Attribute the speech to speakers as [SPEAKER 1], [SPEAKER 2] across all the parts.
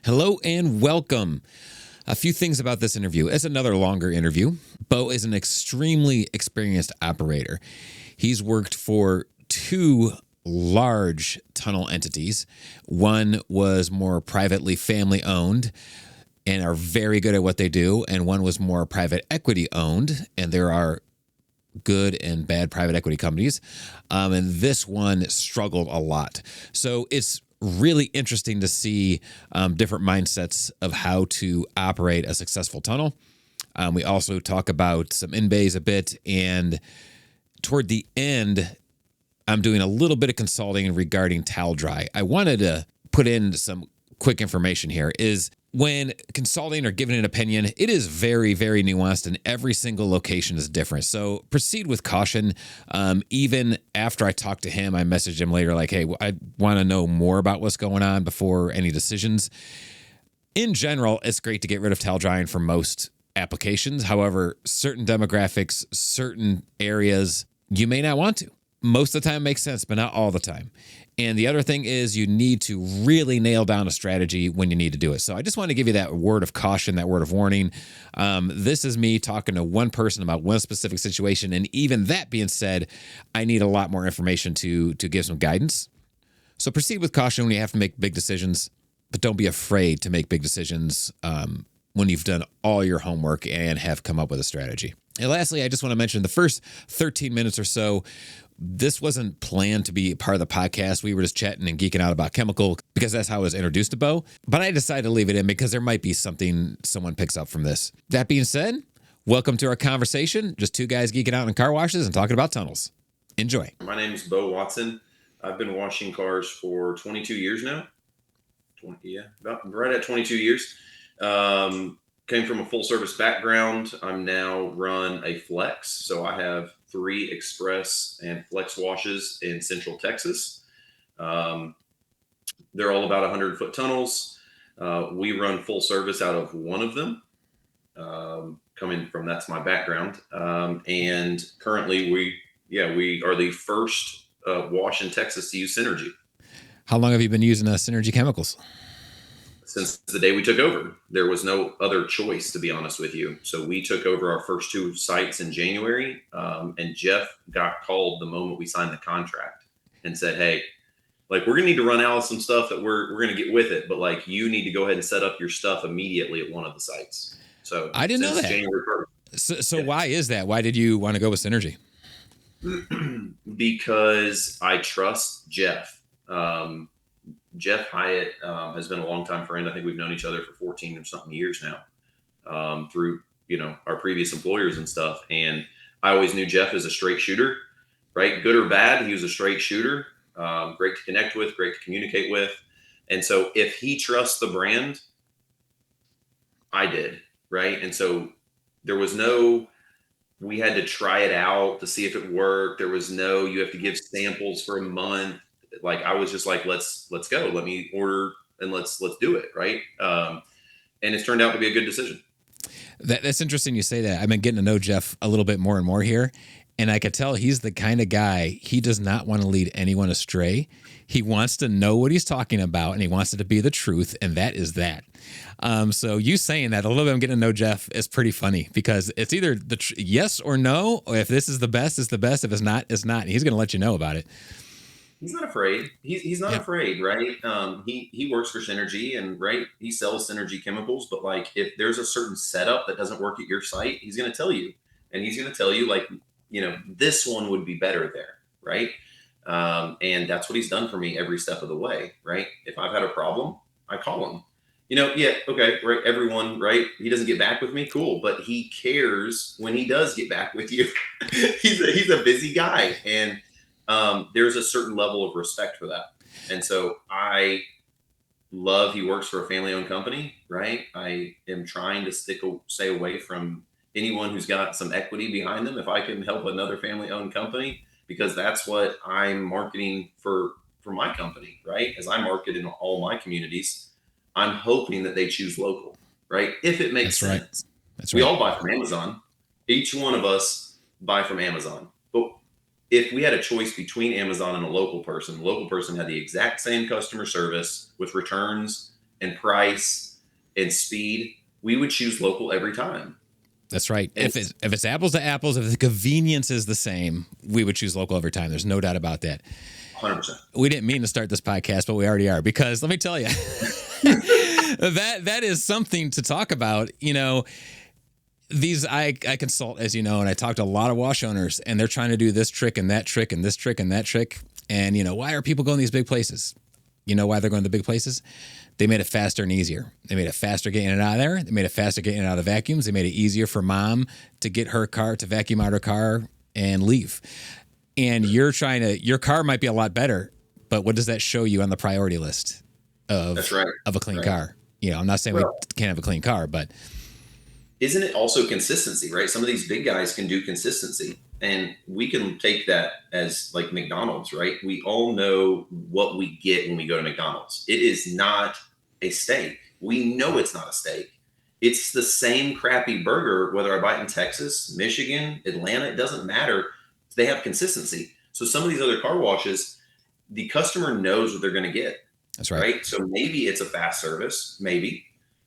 [SPEAKER 1] Hello and welcome. A few things about this interview. It's another longer interview. Beau is an extremely experienced operator. He's worked for two large tunnel entities. One was more privately family owned and are very good at what they do, and one was more private equity owned, and there are good and bad private equity companies. And this one struggled a lot. So it's really interesting to see different mindsets of how to operate a successful tunnel. We also talk about some in-bays a bit, and toward the end, I'm doing a little bit of consulting regarding towel dry. I wanted to put in some quick information here is when consulting or giving an opinion, it is very, very nuanced and every single location is different. So proceed with caution. Even after I talked to him, I messaged him later like, hey, I want to know more about what's going on before any decisions. In general, it's great to get rid of towel drying for most applications. However, certain demographics, certain areas, you may not want to. Most of the time it makes sense, but not all the time. And the other thing is you need to really nail down a strategy when you need to do it. So I just want to give you that word of caution, that word of warning. This is me talking to one person about one specific situation. And even that being said, I need a lot more information to give some guidance. So proceed with caution when you have to make big decisions, but don't be afraid to make big decisions when you've done all your homework and have come up with a strategy. And lastly, I just want to mention the first 13 minutes or so, this wasn't planned to be part of the podcast. We were just chatting and geeking out about chemical because that's how I was introduced to Beau. But I decided to leave it in because there might be something someone picks up from this. That being said, welcome to our conversation. Just two guys geeking out in car washes and talking about tunnels. Enjoy.
[SPEAKER 2] My name is Beau Watson. I've been washing cars for 22 years now. About right at 22 years. Came from a full service background. I'm now run a flex. So I have 3 express and flex washes in Central Texas. They're all about 100-foot tunnels. We run full service out of one of them. Coming from that's my background. And currently we are the first wash in Texas to use Synergy.
[SPEAKER 1] How long have you been using Synergy chemicals?
[SPEAKER 2] Since the day we took over. There was no other choice, to be honest with you. So we took over our first 2 sites in January, and Jeff got called the moment we signed the contract and said, hey, like, we're going to need to run out some stuff that we're going to get with it, but like, you need to go ahead and set up your stuff immediately at one of the sites. So
[SPEAKER 1] I didn't know that.
[SPEAKER 2] January 1st.
[SPEAKER 1] So Why is that? Why did you want to go with Synergy?
[SPEAKER 2] Because I trust Jeff. Jeff Hyatt has been a longtime friend. I think we've known each other for 14 or something years now through, our previous employers and stuff. And I always knew Jeff as a straight shooter, right? Good or bad, he was a straight shooter. Great to connect with, great to communicate with. And so if he trusts the brand, I did, right? And so there was we had to try it out to see if it worked. There was you have to give samples for a month. Like, I was just like, let's go. Let me order and let's do it. Right. And it's turned out to be a good decision.
[SPEAKER 1] That's interesting you say that. I've been getting to know Jeff a little bit more and more here. And I could tell he's the kind of guy, he does not want to lead anyone astray. He wants to know what he's talking about and he wants it to be the truth. And that is that. So you saying that, a little bit I'm getting to know Jeff is pretty funny because it's either yes or no, or if this is the best, it's the best. If it's not, it's not. And he's going to let you know about it.
[SPEAKER 2] He's not afraid. He's not afraid, right? He works for Synergy and right, he sells Synergy chemicals, but like if there's a certain setup that doesn't work at your site, he's going to tell you, and he's going to tell you like, this one would be better there, right? And that's what he's done for me every step of the way, right? If I've had a problem, I call him. Okay, right? Everyone, right? He doesn't get back with me, cool, but he cares when he does get back with you. he's a busy guy, and there's a certain level of respect for that. And so I love he works for a family-owned company, right? I am trying to stay away from anyone who's got some equity behind them. If I can help another family-owned company, because that's what I'm marketing for my company, right? As I market in all my communities, I'm hoping that they choose local, right? If it makes sense.
[SPEAKER 1] That's
[SPEAKER 2] we
[SPEAKER 1] right.
[SPEAKER 2] all buy from Amazon. Each one of us buy from Amazon. But if we had a choice between Amazon and a local person, the local person had the exact same customer service with returns and price and speed, we would choose local every time.
[SPEAKER 1] That's right.
[SPEAKER 2] And
[SPEAKER 1] If it's apples to apples, if the convenience is the same, we would choose local every time. There's no doubt about that.
[SPEAKER 2] 100%.
[SPEAKER 1] We didn't mean to start this podcast, but we already are, because let me tell you, that is something to talk about. You know, I consult, as you know, and I talk to a lot of wash owners, and they're trying to do this trick and that trick and this trick and that trick. And, you know, why are people going to these big places? You know why they're going to the big places? They made it faster and easier. They made it faster getting it out of there. They made it faster getting it out of the vacuums. They made it easier for mom to get her car, to vacuum out her car and leave. And your car might be a lot better, but what does that show you on the priority list of a clean car? You know, I'm not saying we can't have a clean car, but
[SPEAKER 2] isn't it also consistency, right? Some of these big guys can do consistency, and we can take that as like McDonald's, right? We all know what we get when we go to McDonald's. It is not a steak. We know it's not a steak. It's the same crappy burger, whether I buy it in Texas, Michigan, Atlanta, it doesn't matter. They have consistency. So some of these other car washes, the customer knows what they're going to get.
[SPEAKER 1] That's right.
[SPEAKER 2] So maybe it's a fast service, maybe,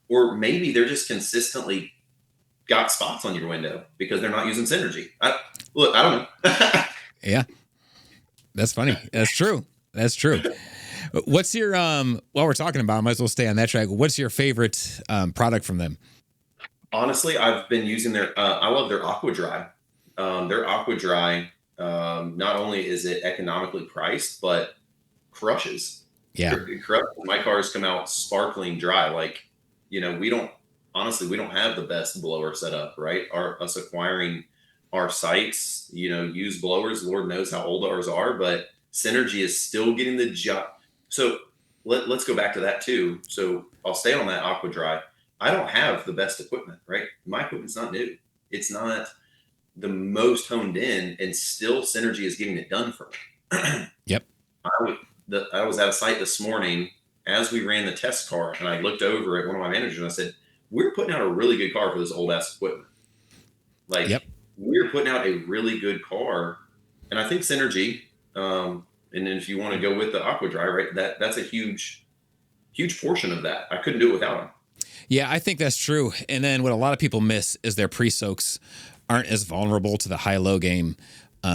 [SPEAKER 2] or maybe they're just consistently got spots on your window because they're not using Synergy. I don't know.
[SPEAKER 1] Yeah, that's funny. That's true. That's true. What's your while we're talking about, I might as well stay on that track. What's your favorite product from them?
[SPEAKER 2] Honestly, I've been using I love their Aqua Dry. Their Aqua Dry, not only is it economically priced, but crushes.
[SPEAKER 1] Yeah.
[SPEAKER 2] My cars come out sparkling dry. Like, you know, we don't have the best blower set up, right? Us acquiring our sites, you know, used blowers, Lord knows how old ours are, but Synergy is still getting the job. So let's go back to that too. So I'll stay on that Aqua Dry. I don't have the best equipment, right? My equipment's not new. It's not the most honed in, and still Synergy is getting it done for me.
[SPEAKER 1] Yep.
[SPEAKER 2] I was at a site this morning as we ran the test car, and I looked over at one of my managers and I said, we're putting out a really good car for this old ass equipment. Like, we're putting out a really good car. And I think Synergy, and then if you want to go with the Aqua Dry, right, that's a huge portion of that. I couldn't do it without them.
[SPEAKER 1] Yeah, I think that's true. And then what a lot of people miss is their pre-soaks aren't as vulnerable to the high-low game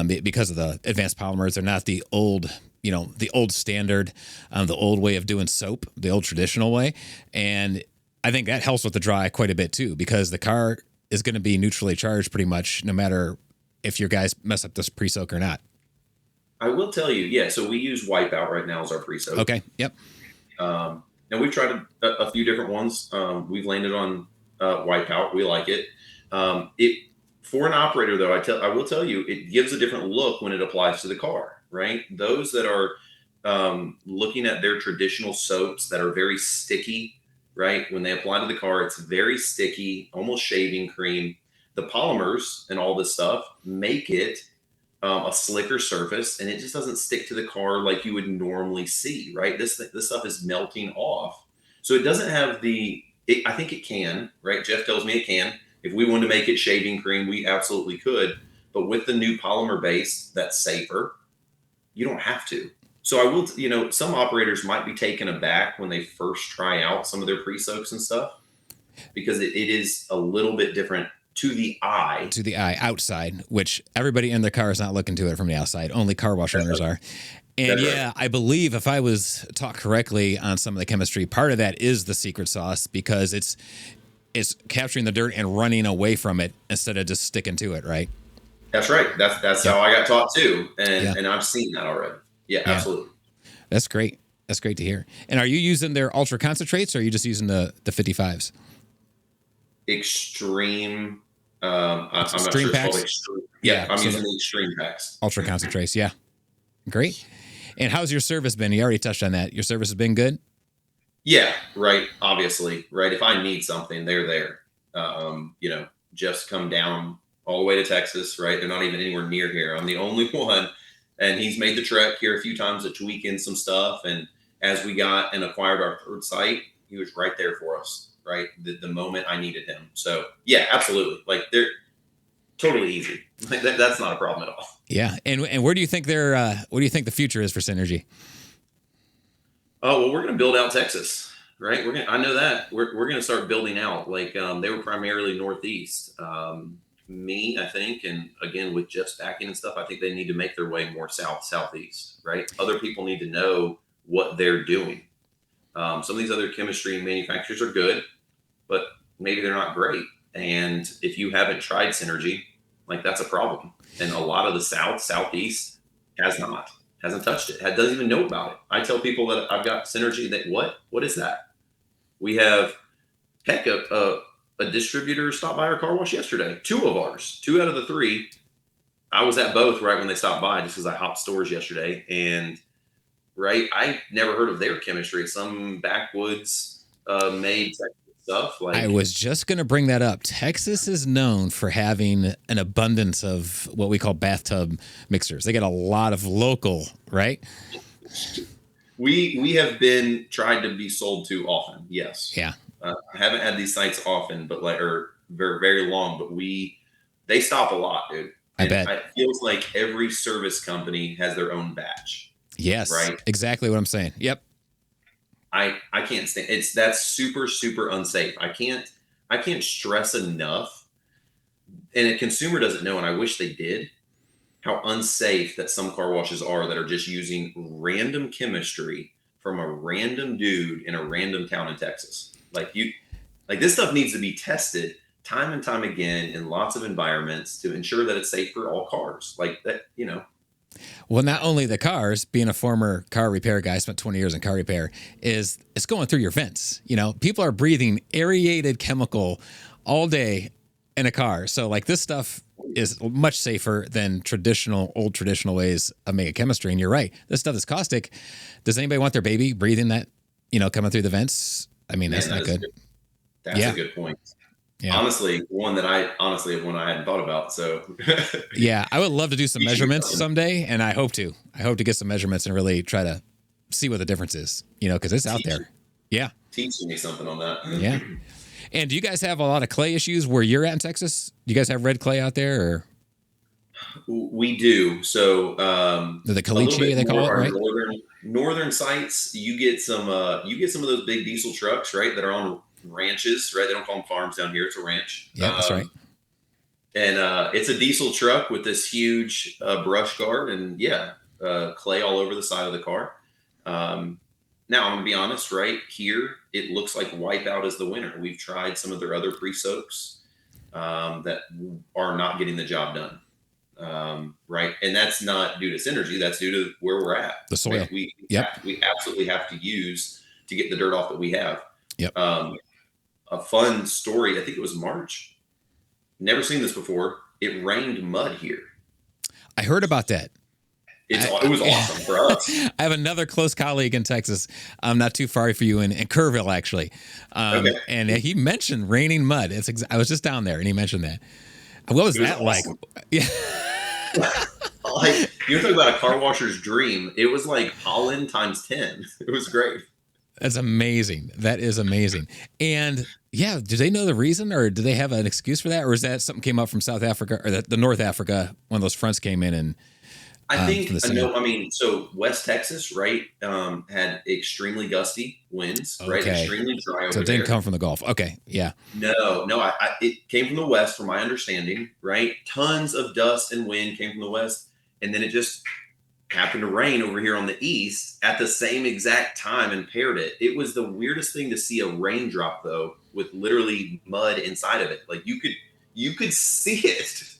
[SPEAKER 1] because of the advanced polymers. They're not the old, you know, the old standard, the old way of doing soap, the old traditional way. And I think that helps with the dry quite a bit too, because the car is going to be neutrally charged pretty much no matter if your guys mess up this pre-soak or not.
[SPEAKER 2] I will tell you, yeah. So we use Wipeout right now as our pre-soak.
[SPEAKER 1] Okay. Yep.
[SPEAKER 2] And we've tried a few different ones. We've landed on Wipeout. We like it. For an operator though, I will tell you, it gives a different look when it applies to the car, right? Those that are looking at their traditional soaps that are very sticky, right? When they apply to the car, it's very sticky, almost shaving cream. The polymers and all this stuff make it a slicker surface, and it just doesn't stick to the car like you would normally see, right? This stuff is melting off. So it doesn't have I think it can, right? Jeff tells me it can. If we wanted to make it shaving cream, we absolutely could. But with the new polymer base that's safer, you don't have to. So I will, you know, some operators might be taken aback when they first try out some of their pre-soaks and stuff, because it is a little bit different to the eye. To the eye,
[SPEAKER 1] outside, which everybody in their car is not looking to it from the outside. Only car wash owners are. And yeah, I believe if I was taught correctly on some of the chemistry, part of that is the secret sauce, because it's capturing the dirt and running away from it instead of just sticking to it, right?
[SPEAKER 2] That's right. That's how I got taught too. And I've seen that already. Yeah, absolutely.
[SPEAKER 1] That's great. That's great to hear. And are you using their ultra concentrates, or are you just using the 55s?
[SPEAKER 2] Extreme. I'm not sure
[SPEAKER 1] extreme packs?
[SPEAKER 2] Extreme. Yeah, I'm using the extreme packs.
[SPEAKER 1] Ultra concentrates, yeah. Great. And how's your service been? You already touched on that. Your service has been good?
[SPEAKER 2] Yeah, right. Obviously, right. If I need something, they're there. You know, just come down all the way to Texas, right? They're not even anywhere near here. I'm the only one. And he's made the trek here a few times to tweak in some stuff. And as we got and acquired our third site, he was right there for us, right? The moment I needed him. So yeah, absolutely. Like, they're totally easy. Like, that's not a problem at all.
[SPEAKER 1] Yeah. And where do you think what do you think the future is for Synergy?
[SPEAKER 2] Oh, well, we're going to build out Texas. right? I know that we're gonna start building out. Like they were primarily northeast. Me, I think, and again with Jeff's backing and stuff, I think they need to make their way more southeast, right? Other people need to know what they're doing. Some of these other chemistry manufacturers are good, but maybe they're not great. And if you haven't tried Synergy, like that's a problem. And a lot of the southeast hasn't touched it, doesn't even know about it. I tell people that I've got Synergy. That what is that? We have heck a distributor stopped by our car wash yesterday. Two of ours, two out of the three. I was at both right when they stopped by, just because I hopped stores yesterday, and right, I never heard of their chemistry. Some backwoods made stuff. Like
[SPEAKER 1] I was just going to bring that up. Texas is known for having an abundance of what we call bathtub mixers. They get a lot of local, right?
[SPEAKER 2] We have been tried to be sold to often. Yes.
[SPEAKER 1] Yeah.
[SPEAKER 2] I haven't had these sites often, but like or very very long. But they stop a lot, dude.
[SPEAKER 1] I bet.
[SPEAKER 2] It feels like every service company has their own batch.
[SPEAKER 1] Yes.
[SPEAKER 2] Right.
[SPEAKER 1] Exactly what I'm saying. Yep.
[SPEAKER 2] I can't stand that's super super unsafe. I can't stress enough, and a consumer doesn't know, and I wish they did, how unsafe that some car washes are that are just using random chemistry from a random dude in a random town in Texas. Like this stuff needs to be tested time and time again in lots of environments to ensure that it's safe for all cars. Like that,
[SPEAKER 1] Well, not only the cars, being a former car repair guy, spent 20 years in car repair, it's going through your vents. People are breathing aerated chemical all day in a car. So like this stuff is much safer than old traditional ways of making chemistry. And you're right. This stuff is caustic. Does anybody want their baby breathing that, coming through the vents? I mean, that's not good.
[SPEAKER 2] That's a good point. Yeah. Honestly, one I hadn't thought about. So
[SPEAKER 1] yeah, I would love to do some measurements someday, and I hope to get some measurements and really try to see what the difference is, because it's out there. Yeah.
[SPEAKER 2] Teaching me something on that.
[SPEAKER 1] Yeah. And do you guys have a lot of clay issues where you're at in Texas? Do you guys have red clay out there? Or?
[SPEAKER 2] We do. So
[SPEAKER 1] the caliche they call it, right?
[SPEAKER 2] Northern sites, you get some of those big diesel trucks, right, that are on ranches, right? They don't call them farms down here. It's a ranch.
[SPEAKER 1] Yeah, that's right.
[SPEAKER 2] And it's a diesel truck with this huge brush guard and clay all over the side of the car. Now I'm gonna be honest, right here, it looks like Wipeout is the winner. We've tried some of their other pre-soaks that are not getting the job done. Right. And that's not due to Synergy. That's due to where we're at.
[SPEAKER 1] The soil.
[SPEAKER 2] We absolutely have to use to get the dirt off that we have.
[SPEAKER 1] Yep.
[SPEAKER 2] A fun story. I think it was March. Never seen this before. It rained mud here.
[SPEAKER 1] I heard about that.
[SPEAKER 2] It was awesome for us.
[SPEAKER 1] I have another close colleague in Texas, not too far for you, in Kerrville, actually. Okay. And he mentioned raining mud. I was just down there, and he mentioned that. What was that awesome. Like? Yeah.
[SPEAKER 2] Like, you're talking about a car washer's dream. It was like Holland times 10. It was great.
[SPEAKER 1] That's amazing. That is amazing. And yeah, do they know the reason, or do they have an excuse for that? Or is that something came up from South Africa or the North Africa, one of those fronts came in and
[SPEAKER 2] I think, so West Texas, right, had extremely gusty winds, right, extremely dry over there.
[SPEAKER 1] So it didn't come from the Gulf. Okay, yeah.
[SPEAKER 2] No, it came from the West, from my understanding, right? Tons of dust and wind came from the West, and then it just happened to rain over here on the East at the same exact time and paired it. It was the weirdest thing to see a raindrop, though, with literally mud inside of it. Like, you could see it.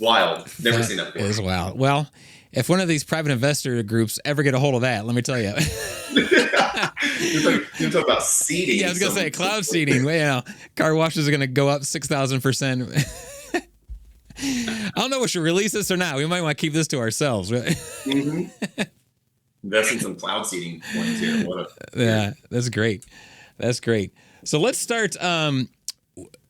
[SPEAKER 2] Wild. Never seen that before.
[SPEAKER 1] It is wild. Well, if one of these private investor groups ever get a hold of that, let me tell you.
[SPEAKER 2] You're talking about seeding.
[SPEAKER 1] Yeah, I was going to say cloud seeding. Well, car washes are going to go up 6,000%. I don't know if we should release this or not. We might want to keep this to ourselves.
[SPEAKER 2] Mm-hmm. Invest in some cloud seeding points here.
[SPEAKER 1] Yeah, that's great. That's great. So let's start.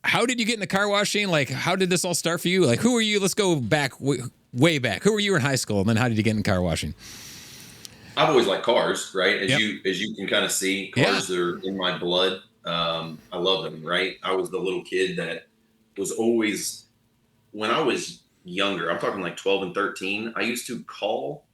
[SPEAKER 1] How did you get into car washing? Like, how did this all start for you? Like, who were you? Let's go back, way back. Who were you in high school? And then how did you get into car washing?
[SPEAKER 2] I've always liked cars, right? As you can kind of see, cars are in my blood. I love them, right? I was the little kid that was always, when I was younger, I'm talking like 12 and 13, I used to call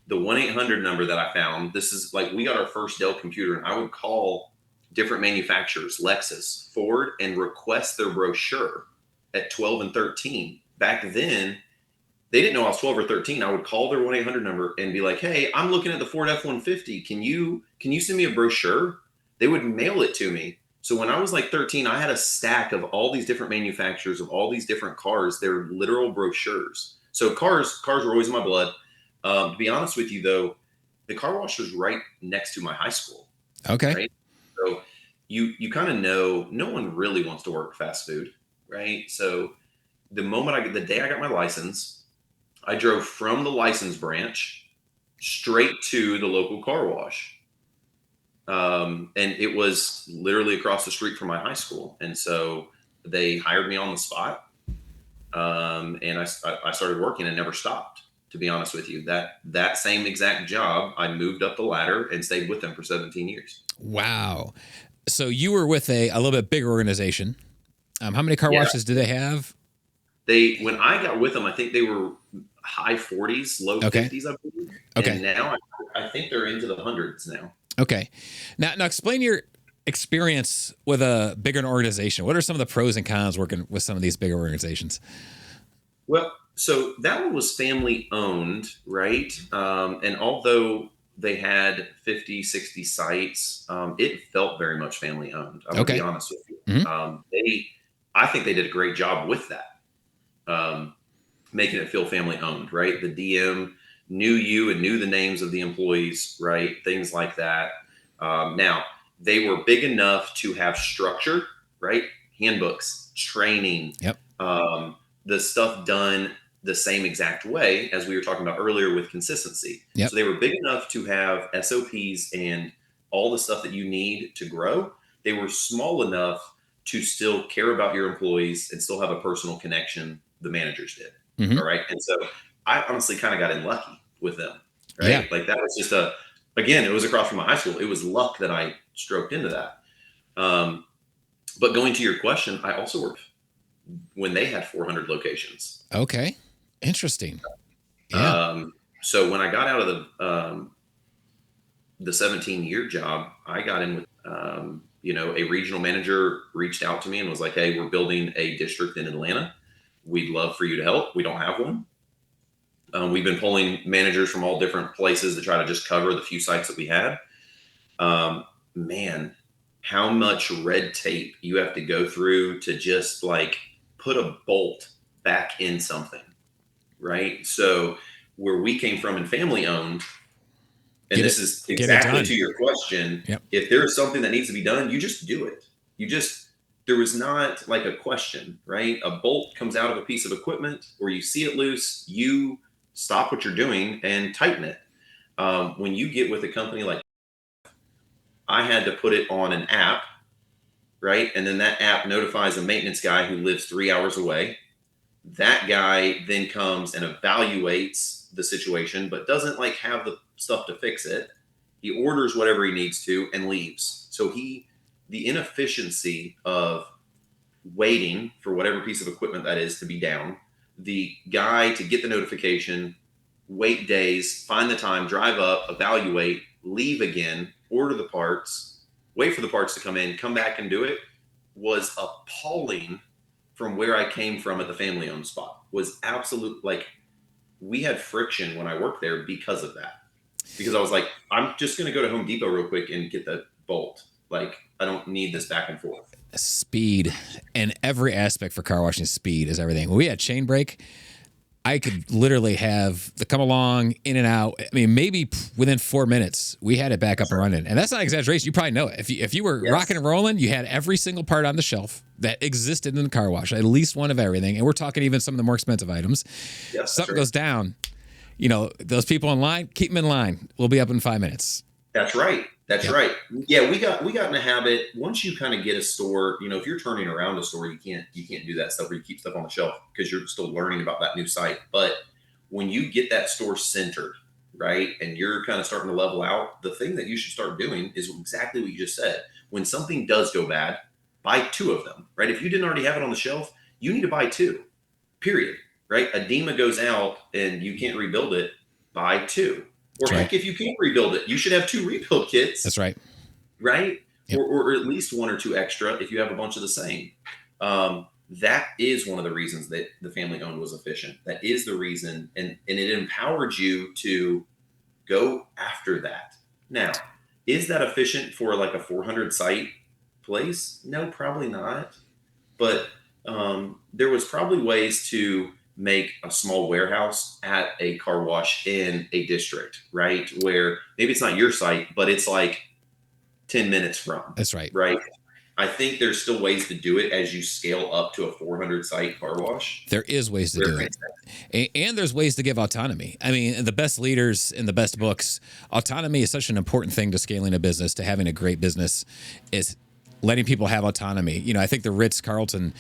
[SPEAKER 2] the 1-800 number that I found. This is like, we got our first Dell computer, and I would call different manufacturers, Lexus, Ford, and request their brochure at 12 and 13. Back then, they didn't know I was 12 or 13. I would call their 1-800 number and be like, hey, I'm looking at the Ford F-150. Can you send me a brochure? They would mail it to me. So when I was like 13, I had a stack of all these different manufacturers of all these different cars. They're literal brochures. So cars were always in my blood. To be honest with you, though, the car wash was right next to my high school.
[SPEAKER 1] Okay.
[SPEAKER 2] Right. So you kind of know no one really wants to work fast food. Right. So the day I got my license, I drove from the license branch straight to the local car wash. And it was literally across the street from my high school. And so they hired me on the spot. And I started working and never stopped, to be honest with you. That same exact job, I moved up the ladder and stayed with them for 17 years.
[SPEAKER 1] Wow. So you were with a little bit bigger organization. How many car washes do they have?
[SPEAKER 2] When I got with them, I think they were high 40s, low 50s, I believe.
[SPEAKER 1] Okay.
[SPEAKER 2] And now I think they're into the hundreds now.
[SPEAKER 1] Okay. Now explain your experience with a bigger organization. What are some of the pros and cons working with some of these bigger organizations?
[SPEAKER 2] Well, so that one was family owned, right? And although they had 50, 60 sites, it felt very much family owned. I'm going to be honest with you. Mm-hmm. I think they did a great job with that. Making it feel family owned, right? The DM knew you and knew the names of the employees, right? Things like that. Now, they were big enough to have structure, right? Handbooks, training, the stuff done the same exact way as we were talking about earlier with consistency. Yep. So they were big enough to have SOPs and all the stuff that you need to grow. They were small enough to still care about your employees and still have a personal connection. The managers did. Mm-hmm. All right. And so I honestly kind of got in lucky with them. Right. Yeah. Like that was just again, it was across from my high school. It was luck that I stroked into that. But going to your question, I also worked when they had 400 locations.
[SPEAKER 1] Okay. Interesting. Yeah.
[SPEAKER 2] So when I got out of the 17-year job, I got in with, a regional manager reached out to me and was like, hey, we're building a district in Atlanta. We'd love for you to help. We don't have one. We've been pulling managers from all different places to try to just cover the few sites that we had. Man, how much red tape you have to go through to just like put a bolt back in something, right? So where we came from and family owned, and this is exactly to your question. Yep. If there is something that needs to be done, you just do it. There was not like a question, right? A bolt comes out of a piece of equipment or you see it loose, you stop what you're doing and tighten it. When you get with a company like, I had to put it on an app, right? And then that app notifies a maintenance guy who lives 3 hours away. That guy then comes and evaluates the situation, but doesn't like have the stuff to fix it. He orders whatever he needs to and leaves. So the inefficiency of waiting for whatever piece of equipment that is to be down, the guy to get the notification, wait days, find the time, drive up, evaluate, leave again, order the parts, wait for the parts to come in, come back and do it, was appalling from where I came from at the family owned spot. Was absolute, like, we had friction when I worked there because of that. Because I was like, I'm just going to go to Home Depot real quick and get the bolt. Like, I don't need this back and forth.
[SPEAKER 1] Speed, and every aspect for car washing, speed is everything. When we had chain brake, I could literally have the come along, in and out. I mean, maybe within 4 minutes, we had it back up and running. And that's not exaggeration. You probably know it. If you were rocking and rolling, you had every single part on the shelf that existed in the car wash, at least one of everything. And we're talking even some of the more expensive items. Yes, something goes down, those people in line, keep them in line. We'll be up in 5 minutes.
[SPEAKER 2] That's right. That's right. Yeah, we got in a habit. Once you kind of get a store, if you're turning around a store, you can't do that stuff where you keep stuff on the shelf because you're still learning about that new site. But when you get that store centered, right, and you're kind of starting to level out, the thing that you should start doing is exactly what you just said. When something does go bad, buy 2 of them, right? If you didn't already have it on the shelf, you need to buy 2, period, right? A DEMA goes out and you can't rebuild it, buy 2. Or heck, if you can't rebuild it, you should have 2 rebuild kits.
[SPEAKER 1] That's right.
[SPEAKER 2] Right?
[SPEAKER 1] Yep.
[SPEAKER 2] or at least one or two extra if you have a bunch of the same. That is one of the reasons that the family owned was efficient. That is the reason, and it empowered you to go after that. Now, is that efficient for like a 400 site place? No, probably not. But there was probably ways to make a small warehouse at a car wash in a district, right? Where maybe it's not your site, but it's like 10 minutes from,
[SPEAKER 1] That's right.
[SPEAKER 2] right? I think there's still ways to do it as you scale up to a 400 site car wash.
[SPEAKER 1] There is ways to do it. And there's ways to give autonomy. I mean, the best leaders in the best books, autonomy is such an important thing to scaling a business, to having a great business, is letting people have autonomy. You know, I think the Ritz-Carlton,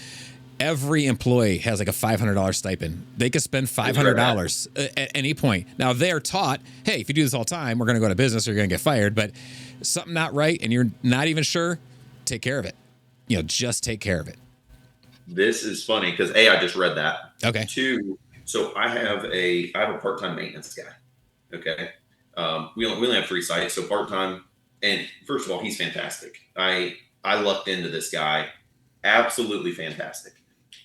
[SPEAKER 1] every employee has like a $500 stipend. They could spend $500 at any point. Now they're taught, hey, if you do this all the time, we're going to go to business or you're going to get fired. But something not right and you're not even sure, take care of it. You know, just take care of it.
[SPEAKER 2] This is funny because I just read that.
[SPEAKER 1] Okay.
[SPEAKER 2] Two, so I have a part-time maintenance guy. Okay. We only have 3 sites, so part-time. And first of all, he's fantastic. I lucked into this guy. Absolutely fantastic.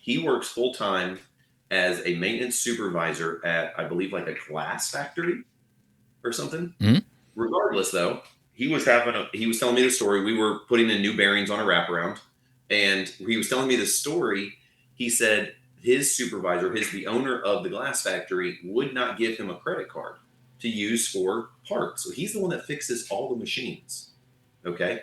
[SPEAKER 2] He works full-time as a maintenance supervisor at, I believe, like a glass factory or something.
[SPEAKER 1] Mm-hmm.
[SPEAKER 2] Regardless, though, he was telling me the story. We were putting in new bearings on a wraparound, and he was telling me the story. He said his supervisor, the owner of the glass factory, would not give him a credit card to use for parts. So he's the one that fixes all the machines, okay,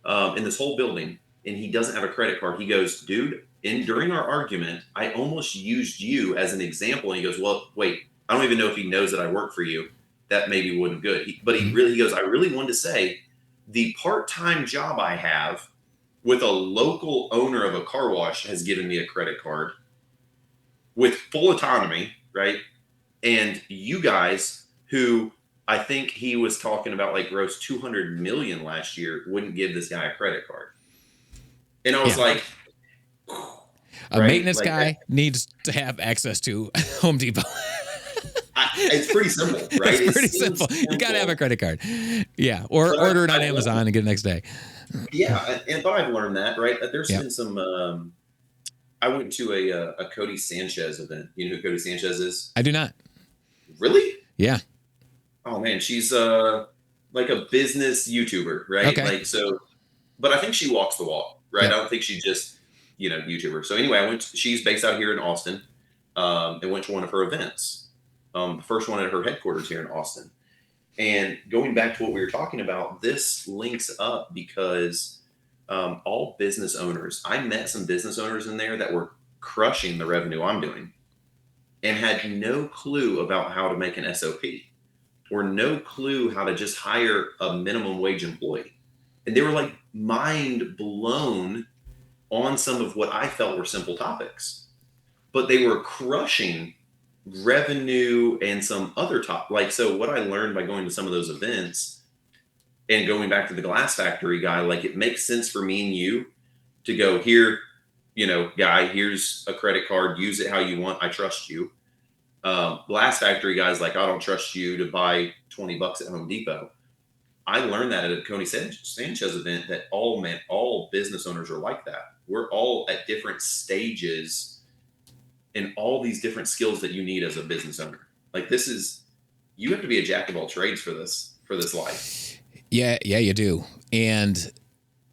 [SPEAKER 2] in this whole building, and he doesn't have a credit card. He goes, dude, during our argument, I almost used you as an example. And he goes, well, wait, I don't even know if he knows that I work for you. That maybe wasn't good. He goes, I really wanted to say the part-time job I have with a local owner of a car wash has given me a credit card with full autonomy, right? And you guys, who I think he was talking about like gross 200 million last year, wouldn't give this guy a credit card. And I was like,
[SPEAKER 1] a maintenance guy needs to have access to Home Depot.
[SPEAKER 2] It's pretty simple, right?
[SPEAKER 1] It's pretty simple. You got to have a credit card. Yeah. Or order it on Amazon and get it next day.
[SPEAKER 2] Yeah. But I've learned that, right? There's been some, I went to a Cody Sanchez event. You know who Cody Sanchez is?
[SPEAKER 1] I do not.
[SPEAKER 2] Really?
[SPEAKER 1] Yeah.
[SPEAKER 2] Oh man, she's like a business YouTuber, right?
[SPEAKER 1] Okay.
[SPEAKER 2] Like so, but I think she walks the walk, right? I don't think she just, YouTuber. So anyway, she's based out here in Austin, and went to one of her events. The first one at her headquarters here in Austin. And going back to what we were talking about, this links up because all business owners, I met some business owners in there that were crushing the revenue I'm doing and had no clue about how to make an SOP or no clue how to just hire a minimum wage employee. And they were like mind blown on some of what I felt were simple topics, but they were crushing revenue and some other so what I learned by going to some of those events and going back to the glass factory guy, like it makes sense for me and you to go here, guy, here's a credit card, use it how you want. I trust you. Glass factory guys, like, I don't trust you to buy $20 at Home Depot. I learned that at a Cody Sanchez event that all business owners are like that. We're all at different stages and all these different skills that you need as a business owner. Like you have to be a jack of all trades for this life.
[SPEAKER 1] Yeah, you do. And,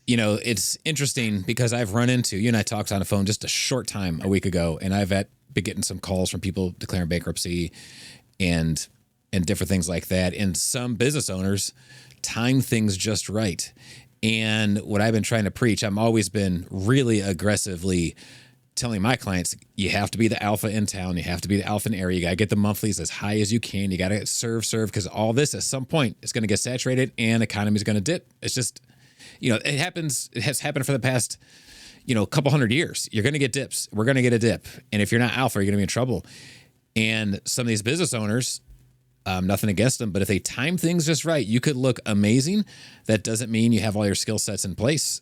[SPEAKER 1] it's interesting because I've run into, you and I talked on the phone just a short time a week ago, and I've been getting some calls from people declaring bankruptcy and different things like that. And some business owners time things just right. And what I've been trying to preach, I've always been really aggressively telling my clients, you have to be the alpha in town. You have to be the alpha in the area. You got to get the monthlies as high as you can. You got to serve, because all this at some point is going to get saturated and the economy is going to dip. It's just, it happens. It has happened for the past, couple hundred years. You're going to get dips. We're going to get a dip. And if you're not alpha, you're going to be in trouble. And some of these business owners, nothing against them, but if they time things just right, you could look amazing. That doesn't mean you have all your skill sets in place,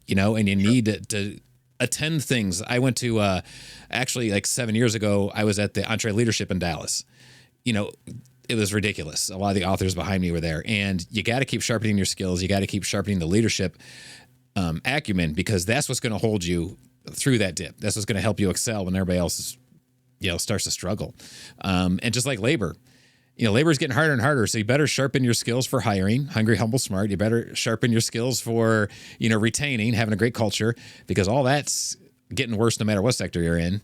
[SPEAKER 1] and you need to attend things. I went to actually like 7 years ago, I was at the EntreLeadership in Dallas. It was ridiculous. A lot of the authors behind me were there, and you got to keep sharpening your skills. You got to keep sharpening the leadership. acumen, because that's what's going to hold you through that dip. That's what's going to help you excel when everybody else is, starts to struggle. And just like labor, labor is getting harder and harder. So you better sharpen your skills for hiring, hungry, humble, smart. You better sharpen your skills for, retaining, having a great culture, because all that's getting worse no matter what sector you're in,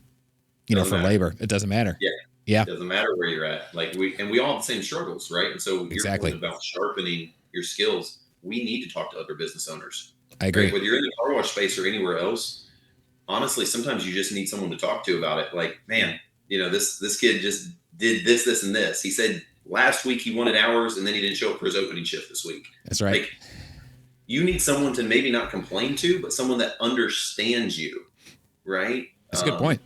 [SPEAKER 1] for labor. It doesn't matter. Yeah.
[SPEAKER 2] It doesn't matter where you're at. Like we all have the same struggles, right? And so your point about sharpening your skills, we need to talk to other business owners.
[SPEAKER 1] I agree.
[SPEAKER 2] Right? Whether you're in the car wash space or anywhere else, honestly, sometimes you just need someone to talk to about it. Like, man, this kid just did this, this, and this. He said last week he wanted hours and then he didn't show up for his opening shift this week.
[SPEAKER 1] That's right.
[SPEAKER 2] Like, you need someone to maybe not complain to, but someone that understands you, right?
[SPEAKER 1] That's a good point.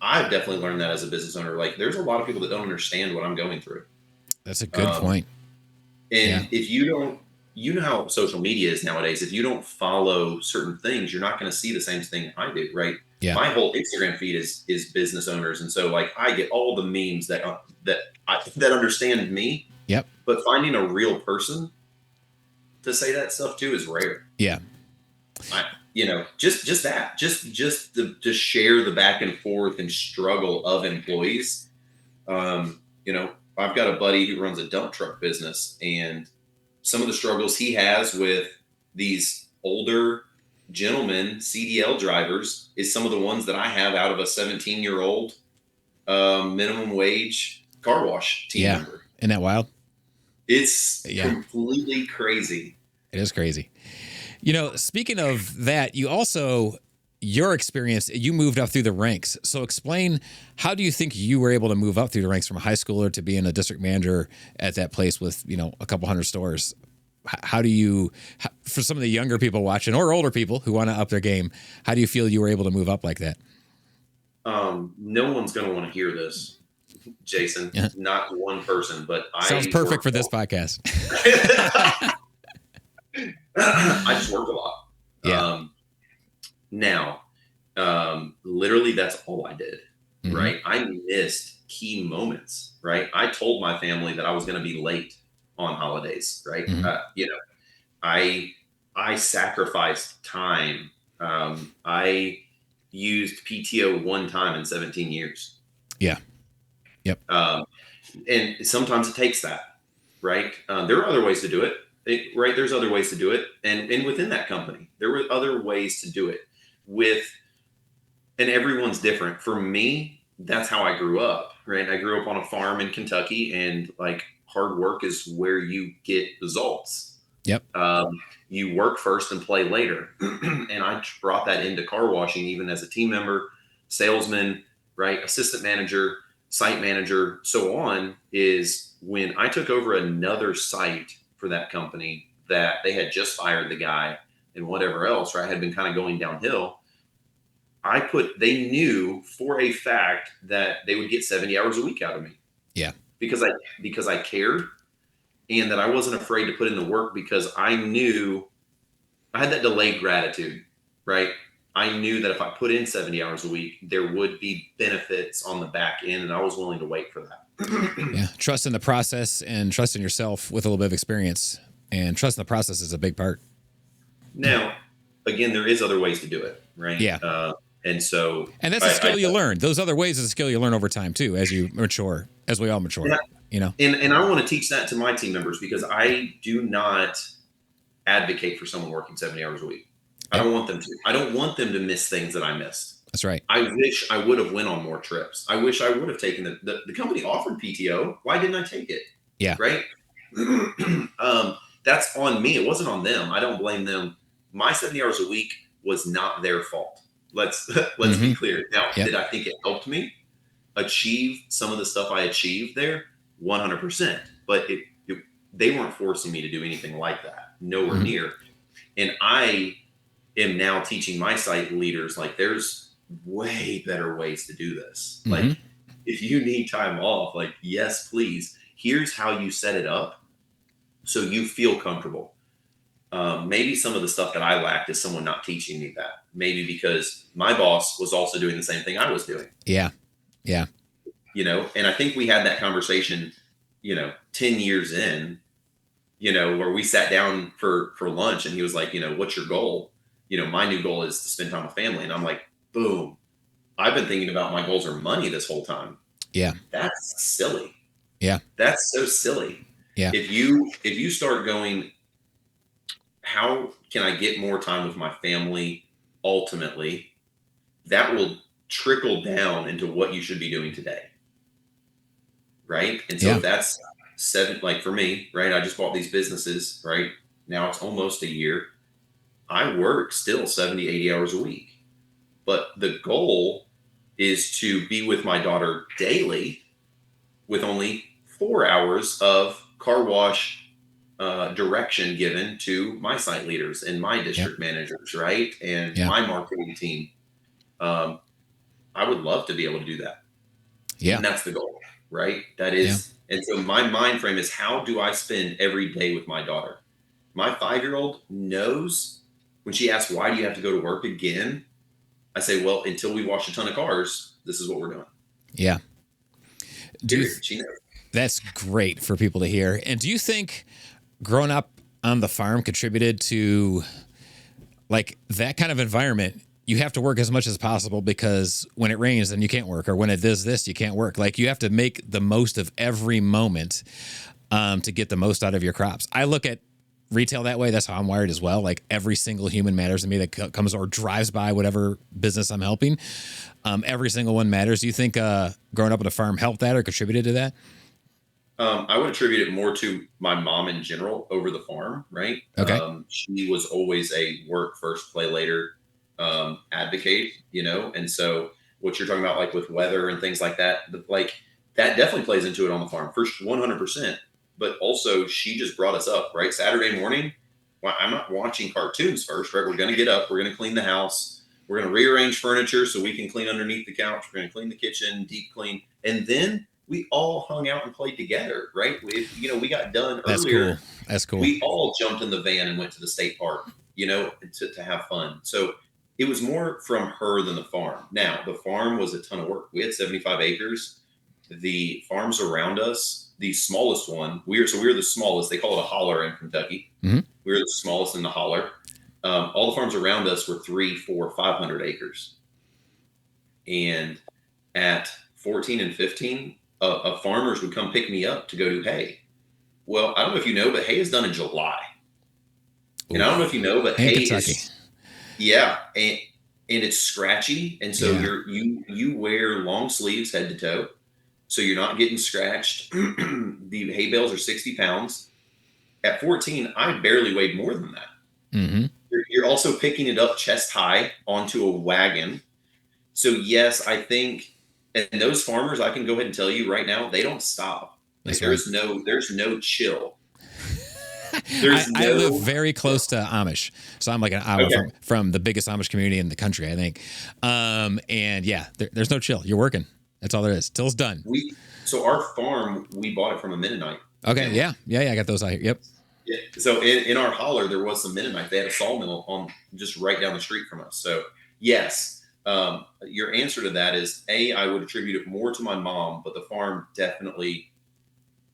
[SPEAKER 2] I've definitely learned that as a business owner. Like, there's a lot of people that don't understand what I'm going through.
[SPEAKER 1] That's a good point.
[SPEAKER 2] And if you don't, how social media is nowadays. If you don't follow certain things, you're not going to see the same thing I do, right?
[SPEAKER 1] Yeah.
[SPEAKER 2] My whole Instagram feed is business owners, and so like I get all the memes that understand me.
[SPEAKER 1] Yep.
[SPEAKER 2] But finding a real person to say that stuff to is rare.
[SPEAKER 1] Yeah.
[SPEAKER 2] Just that, to share the back and forth and struggle of employees. I've got a buddy who runs a dump truck business, and some of the struggles he has with these older gentlemen, CDL drivers, is some of the ones that I have out of a 17-year-old minimum wage car wash team member.
[SPEAKER 1] Isn't that wild?
[SPEAKER 2] It's completely crazy.
[SPEAKER 1] It is crazy. Speaking of that, your experience, you moved up through the ranks. So explain, how do you think you were able to move up through the ranks from a high schooler to being a district manager at that place with, a couple hundred stores? How do you, for some of the younger people watching or older people who want to up their game, how do you feel you were able to move up like that?
[SPEAKER 2] No one's going to want to hear this, Jason. Yeah. Not one person, but
[SPEAKER 1] sounds perfect for this podcast.
[SPEAKER 2] I just worked a lot.
[SPEAKER 1] Yeah.
[SPEAKER 2] Now, literally that's all I did, right? I missed key moments, right? I told my family that I was going to be late on holidays, right? I sacrificed time. I used PTO one time in 17 years.
[SPEAKER 1] Yeah. Yep.
[SPEAKER 2] And sometimes it takes that, right? There are other ways to do it. Right. There's other ways to do it. And within that company, there were other ways to do it and everyone's different. For me, that's how I grew up, right? I grew up on a farm in Kentucky, and like hard work is where you get results.
[SPEAKER 1] Yep.
[SPEAKER 2] You work first and play later. And I brought that into car washing, even as a team member, salesman, right? Assistant manager, site manager, so on, is when I took over another site for that company that they had just fired the guy and whatever else, right? Had been kind of going downhill. They knew for a fact that they would get 70 hours a week out of me.
[SPEAKER 1] Yeah.
[SPEAKER 2] Because I cared, and that I wasn't afraid to put in the work, because I knew I had that delayed gratitude, right? I knew that if I put in 70 hours a week, there would be benefits on the back end, and I was willing to wait for that.
[SPEAKER 1] Yeah. Trust in the process and trust in yourself with a little bit of experience, and trust in the process is a big part.
[SPEAKER 2] Now, again, there is other ways to do it, right?
[SPEAKER 1] Yeah.
[SPEAKER 2] And
[SPEAKER 1] that's a skill you learn. Those other ways is a skill you learn over time too, as you mature, as we all mature.
[SPEAKER 2] And I want to teach that to my team members, because I do not advocate for someone working 70 hours a week. I don't want them to. I don't want them to miss things that I missed.
[SPEAKER 1] That's right.
[SPEAKER 2] I wish I would have went on more trips. I wish I would have taken the company offered PTO. Why didn't I take it?
[SPEAKER 1] Yeah.
[SPEAKER 2] Right. That's on me. It wasn't on them. I don't blame them. My 70 hours a week was not their fault. Let's be clear. Now, did I think it helped me achieve some of the stuff I achieved there? 100%. But they weren't forcing me to do anything like that. Nowhere near. And I am now teaching my site leaders, like, there's way better ways to do this. Like, if you need time off, like, yes, please. Here's how you set it up so you feel comfortable. Maybe some of the stuff that I lacked is someone not teaching me that. Maybe because my boss was also doing the same thing I was doing.
[SPEAKER 1] Yeah. Yeah.
[SPEAKER 2] And I think we had that conversation, 10 years in, where we sat down for lunch and he was like, what's your goal? My new goal is to spend time with family. And I'm like, boom, I've been thinking about my goals are money this whole time.
[SPEAKER 1] Yeah.
[SPEAKER 2] That's silly.
[SPEAKER 1] Yeah.
[SPEAKER 2] That's so silly.
[SPEAKER 1] Yeah.
[SPEAKER 2] If you start going, how can I get more time with my family? Ultimately, that will trickle down into what you should be doing today. Right. And so
[SPEAKER 1] Yeah.
[SPEAKER 2] if that's like for me, right, I just bought these businesses, right? Now it's almost a year. I work still 70, 80 hours a week. But the goal is to be with my daughter daily with only 4 hours of car wash direction given to my site leaders and my district managers, right? And my marketing team. I would love to be able to do that.
[SPEAKER 1] Yeah.
[SPEAKER 2] And that's the goal, right? That is. And so my mind frame is, how do I spend every day with my daughter? My 5-year-old knows when she asks, why do you have to go to work again? I say, well, until we wash a ton of cars, this is what we're doing.
[SPEAKER 1] Yeah.
[SPEAKER 2] She knows.
[SPEAKER 1] That's great for people to hear. And do you think growing up on the farm contributed to like that kind of environment? You have to work as much as possible because when it rains, then you can't work, or when it does this, you can't work. Like you have to make the most of every moment to get the most out of your crops. I look at retail that way. That's how I'm wired as well. Like every single human matters to me that comes or drives by whatever business I'm helping. Every single one matters. Do you think growing up on a farm helped that or contributed to that?
[SPEAKER 2] I would attribute it more to my mom in general over the farm, right?
[SPEAKER 1] Okay.
[SPEAKER 2] She was always a work first, play later advocate, and so what you're talking about, like with weather and things like that, like that definitely plays into it on the farm, first 100%. But also, she just brought us up, right? Saturday morning, well, I'm not watching cartoons first, right? We're going to get up, we're going to clean the house, we're going to rearrange furniture so we can clean underneath the couch, we're going to clean the kitchen, deep clean, and then we all hung out and played together, right? We got done earlier.
[SPEAKER 1] That's cool.
[SPEAKER 2] We all jumped in the van and went to the state park, to have fun. So it was more from her than the farm. Now, the farm was a ton of work. We had 75 acres. The farms around us, the smallest one, we were the smallest. They call it a holler in Kentucky.
[SPEAKER 1] Mm-hmm.
[SPEAKER 2] We were the smallest in the holler. All the farms around us were 300, 400, 500 acres. And at 14 and 15, farmers would come pick me up to go do hay. Well, I don't know if you know, but hay is done in July. Ooh. And I don't know if you know, but hay is, and it's scratchy, and so you wear long sleeves head to toe, so you're not getting scratched. The hay bales are 60 pounds. At 14, I barely weighed more than that.
[SPEAKER 1] Mm-hmm.
[SPEAKER 2] You're also picking it up chest high onto a wagon. So yes, I think. And those farmers, I can go ahead and tell you right now, they don't stop. Like there's no chill.
[SPEAKER 1] I live very close to Amish, so I'm like an hour from the biggest Amish community in the country, I think. And yeah, there's no chill. You're working. That's all there is till it's done.
[SPEAKER 2] So our farm, we bought it from a Mennonite.
[SPEAKER 1] Okay, yeah, I got those out here. Yep.
[SPEAKER 2] Yeah. So in our holler, there was some Mennonite. They had a sawmill on just right down the street from us. So yes. Your answer to that is I would attribute it more to my mom, but the farm definitely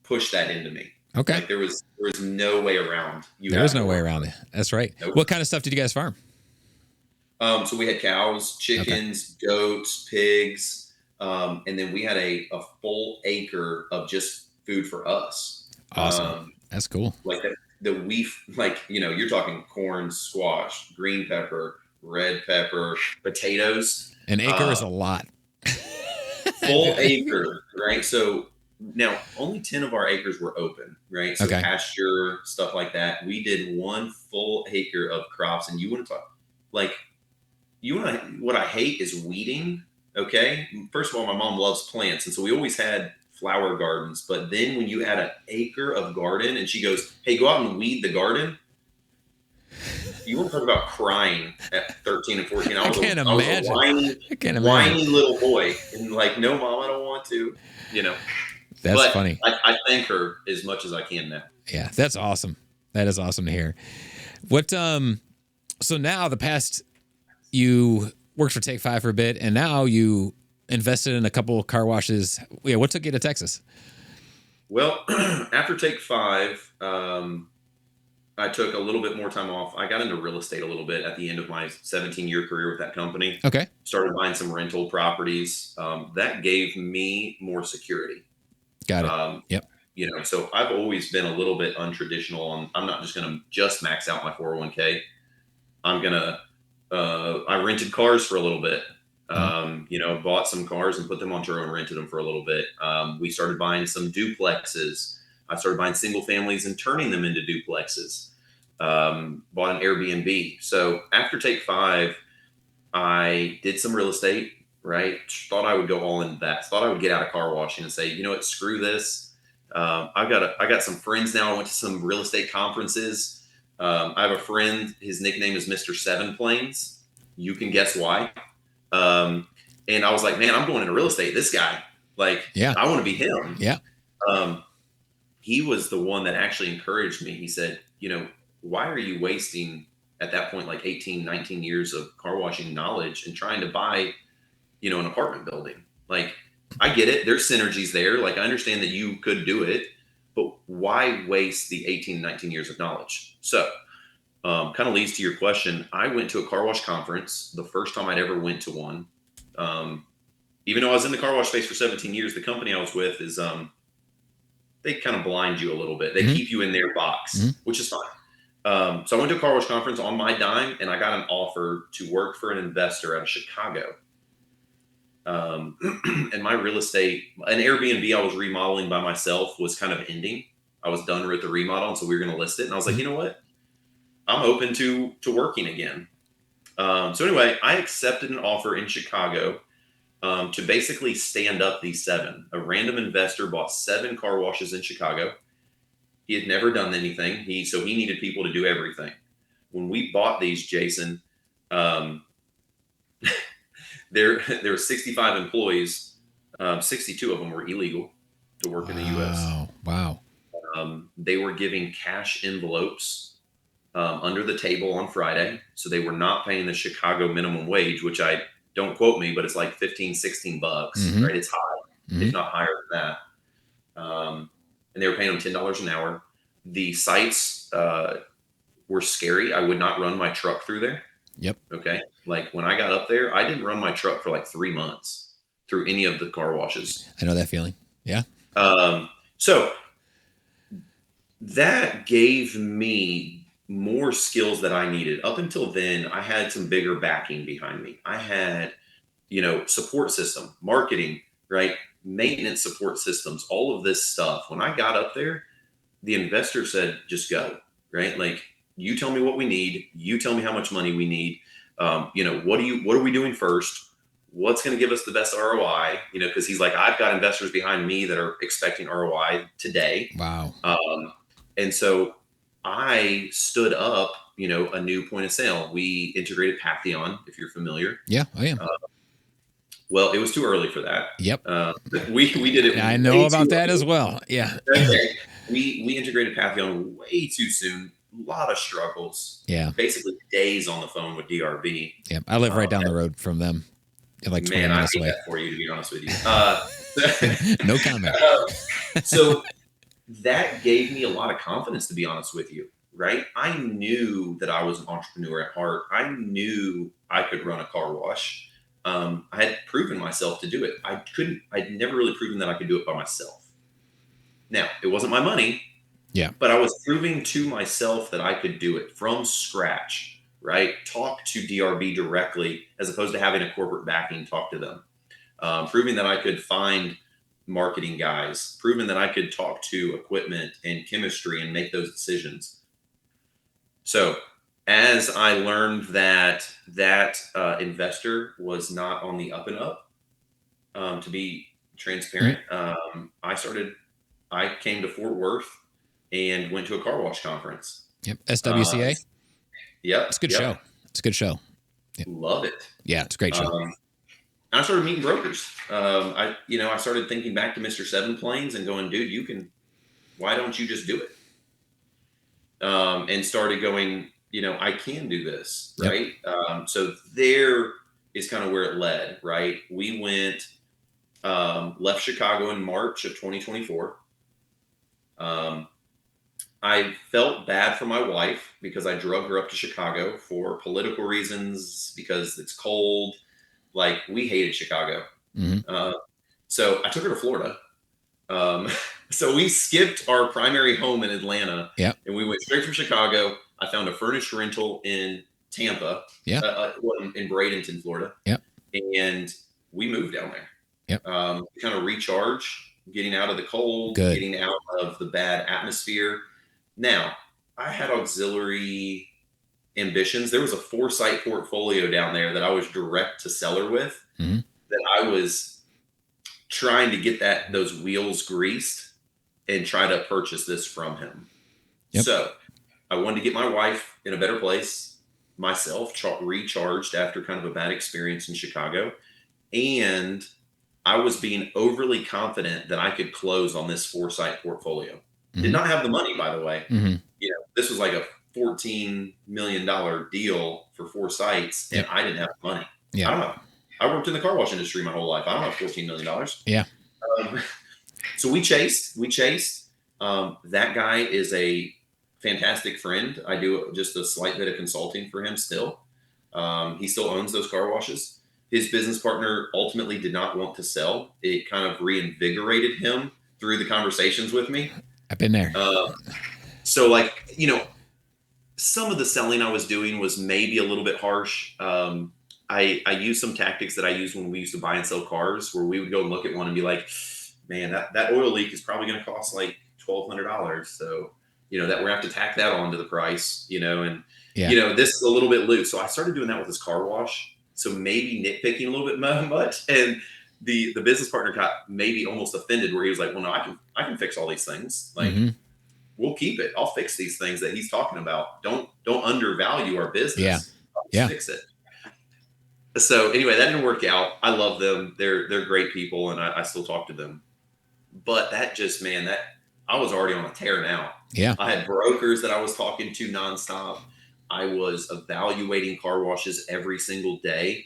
[SPEAKER 2] pushed that into me.
[SPEAKER 1] Okay.
[SPEAKER 2] Like there was no way around.
[SPEAKER 1] There was no way around it. That's right. Nope. What kind of stuff did you guys farm?
[SPEAKER 2] So we had cows, chickens, goats, pigs. And then we had a full acre of just food for us.
[SPEAKER 1] Awesome. That's cool.
[SPEAKER 2] Like you're talking corn, squash, green pepper, red pepper, potatoes.
[SPEAKER 1] An acre is a lot.
[SPEAKER 2] Full acre, right? So now only 10 of our acres were open, right? So pasture, stuff like that. We did 1 full acre of crops. And what I hate is weeding. Okay. First of all, my mom loves plants. And so we always had flower gardens. But then when you add an acre of garden and she goes, hey, go out and weed the garden. You want to talk about crying at 13 and 14. I was a whiny little boy. And like, no, Mom, I don't want to,
[SPEAKER 1] That's funny.
[SPEAKER 2] I thank her as much as I can now.
[SPEAKER 1] Yeah, that's awesome. That is awesome to hear. What, so now you worked for Take 5 for a bit, and now you invested in a couple of car washes. Yeah, what took you to Texas?
[SPEAKER 2] Well, after Take 5, I took a little bit more time off. I got into real estate a little bit at the end of my 17-year career with that company.
[SPEAKER 1] Okay.
[SPEAKER 2] Started buying some rental properties. That gave me more security.
[SPEAKER 1] Got it.
[SPEAKER 2] Um,
[SPEAKER 1] Yep.
[SPEAKER 2] so I've always been a little bit untraditional. I'm not just going to just max out my 401k. I'm going to, I rented cars for a little bit. Bought some cars and put them on tour and rented them for a little bit. We started buying some duplexes. I started buying single families and turning them into duplexes. Bought an Airbnb. So after Take 5, I did some real estate, right? Thought I would go all into that. Thought I would get out of car washing and say, you know what, screw this. I got some friends now. I went to some real estate conferences. I have a friend. His nickname is Mr. Seven Planes. You can guess why. And I was like, man, I'm going into real estate. This guy, I want to be him.
[SPEAKER 1] Yeah.
[SPEAKER 2] He was the one that actually encouraged me. He said, why are you wasting at that point, like 18, 19 years of car washing knowledge and trying to buy, an apartment building? Like, I get it. There's synergies there. Like, I understand that you could do it, but why waste the 18, 19 years of knowledge? So, kind of leads to your question. I went to a car wash conference the first time I'd ever went to one. Even though I was in the car wash space for 17 years, the company I was with is, they kind of blind you a little bit. They keep you in their box, which is fine. So I went to a car wash conference on my dime, and I got an offer to work for an investor out of Chicago. And my real estate, an Airbnb I was remodeling by myself, was kind of ending. I was done with the remodel, and so we were going to list it. And I was like, you know what? I'm open to working again. So anyway, I accepted an offer in Chicago to basically stand up these 7. A random investor bought 7 car washes in Chicago. He had never done anything. So he needed people to do everything. When we bought these, Jason, there were 65 employees. 62 of them were illegal to work in the U.S.
[SPEAKER 1] Wow.
[SPEAKER 2] They were giving cash envelopes under the table on Friday. So they were not paying the Chicago minimum wage, which don't quote me, but it's like 15, 16 bucks, right? It's high, if not higher than that. And they were paying them $10 an hour. The sites were scary. I would not run my truck through there.
[SPEAKER 1] Yep.
[SPEAKER 2] Okay. Like, when I got up there, I didn't run my truck for like 3 months through any of the car washes.
[SPEAKER 1] I know that feeling. Yeah.
[SPEAKER 2] So that gave me more skills that I needed. Up until then, I had some bigger backing behind me. I had, support system, marketing, right? Maintenance support systems, all of this stuff. When I got up there, the investor said, just go, right? Like, you tell me what we need. You tell me how much money we need. What are we doing first? What's going to give us the best ROI? Because he's like, I've got investors behind me that are expecting ROI today.
[SPEAKER 1] Wow.
[SPEAKER 2] And so I stood up, a new point of sale. We integrated Pantheon, if you're familiar.
[SPEAKER 1] Yeah, I am.
[SPEAKER 2] Well, it was too early for that.
[SPEAKER 1] Yep.
[SPEAKER 2] We did it.
[SPEAKER 1] I know about that as well. Yeah.
[SPEAKER 2] Okay. We integrated Pantheon way too soon. A lot of struggles.
[SPEAKER 1] Yeah.
[SPEAKER 2] Basically days on the phone with DRB.
[SPEAKER 1] Yeah. I live right down the road from them. Like 20 minutes away.
[SPEAKER 2] That for you, to be honest with you.
[SPEAKER 1] No comment.
[SPEAKER 2] So that gave me a lot of confidence, to be honest with you, right? I knew that I was an entrepreneur at heart. I knew I could run a car wash. I had proven myself to do it. I'd never really proven that I could do it by myself. Now, it wasn't my money.
[SPEAKER 1] Yeah.
[SPEAKER 2] But I was proving to myself that I could do it from scratch, right? Talk to DRB directly as opposed to having a corporate backing talk to them. Proving that I could find marketing guys, proving that I could talk to equipment and chemistry and make those decisions. So as I learned that investor was not on the up and up, to be transparent, I came to Fort Worth and went to a car wash conference.
[SPEAKER 1] Yep. SWCA.
[SPEAKER 2] Yep.
[SPEAKER 1] It's a good show. It's a good show. Yep.
[SPEAKER 2] Love it.
[SPEAKER 1] Yeah, it's a great show.
[SPEAKER 2] I started meeting brokers. I started thinking back to Mr. Seven Planes and going, dude, why don't you just do it? And started going, I can do this, right? Yep. So there is kind of where it led, right? We went, left Chicago in March of 2024. I felt bad for my wife because I drug her up to Chicago for political reasons, because it's cold. Like, we hated Chicago.
[SPEAKER 1] Hmm.
[SPEAKER 2] Uh, so I took her to Florida. Um, so we skipped our primary home in Atlanta
[SPEAKER 1] Yeah.
[SPEAKER 2] and we went straight from Chicago. I found a furnished rental in Tampa,
[SPEAKER 1] Yeah.
[SPEAKER 2] well, in Bradenton, Florida.
[SPEAKER 1] Yep.
[SPEAKER 2] And we moved down there.
[SPEAKER 1] Yep.
[SPEAKER 2] To kind of recharge, getting out of the cold,
[SPEAKER 1] Good.
[SPEAKER 2] getting out of the bad atmosphere. Now, I had auxiliary ambitions. There was a 4-site portfolio down there that I was direct to seller with,
[SPEAKER 1] Hmm.
[SPEAKER 2] that I was trying to get those wheels greased and try to purchase this from him.
[SPEAKER 1] Yep.
[SPEAKER 2] So I wanted to get my wife in a better place, myself recharged after kind of a bad experience in Chicago. And I was being overly confident that I could close on this 4-site portfolio. Did
[SPEAKER 1] Hmm.
[SPEAKER 2] not have the money, by the way.
[SPEAKER 1] Hmm.
[SPEAKER 2] This was like a $14 million deal for 4 sites, and
[SPEAKER 1] Yep.
[SPEAKER 2] I didn't have the money.
[SPEAKER 1] Yeah.
[SPEAKER 2] I don't know. I worked in the car wash industry my whole life. I don't have $14 million.
[SPEAKER 1] Yeah.
[SPEAKER 2] So we chased. That guy is a fantastic friend. I do just a slight bit of consulting for him still. He still owns those car washes. His business partner ultimately did not want to sell. It kind of reinvigorated him through the conversations with me.
[SPEAKER 1] I've been there.
[SPEAKER 2] So, like, some of the selling I was doing was maybe a little bit harsh. I used some tactics that I used when we used to buy and sell cars, where we would go and look at one and be like, man, that oil leak is probably going to cost like $1,200. So, that we're going to have to tack that onto the price, and,
[SPEAKER 1] Yeah.
[SPEAKER 2] this is a little bit loose. So I started doing that with this car wash. So maybe nitpicking a little bit much. And the business partner got maybe almost offended, where he was like, well, no, I can fix all these things. Like,
[SPEAKER 1] Hmm.
[SPEAKER 2] we'll keep it. I'll fix these things that he's talking about. Don't undervalue our business.
[SPEAKER 1] Yeah.
[SPEAKER 2] I'll just
[SPEAKER 1] Yeah.
[SPEAKER 2] fix it. So anyway, that didn't work out. I love them. They're great people, and I still talk to them. But that just, man, that I was already on a tear now.
[SPEAKER 1] Yeah.
[SPEAKER 2] I had brokers that I was talking to nonstop. I was evaluating car washes every single day.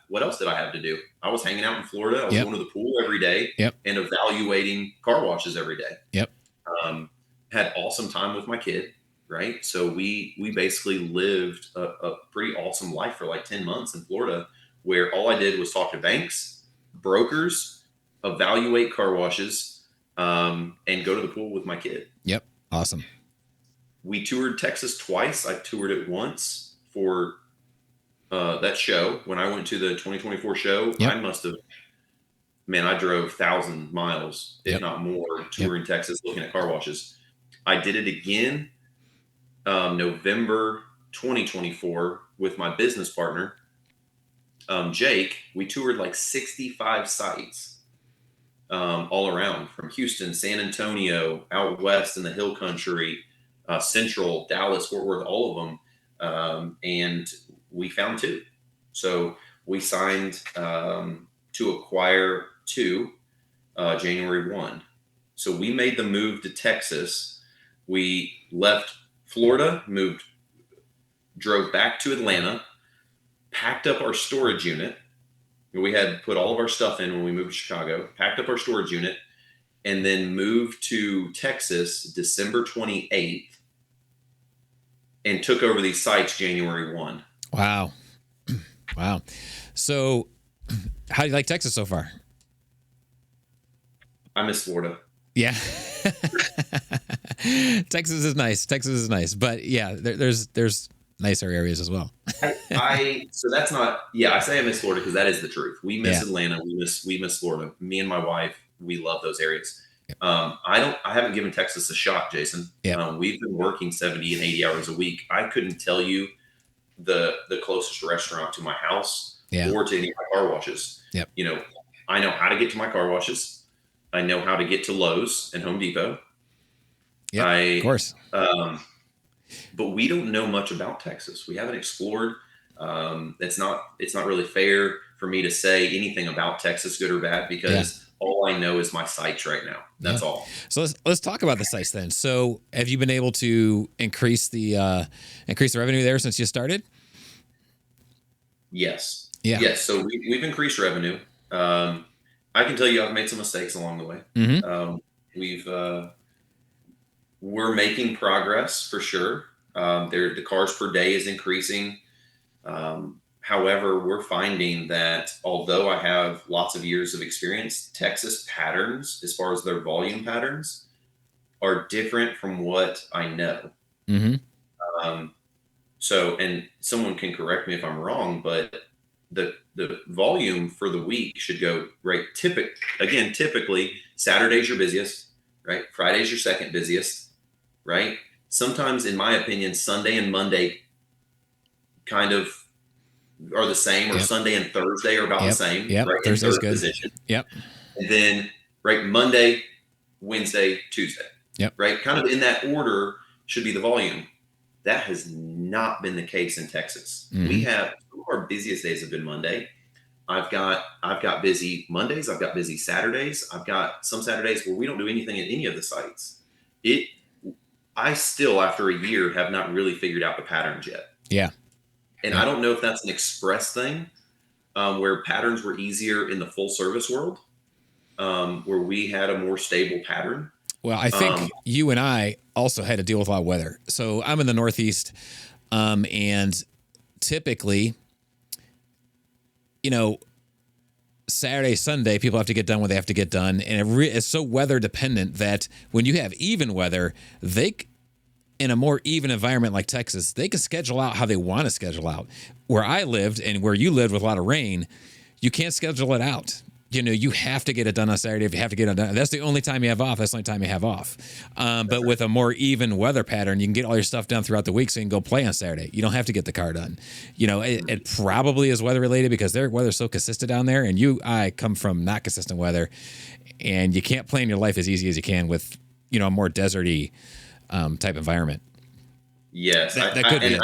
[SPEAKER 2] What else did I have to do? I was hanging out in Florida. I was
[SPEAKER 1] Yep.
[SPEAKER 2] going to the pool every day.
[SPEAKER 1] Yep.
[SPEAKER 2] And evaluating car washes every day.
[SPEAKER 1] Yep.
[SPEAKER 2] Had awesome time with my kid, right? So we basically lived a pretty awesome life for like 10 months in Florida, where all I did was talk to banks, brokers, evaluate car washes, and go to the pool with my kid.
[SPEAKER 1] Yep. Awesome.
[SPEAKER 2] We toured Texas twice. I toured it once for that show. When I went to the 2024 show,
[SPEAKER 1] Yep.
[SPEAKER 2] I must have, man, I drove 1,000 miles, if
[SPEAKER 1] Yep.
[SPEAKER 2] not more, touring Texas, looking at car washes. I did it again November 2024 with my business partner, Jake. We toured like 65 sites all around, from Houston, San Antonio, out west in the Hill Country, Central, Dallas, Fort Worth, all of them. And we found 2. So we signed to acquire 2 January 1. So we made the move to Texas. We left Florida, drove back to Atlanta, packed up our storage unit. We had put all of our stuff in when we moved to Chicago, packed up our storage unit, and then moved to Texas December 28th and took over these sites January 1.
[SPEAKER 1] Wow. Wow. So how do you like Texas so far?
[SPEAKER 2] I miss Florida.
[SPEAKER 1] Yeah. Texas is nice, but yeah, there's nicer areas as well.
[SPEAKER 2] So that's not, I say I miss Florida because that is the truth. We miss Atlanta. We miss Florida. Me and my wife, we love those areas. I haven't given Texas a shot, Jason. We've been working 70 and 80 hours a week. I couldn't tell you the closest restaurant to my house or to any of my car washes.
[SPEAKER 1] Yep.
[SPEAKER 2] I know how to get to my car washes. I know how to get to Lowe's and Home Depot.
[SPEAKER 1] Yeah, of course.
[SPEAKER 2] But we don't know much about Texas. We haven't explored. It's not really fair for me to say anything about Texas, good or bad, because all I know is my sites right now. That's all.
[SPEAKER 1] So let's talk about the sites then. So have you been able to increase the revenue there since you started?
[SPEAKER 2] Yes.
[SPEAKER 1] Yeah.
[SPEAKER 2] Yes. So we've increased revenue. I can tell you I've made some mistakes along the way.
[SPEAKER 1] Mm-hmm.
[SPEAKER 2] We're making progress for sure. The cars per day is increasing. However, we're finding that although I have lots of years of experience, Texas patterns, as far as their volume patterns, are different from what I know.
[SPEAKER 1] Mm-hmm.
[SPEAKER 2] Um, so, and someone can correct me if I'm wrong, but the volume for the week should go right. Typically Saturday's your busiest, right? Friday's your second busiest, right? Sometimes, in my opinion, Sunday and Monday kind of are the same, or
[SPEAKER 1] Yep.
[SPEAKER 2] Sunday and Thursday are about the
[SPEAKER 1] Yep.
[SPEAKER 2] same,
[SPEAKER 1] Yep.
[SPEAKER 2] right? In
[SPEAKER 1] Thursday's
[SPEAKER 2] third
[SPEAKER 1] good.
[SPEAKER 2] position.
[SPEAKER 1] Yep.
[SPEAKER 2] And then, right, Monday, Wednesday, Tuesday,
[SPEAKER 1] Yep.
[SPEAKER 2] right? Kind of in that order should be the volume. That has not been the case in Texas.
[SPEAKER 1] Mm-hmm.
[SPEAKER 2] We have, some of our busiest days have been Monday. I've got busy Mondays. I've got busy Saturdays. I've got some Saturdays where we don't do anything at any of the sites. I still, after a year, have not really figured out the patterns yet.
[SPEAKER 1] Yeah.
[SPEAKER 2] And I don't know if that's an express thing, where patterns were easier in the full service world, where we had a more stable pattern.
[SPEAKER 1] Well, I think you and I also had to deal with a lot of weather. So I'm in the Northeast, and typically, Saturday, Sunday, people have to get done what they have to get done. And it's so weather dependent that when you have even weather, in a more even environment like Texas, they can schedule out how they want to schedule out. Where I lived and where you lived with a lot of rain, you can't schedule it out. You have to get it done on Saturday. If you have to get it done, that's the only time you have off. That's the only time you have off. But with a more even weather pattern, you can get all your stuff done throughout the week so you can go play on Saturday. You don't have to get the car done. It probably is weather related because their weather's so consistent down there. And I come from not consistent weather, and you can't plan your life as easy as you can with, a more deserty type environment.
[SPEAKER 2] Yes.
[SPEAKER 1] That could be it.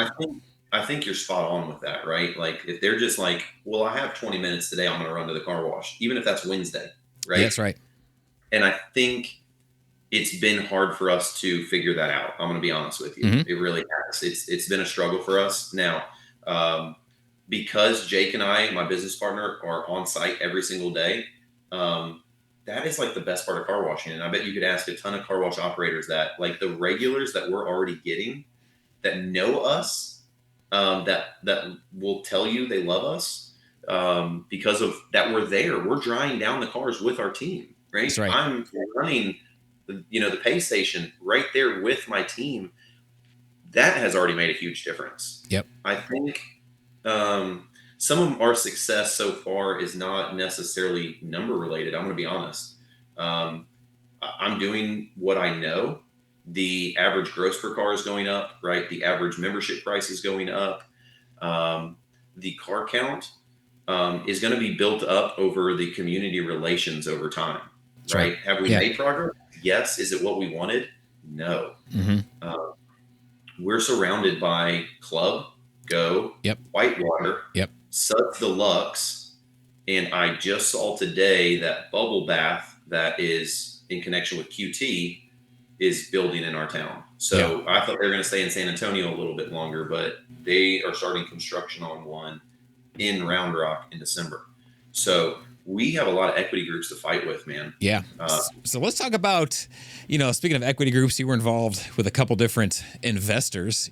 [SPEAKER 2] I think you're spot on with that, right? Like, if they're just like, well, I have 20 minutes today, I'm going to run to the car wash, even if that's Wednesday, right?
[SPEAKER 1] Yeah, that's right.
[SPEAKER 2] And I think it's been hard for us to figure that out. I'm going to be honest with you.
[SPEAKER 1] Mm-hmm.
[SPEAKER 2] It really has. It's been a struggle for us. Now, because Jake and I, my business partner, are on site every single day, that is like the best part of car washing. And I bet you could ask a ton of car wash operators that, like, the regulars that we're already getting that know us, that will tell you they love us, because of that. We're there. We're drying down the cars with our team, right?
[SPEAKER 1] That's right.
[SPEAKER 2] I'm running, the pay station right there with my team. That has already made a huge difference.
[SPEAKER 1] Yep.
[SPEAKER 2] I think some of our success so far is not necessarily number related. I'm going to be honest. I'm doing what I know. The average gross per car is going up, right? The average membership price is going up. The car count is going to be built up over the community relations over time, right? Have we made progress? Yes. Is it what we wanted? No.
[SPEAKER 1] Mm-hmm.
[SPEAKER 2] We're surrounded by Club, Go, Whitewater, Suds Deluxe, and I just saw today that Bubble Bath that is in connection with QT is building in our town. So I thought they were going to stay in San Antonio a little bit longer, but they are starting construction on one in Round Rock in December. So we have a lot of equity groups to fight with, man.
[SPEAKER 1] Yeah. So let's talk about, speaking of equity groups, you were involved with a couple different investors,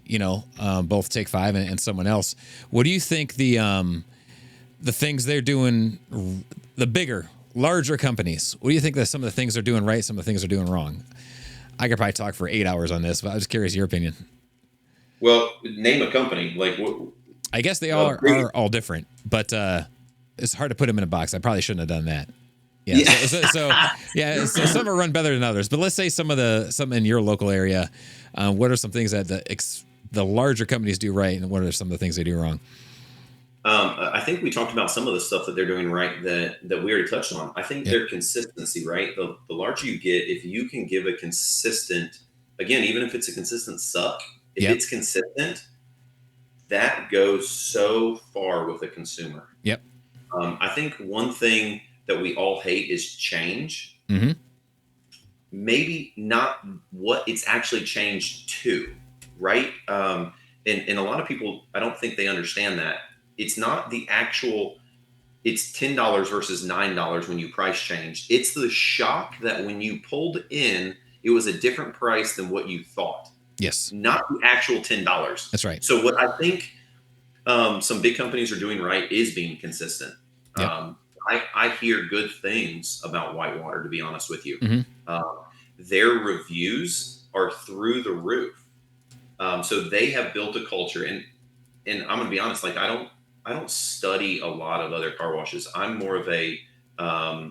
[SPEAKER 1] both Take 5 and someone else. What do you think the things they're doing, the bigger, larger companies, what do you think that some of the things they're doing right, some of the things they're doing wrong? I could probably talk for 8 hours on this, but I'm just curious your opinion.
[SPEAKER 2] Well, name a company. Like, what?
[SPEAKER 1] I guess they are all different, but it's hard to put them in a box. I probably shouldn't have done that. Yeah. So some are run better than others, but let's say some in your local area. What are some things that the larger companies do right, and what are some of the things they do wrong?
[SPEAKER 2] I think we talked about some of the stuff that they're doing right that we already touched on. I think their consistency, right? The larger you get, if you can give a consistent, again, even if it's a consistent suck, if it's consistent, that goes so far with a consumer.
[SPEAKER 1] Yep.
[SPEAKER 2] I think one thing that we all hate is change.
[SPEAKER 1] Mm-hmm.
[SPEAKER 2] Maybe not what it's actually changed to, right? And a lot of people, I don't think they understand that. It's not the actual, it's $10 versus $9 when you price change. It's the shock that when you pulled in, it was a different price than what you thought.
[SPEAKER 1] Yes.
[SPEAKER 2] Not the actual $10.
[SPEAKER 1] That's right.
[SPEAKER 2] So what I think some big companies are doing right is being consistent.
[SPEAKER 1] Yep.
[SPEAKER 2] I hear good things about Whitewater, to be honest with you.
[SPEAKER 1] Mm-hmm.
[SPEAKER 2] Their reviews are through the roof. So they have built a culture, and I'm going to be honest, like I don't study a lot of other car washes. I'm more of a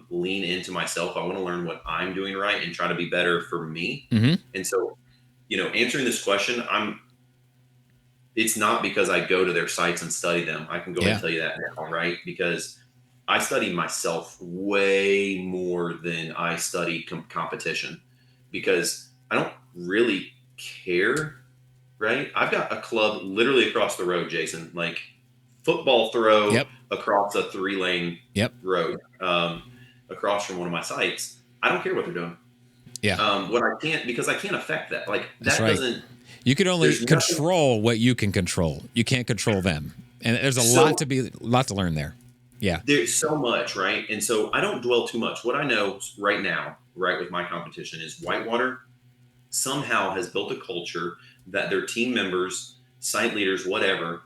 [SPEAKER 2] lean into myself. I want to learn what I'm doing right and try to be better for me.
[SPEAKER 1] Mm-hmm.
[SPEAKER 2] And so, answering this question, it's not because I go to their sites and study them. I can go ahead and tell you that now, right? Because I study myself way more than I study competition, because I don't really care, right? I've got a club literally across the road, Jason, like football throw across a 3-lane road, across from one of my sites. I don't care what they're doing.
[SPEAKER 1] Yeah.
[SPEAKER 2] What I can't, because I can't affect that. Like
[SPEAKER 1] That's
[SPEAKER 2] that
[SPEAKER 1] right.
[SPEAKER 2] doesn't.
[SPEAKER 1] You can only control what you can control. You can't control them, and there's a lot to learn there. Yeah,
[SPEAKER 2] there's so much, right? And so I don't dwell too much. What I know right now, right, with my competition is Whitewater somehow has built a culture that their team members, site leaders, whatever,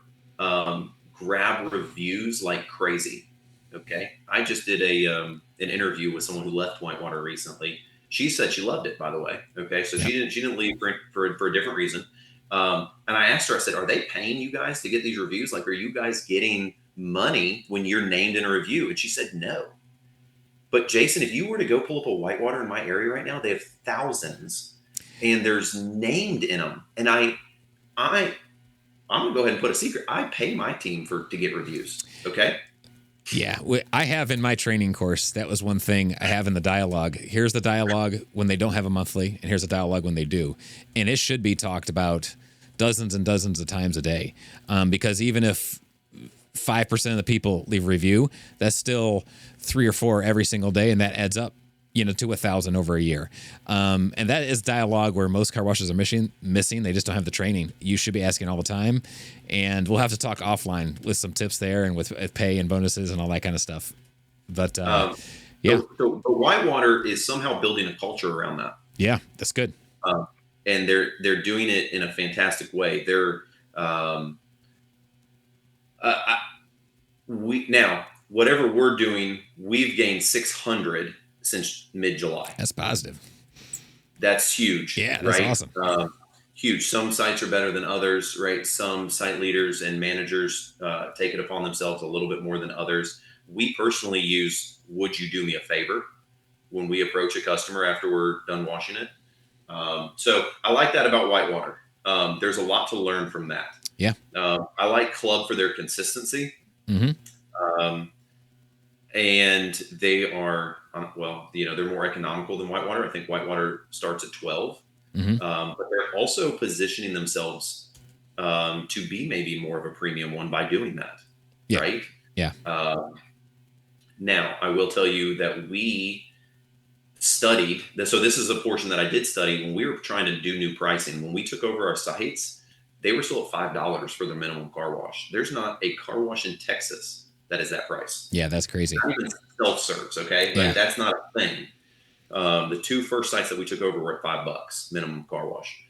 [SPEAKER 2] grab reviews like crazy. Okay, I just did an interview with someone who left Whitewater recently. She said she loved it, by the way. Okay, so she didn't leave for a different reason. And I asked her, I said, "Are they paying you guys to get these reviews? Like, are you guys getting money when you're named in a review?" And she said, "No." But Jason, if you were to go pull up a Whitewater in my area right now, they have thousands, and there's named in them. And I'm gonna go ahead and put a secret. I pay my team to get reviews. Okay.
[SPEAKER 1] Yeah, I have in my training course, that was one thing I have in the dialogue. Here's the dialogue when they don't have a monthly, and here's the dialogue when they do. And it should be talked about dozens and dozens of times a day, because even if 5% of the people leave a review, that's still 3 or 4 every single day, and that adds up, to 1,000 over a year. And that is dialogue where most car washes are missing. They just don't have the training. You should be asking all the time. And we'll have to talk offline with some tips there and with pay and bonuses and all that kind of stuff. But
[SPEAKER 2] So Whitewater is somehow building a culture around that.
[SPEAKER 1] Yeah, that's good.
[SPEAKER 2] And they're doing it in a fantastic way. They're now whatever we're doing, we've gained 600 since mid-July.
[SPEAKER 1] That's positive.
[SPEAKER 2] That's huge.
[SPEAKER 1] Yeah, that's awesome.
[SPEAKER 2] Huge. Some sites are better than others, right? Some site leaders and managers take it upon themselves a little bit more than others. We personally use "Would you do me a favor?" when we approach a customer after we're done washing it. So I like that about Whitewater. There's a lot to learn from that.
[SPEAKER 1] Yeah.
[SPEAKER 2] I like Club for their consistency.
[SPEAKER 1] Mm-hmm.
[SPEAKER 2] And they are, they're more economical than Whitewater. I think Whitewater starts at 12.
[SPEAKER 1] Mm-hmm.
[SPEAKER 2] But they're also positioning themselves to be maybe more of a premium one by doing that.
[SPEAKER 1] Yeah.
[SPEAKER 2] Right?
[SPEAKER 1] Yeah.
[SPEAKER 2] Now, I will tell you that we studied. So this is a portion that I did study when we were trying to do new pricing. When we took over our sites, they were still at $5 for their minimum car wash. There's not a car wash in Texas that is that price.
[SPEAKER 1] Yeah, that's crazy.
[SPEAKER 2] Not even self-serves, okay?
[SPEAKER 1] Yeah.
[SPEAKER 2] Like, that's not a thing. The 2 first sites that we took over were at $5 minimum car wash.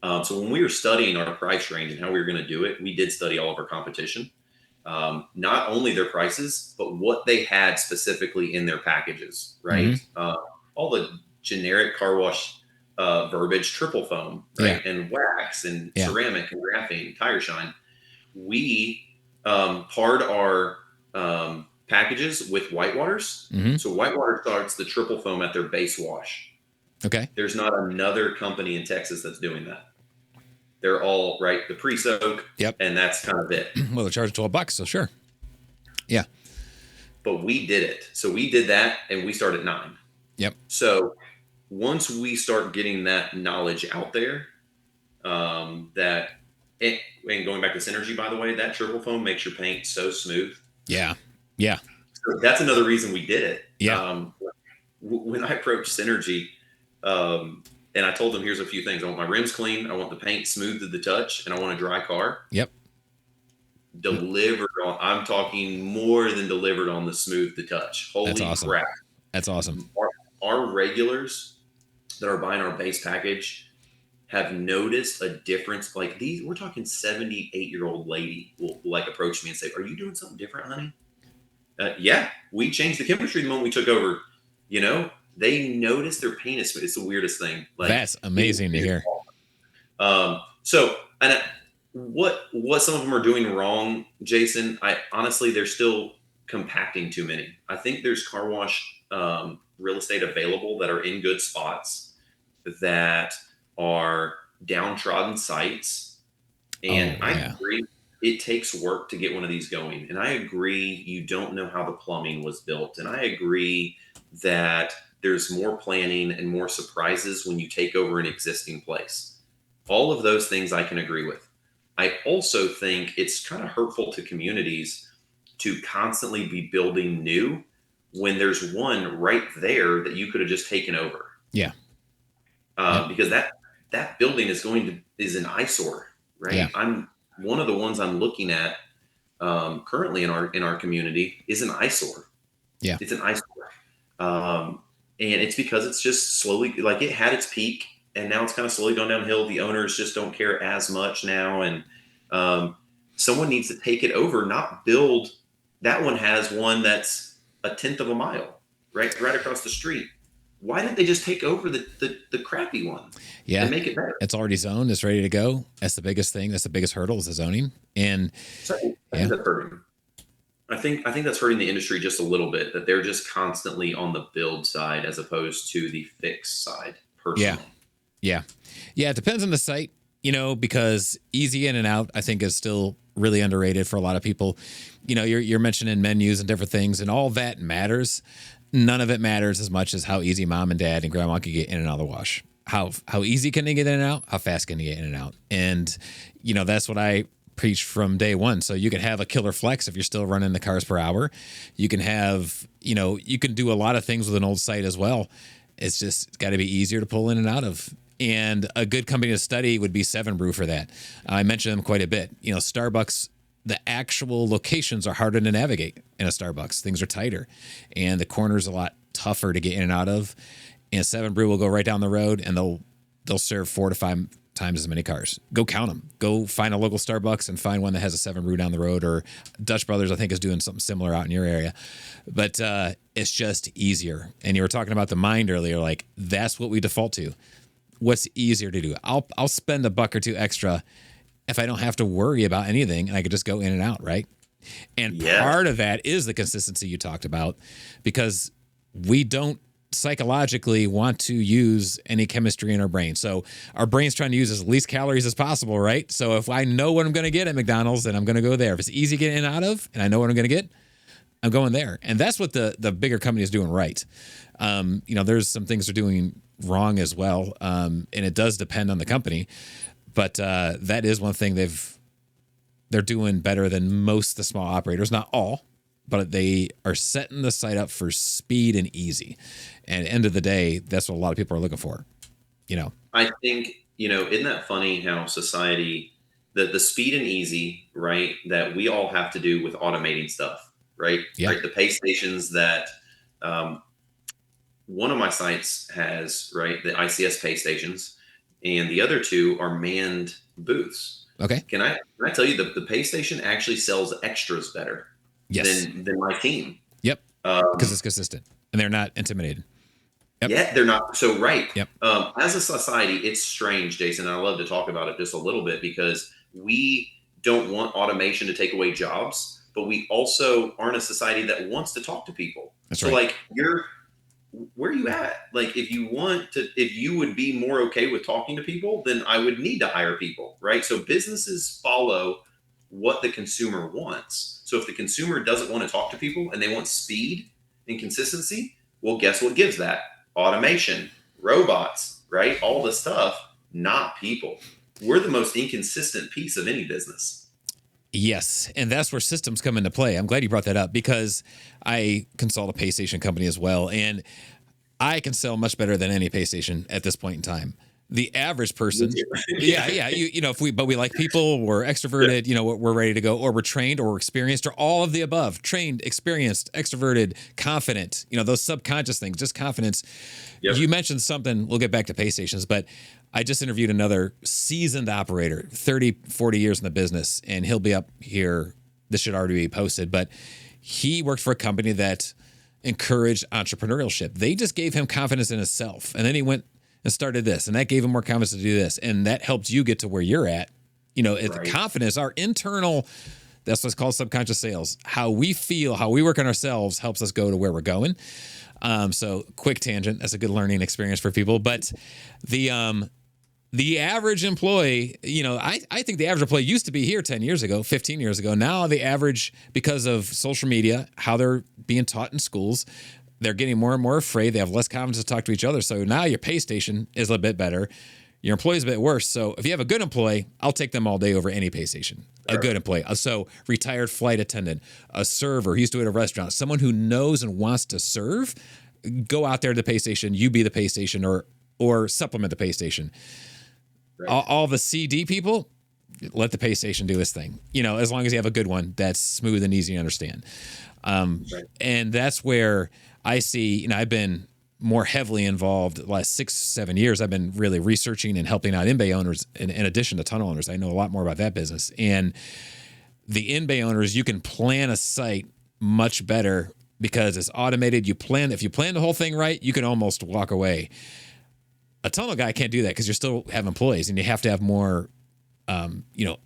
[SPEAKER 2] So when we were studying our price range and how we were going to do it, we did study all of our competition. Not only their prices, but what they had specifically in their packages, right? Mm-hmm. All the generic car wash verbiage, triple foam, right? Yeah. And wax and ceramic and graphene, tire shine. We paired our packages with Whitewater's. Mm-hmm. So Whitewater starts the triple foam at their base wash.
[SPEAKER 1] Okay.
[SPEAKER 2] There's not another company in Texas that's doing that. They're all right. The pre-soak.
[SPEAKER 1] Yep.
[SPEAKER 2] And that's kind of it.
[SPEAKER 1] Well, they're charging $12, so sure. Yeah.
[SPEAKER 2] But we did it. So we did that and we started at 9.
[SPEAKER 1] Yep.
[SPEAKER 2] So once we start getting that knowledge out there, and going back to Synergy, by the way, that triple foam makes your paint so smooth.
[SPEAKER 1] Yeah. Yeah.
[SPEAKER 2] So that's another reason we did it.
[SPEAKER 1] Yeah.
[SPEAKER 2] When I approached Synergy, and I told them, here's a few things. I want my rims clean. I want the paint smooth to the touch, and I want a dry car.
[SPEAKER 1] Yep.
[SPEAKER 2] Delivered on, I'm talking more than delivered on the smooth to touch. Holy
[SPEAKER 1] That's awesome.
[SPEAKER 2] crap.
[SPEAKER 1] That's awesome.
[SPEAKER 2] Our regulars that are buying our base package have noticed a difference. Like these, we're talking 78-year-old lady will like approach me and say, "Are you doing something different, honey?" Yeah, we changed the chemistry the moment we took over. You know, they notice their pain is it's the weirdest thing. Like
[SPEAKER 1] That's amazing to hear.
[SPEAKER 2] So, and what some of them are doing wrong, Jason? I honestly, they're still compacting too many. I think there's car wash real estate available that are in good spots that are downtrodden sites, and I agree. It takes work to get one of these going. And I agree, you don't know how the plumbing was built. And I agree that there's more planning and more surprises when you take over an existing place. All of those things I can agree with. I also think it's kind of hurtful to communities to constantly be building new when there's one right there that you could have just taken over.
[SPEAKER 1] Yeah.
[SPEAKER 2] Because that building is an eyesore, right?
[SPEAKER 1] Yeah.
[SPEAKER 2] One of the ones I'm looking at currently in our community is an eyesore.
[SPEAKER 1] Yeah.
[SPEAKER 2] It's an eyesore. And it's because it's just slowly, like it had its peak and now it's kind of slowly gone downhill. The owners just don't care as much now. And someone needs to take it over, not build. That one has one that's a 1/10 of a mile, right across the street. Why didn't they just take over the crappy one?
[SPEAKER 1] Yeah,
[SPEAKER 2] and make it better?
[SPEAKER 1] It's already zoned. It's ready to go. That's the biggest thing. That's the biggest hurdle is the zoning. And
[SPEAKER 2] so I think that's hurting. I think that's hurting the industry just a little bit. That they're just constantly on the build side as opposed to the fix side. Personally,
[SPEAKER 1] yeah. It depends on the site, because easy in and out, I think, is still really underrated for a lot of people. You're mentioning menus and different things, and all that matters. None of it matters as much as how easy mom and dad and grandma can get in and out of the wash. How easy can they get in and out? How fast can they get in and out? And, that's what I preach from day one. So you can have a killer flex if you're still running the cars per hour. You can have, you can do a lot of things with an old site as well. It's got to be easier to pull in and out of. And a good company to study would be 7 Brew for that. I mentioned them quite a bit. Starbucks, the actual locations are harder to navigate in a Starbucks. Things are tighter and the corner's a lot tougher to get in and out of. And 7 Brew will go right down the road and they'll serve 4 to 5 times as many cars. Go count them. Go find a local Starbucks and find one that has a 7 Brew down the road, or Dutch Brothers, I think, is doing something similar out in your area. But it's just easier. And you were talking about the mind earlier, like that's what we default to. What's easier to do? I'll spend $1 or $2 extra if I don't have to worry about anything and I could just go in and out, right? And part of that is the consistency you talked about, because we don't psychologically want to use any chemistry in our brain. So our brain's trying to use as least calories as possible, right? So if I know what I'm going to get at McDonald's, then I'm going to go there. If it's easy to get in and out of and I know what I'm going to get, I'm going there. And that's what the bigger company is doing right. There's some things they're doing wrong as well. And it does depend on the company. But that is one thing they're doing better than most of the small operators. Not all, but they are setting the site up for speed and easy. And at the end of the day, that's what a lot of people are looking for.
[SPEAKER 2] I think, isn't that funny how society, the speed and easy, right, that we all have to do with automating stuff, right?
[SPEAKER 1] Yeah.
[SPEAKER 2] Right? The pay stations that one of my sites has, right, the ICS pay stations, and the other 2 are manned booths.
[SPEAKER 1] Okay.
[SPEAKER 2] Can I tell you the pay station actually sells extras better than my team?
[SPEAKER 1] Yep. Because it's consistent and they're not intimidated. Yep.
[SPEAKER 2] Yeah, they're not. So, right.
[SPEAKER 1] Yep.
[SPEAKER 2] As a society, it's strange, Jason. And I love to talk about it just a little bit because we don't want automation to take away jobs, but we also aren't a society that wants to talk to people.
[SPEAKER 1] That's
[SPEAKER 2] so,
[SPEAKER 1] right.
[SPEAKER 2] Where are you at? Like, if you would be more okay with talking to people, then I would need to hire people, right? So businesses follow what the consumer wants. So if the consumer doesn't want to talk to people and they want speed and consistency, well, guess what gives that? Automation, robots, right? All the stuff, not people. We're the most inconsistent piece of any business.
[SPEAKER 1] Yes, and that's where systems come into play. I'm glad you brought that up because I consult a pay station company as well, and I can sell much better than any pay station at this point in time. The average person, yeah. But we like people, we're extroverted, we're ready to go, or we're trained, or we're experienced, or all of the above: trained, experienced, extroverted, confident. Those subconscious things, just confidence.
[SPEAKER 2] Yep.
[SPEAKER 1] You mentioned something. We'll get back to pay stations, but I just interviewed another seasoned operator, 30, 40 years in the business, and he'll be up here. This should already be posted, but he worked for a company that encouraged entrepreneurship. They just gave him confidence in himself, and then he went and started this, and that gave him more confidence to do this, and that helped you get to where you're at. Right. Confidence, our internal, that's what's called subconscious sales. How we feel, how we work on ourselves helps us go to where we're going. So quick tangent. That's a good learning experience for people. But the average employee, I think the average employee used to be here 10 years ago, 15 years ago. Now the average, because of social media, how they're being taught in schools, they're getting more and more afraid. They have less confidence to talk to each other. So now your pay station is a bit better. Your employee's a bit worse. So if you have a good employee, I'll take them all day over any pay station. Sure. A good employee. So retired flight attendant, a server, he used to at a restaurant, someone who knows and wants to serve, go out there to the pay station, you be the pay station, or supplement the pay station. Right. All the CD people, let the pay station do its thing. As long as you have a good one that's smooth and easy to understand. Right. And that's where I see, I've been more heavily involved the last 6-7 years. I've been really researching and helping out in-bay owners in addition to tunnel owners. I know a lot more about that business. And the in-bay owners, you can plan a site much better because it's automated. If you plan the whole thing right, you can almost walk away. A tunnel guy can't do that because you still have employees, and you have to have more,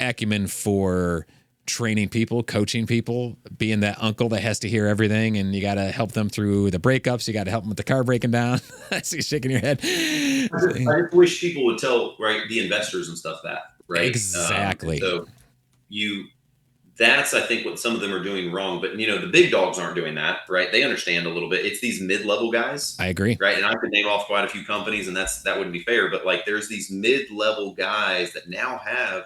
[SPEAKER 1] acumen for training people, coaching people, being that uncle that has to hear everything, and you got to help them through the breakups. You got to help them with the car breaking down. I see you shaking your head.
[SPEAKER 2] I just wish people would tell the investors and stuff that, right?
[SPEAKER 1] Exactly.
[SPEAKER 2] That's, I think, what some of them are doing wrong. But, the big dogs aren't doing that, right? They understand a little bit. It's these mid-level guys.
[SPEAKER 1] I agree.
[SPEAKER 2] Right. And I could name off quite a few companies, and that wouldn't be fair. But there's these mid-level guys that now have,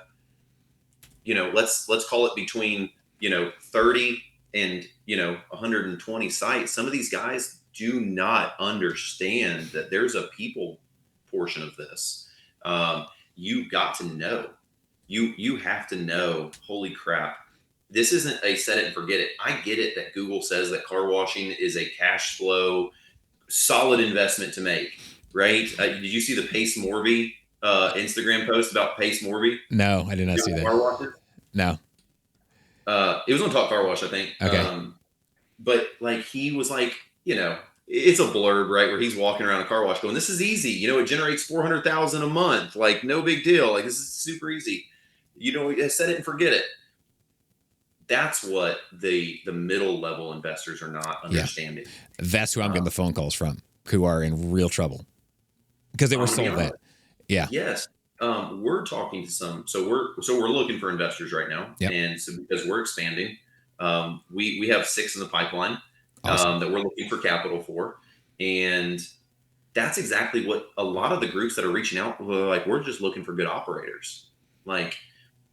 [SPEAKER 2] let's call it between, 30 and, 120 sites. Some of these guys do not understand that there's a people portion of this. You got to know. You have to know, holy crap. This isn't a set it and forget it. I get it that Google says that car washing is a cash flow, solid investment to make, right? Did you see the Pace Morby Instagram post about Pace Morby?
[SPEAKER 1] No, I did not see that.
[SPEAKER 2] Car washer?
[SPEAKER 1] No.
[SPEAKER 2] It was on Talk Car Wash, I think.
[SPEAKER 1] Okay.
[SPEAKER 2] But he was it's a blurb, right? Where he's walking around a car wash going, this is easy. It generates $400,000 a month. No big deal. This is super easy. Set it and forget it. That's what the middle level investors are not understanding.
[SPEAKER 1] Yeah. That's who I'm getting the phone calls from, who are in real trouble because they were sold that. Yeah.
[SPEAKER 2] Yes. We're talking to some, so we're looking for investors right now.
[SPEAKER 1] Yep.
[SPEAKER 2] And so because we're expanding, we have 6 in the pipeline.
[SPEAKER 1] Awesome.
[SPEAKER 2] That we're looking for capital for. And that's exactly what a lot of the groups that are reaching out, we're just looking for good operators.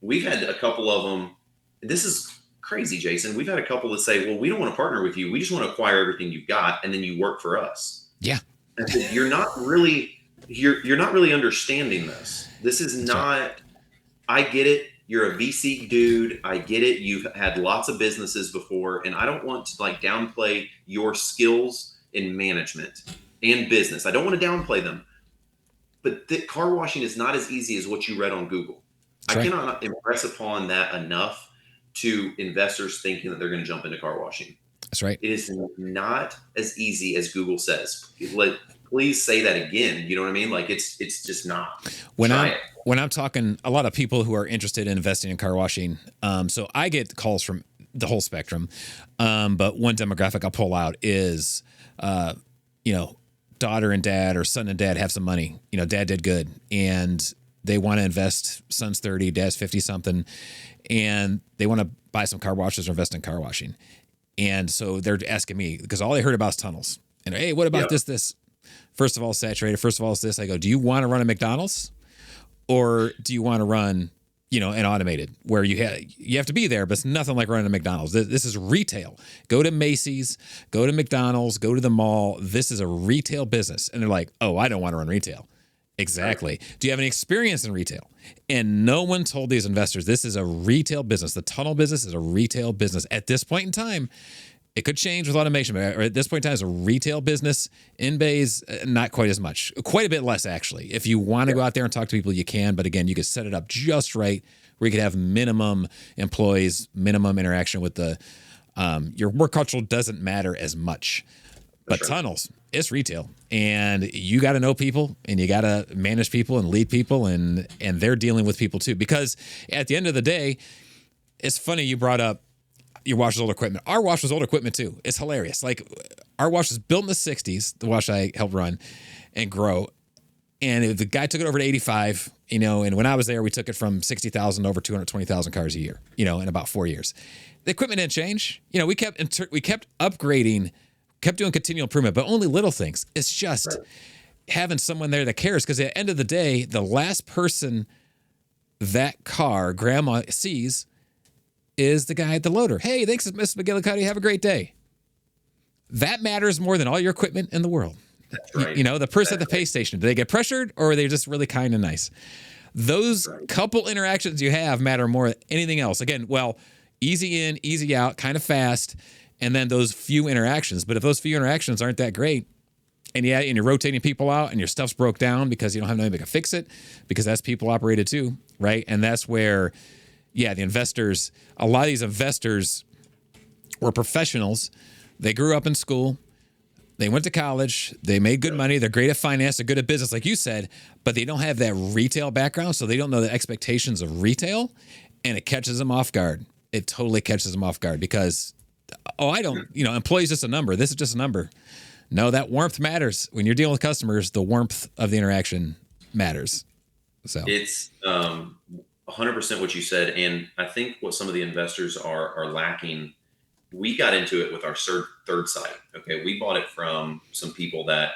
[SPEAKER 2] We've had a couple of them. This is crazy, Jason. We've had a couple that say, well, we don't want to partner with you. We just want to acquire everything you've got. And then you work for us.
[SPEAKER 1] Yeah.
[SPEAKER 2] I said, you're not really understanding this. This is not, I get it. You're a VC dude. I get it. You've had lots of businesses before, and I don't want to downplay your skills in management and business. I don't want to downplay them, but car washing is not as easy as what you read on Google. That's right. I cannot impress upon that enough to investors thinking that they're going to jump into car washing.
[SPEAKER 1] That's right.
[SPEAKER 2] It is not as easy as Google says. Please say that again. You know what I mean? It's just not.
[SPEAKER 1] When I'm talking, a lot of people who are interested in investing in car washing. So I get calls from the whole spectrum. But one demographic I'll pull out is, daughter and dad or son and dad have some money. Dad did good and they want to invest. Son's 30, dad's 50 something, and they want to buy some car washes or invest in car washing. And so they're asking me because all they heard about is tunnels. And hey, what about this? First of all, saturated. First of all, it's this. I go, do you want to run a McDonald's, or do you want to run, an automated where you have to be there, but it's nothing like running a McDonald's. This is retail. Go to Macy's, go to McDonald's, go to the mall. This is a retail business. And they're like, oh, I don't want to run retail. Exactly. Do you have any experience in retail? And no one told these investors this is a retail business. The tunnel business is a retail business. At this point in time, it could change with automation, but at this point in time, it's a retail business. In Bays, not quite as much. Quite a bit less, actually. If you want to go out there and talk to people, you can. But again, you could set it up just right where you could have minimum employees, minimum interaction with the your work culture doesn't matter as much. But tunnels, it's retail, and you got to know people, and you got to manage people and lead people, and they're dealing with people too. Because at the end of the day, it's funny you brought up your wash was old equipment. Our wash was old equipment too. It's hilarious. Like our wash was built in the '60s, the wash I helped run and grow, and the guy took it over to 85. And when I was there, we took it from 60,000 over 220,000 cars a year. In about 4 years, the equipment didn't change. We kept upgrading. Kept doing continual improvement, but only little things. It's just having someone there that cares, because at the end of the day, the last person that car grandma sees is the guy at the loader. Hey, thanks, Miss McGillicuddy. Have a great day. That matters more than all your equipment in the world.
[SPEAKER 2] That's right.
[SPEAKER 1] The person at the pay station, do they get pressured, or are they just really kind and nice? Those couple interactions you have matter more than anything else. Again, easy in, easy out, kind of fast. And then those few interactions. But if those few interactions aren't that great, and you're rotating people out and your stuff's broke down because you don't have anybody to fix it, because that's people operated too, right? And that's where, the investors, a lot of these investors were professionals. They grew up in school. They went to college. They made good money. They're great at finance. They're good at business, like you said, but they don't have that retail background, so they don't know the expectations of retail, and it catches them off guard. It totally catches them off guard because I don't, employee's just a number. This is just a number. No, that warmth matters. When you're dealing with customers, the warmth of the interaction matters. So
[SPEAKER 2] it's 100% what you said. And I think what some of the investors are lacking, we got into it with our third site. Okay. We bought it from some people that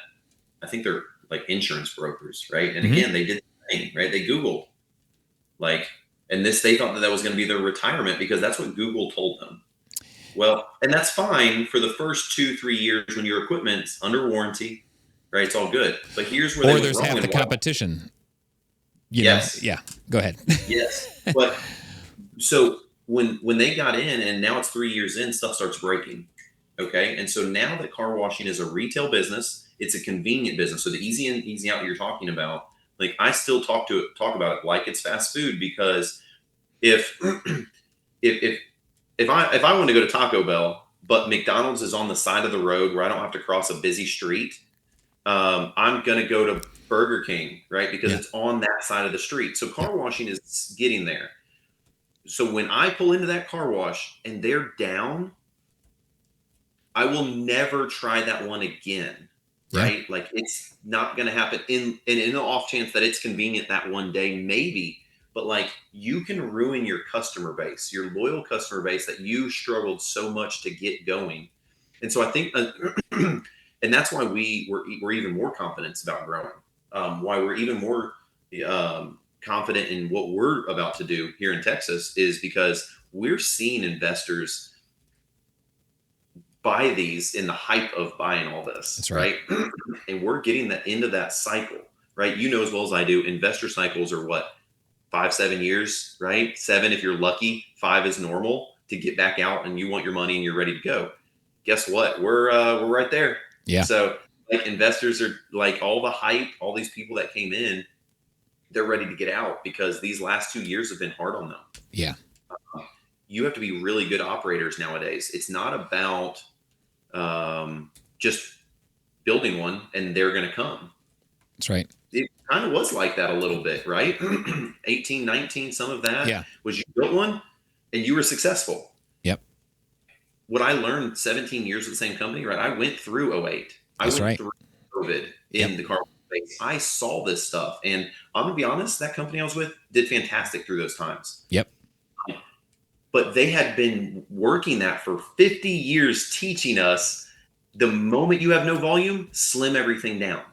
[SPEAKER 2] I think they're like insurance brokers, right? And again, they did the thing, right? They Googled and they thought that was going to be their retirement because that's what Google told them. Well, and that's fine for the first 2-3 years when your equipment's under warranty, right? It's all good. But here's where
[SPEAKER 1] there's half the competition.
[SPEAKER 2] Yes.
[SPEAKER 1] Yeah. Go ahead.
[SPEAKER 2] Yes. But so when they got in, and now it's 3 years in, stuff starts breaking. Okay. And so now that car washing is a retail business, it's a convenient business. So the easy in, easy out you're talking about, like I still talk about it like it's fast food, because if I want to go to Taco Bell, but McDonald's is on the side of the road where I don't have to cross a busy street, I'm going to go to Burger King, right? Because it's on that side of the street. So car washing is getting there. So when I pull into that car wash and they're down, I will never try that one again, right? Like it's not going to happen in the off chance that it's convenient that one day, maybe. But like you can ruin your customer base, your loyal customer base that you struggled so much to get going. And so I think, and that's why we're even more confident about growing. Why we're even more confident in what we're about to do here in Texas is because we're seeing investors buy these in the hype of buying all this. That's right. And we're getting the end of that cycle, right? You know as well as I do, investor cycles are what? 5-7 years, right? 7 if you're lucky, 5 is normal to get back out and you want your money and you're ready to go. Guess what? We're right there.
[SPEAKER 1] Yeah.
[SPEAKER 2] So like investors are like all the hype, all these people that came in, they're ready to get out because these last 2 years have been hard on them.
[SPEAKER 1] Yeah.
[SPEAKER 2] You have to be really good operators nowadays. It's not about just building one and they're going to come.
[SPEAKER 1] That's right.
[SPEAKER 2] It kind of was like that a little bit, right? 18, 19, some of that was you built one and you were successful.
[SPEAKER 1] Yep.
[SPEAKER 2] What I learned 17 years with the same company, right? I went through 2008. I went through COVID in the car space. I saw this stuff. And I'm going to be honest, that company I was with did fantastic through those times.
[SPEAKER 1] Yep.
[SPEAKER 2] But they had been working that for 50 years, teaching us the moment you have no volume, slim everything down.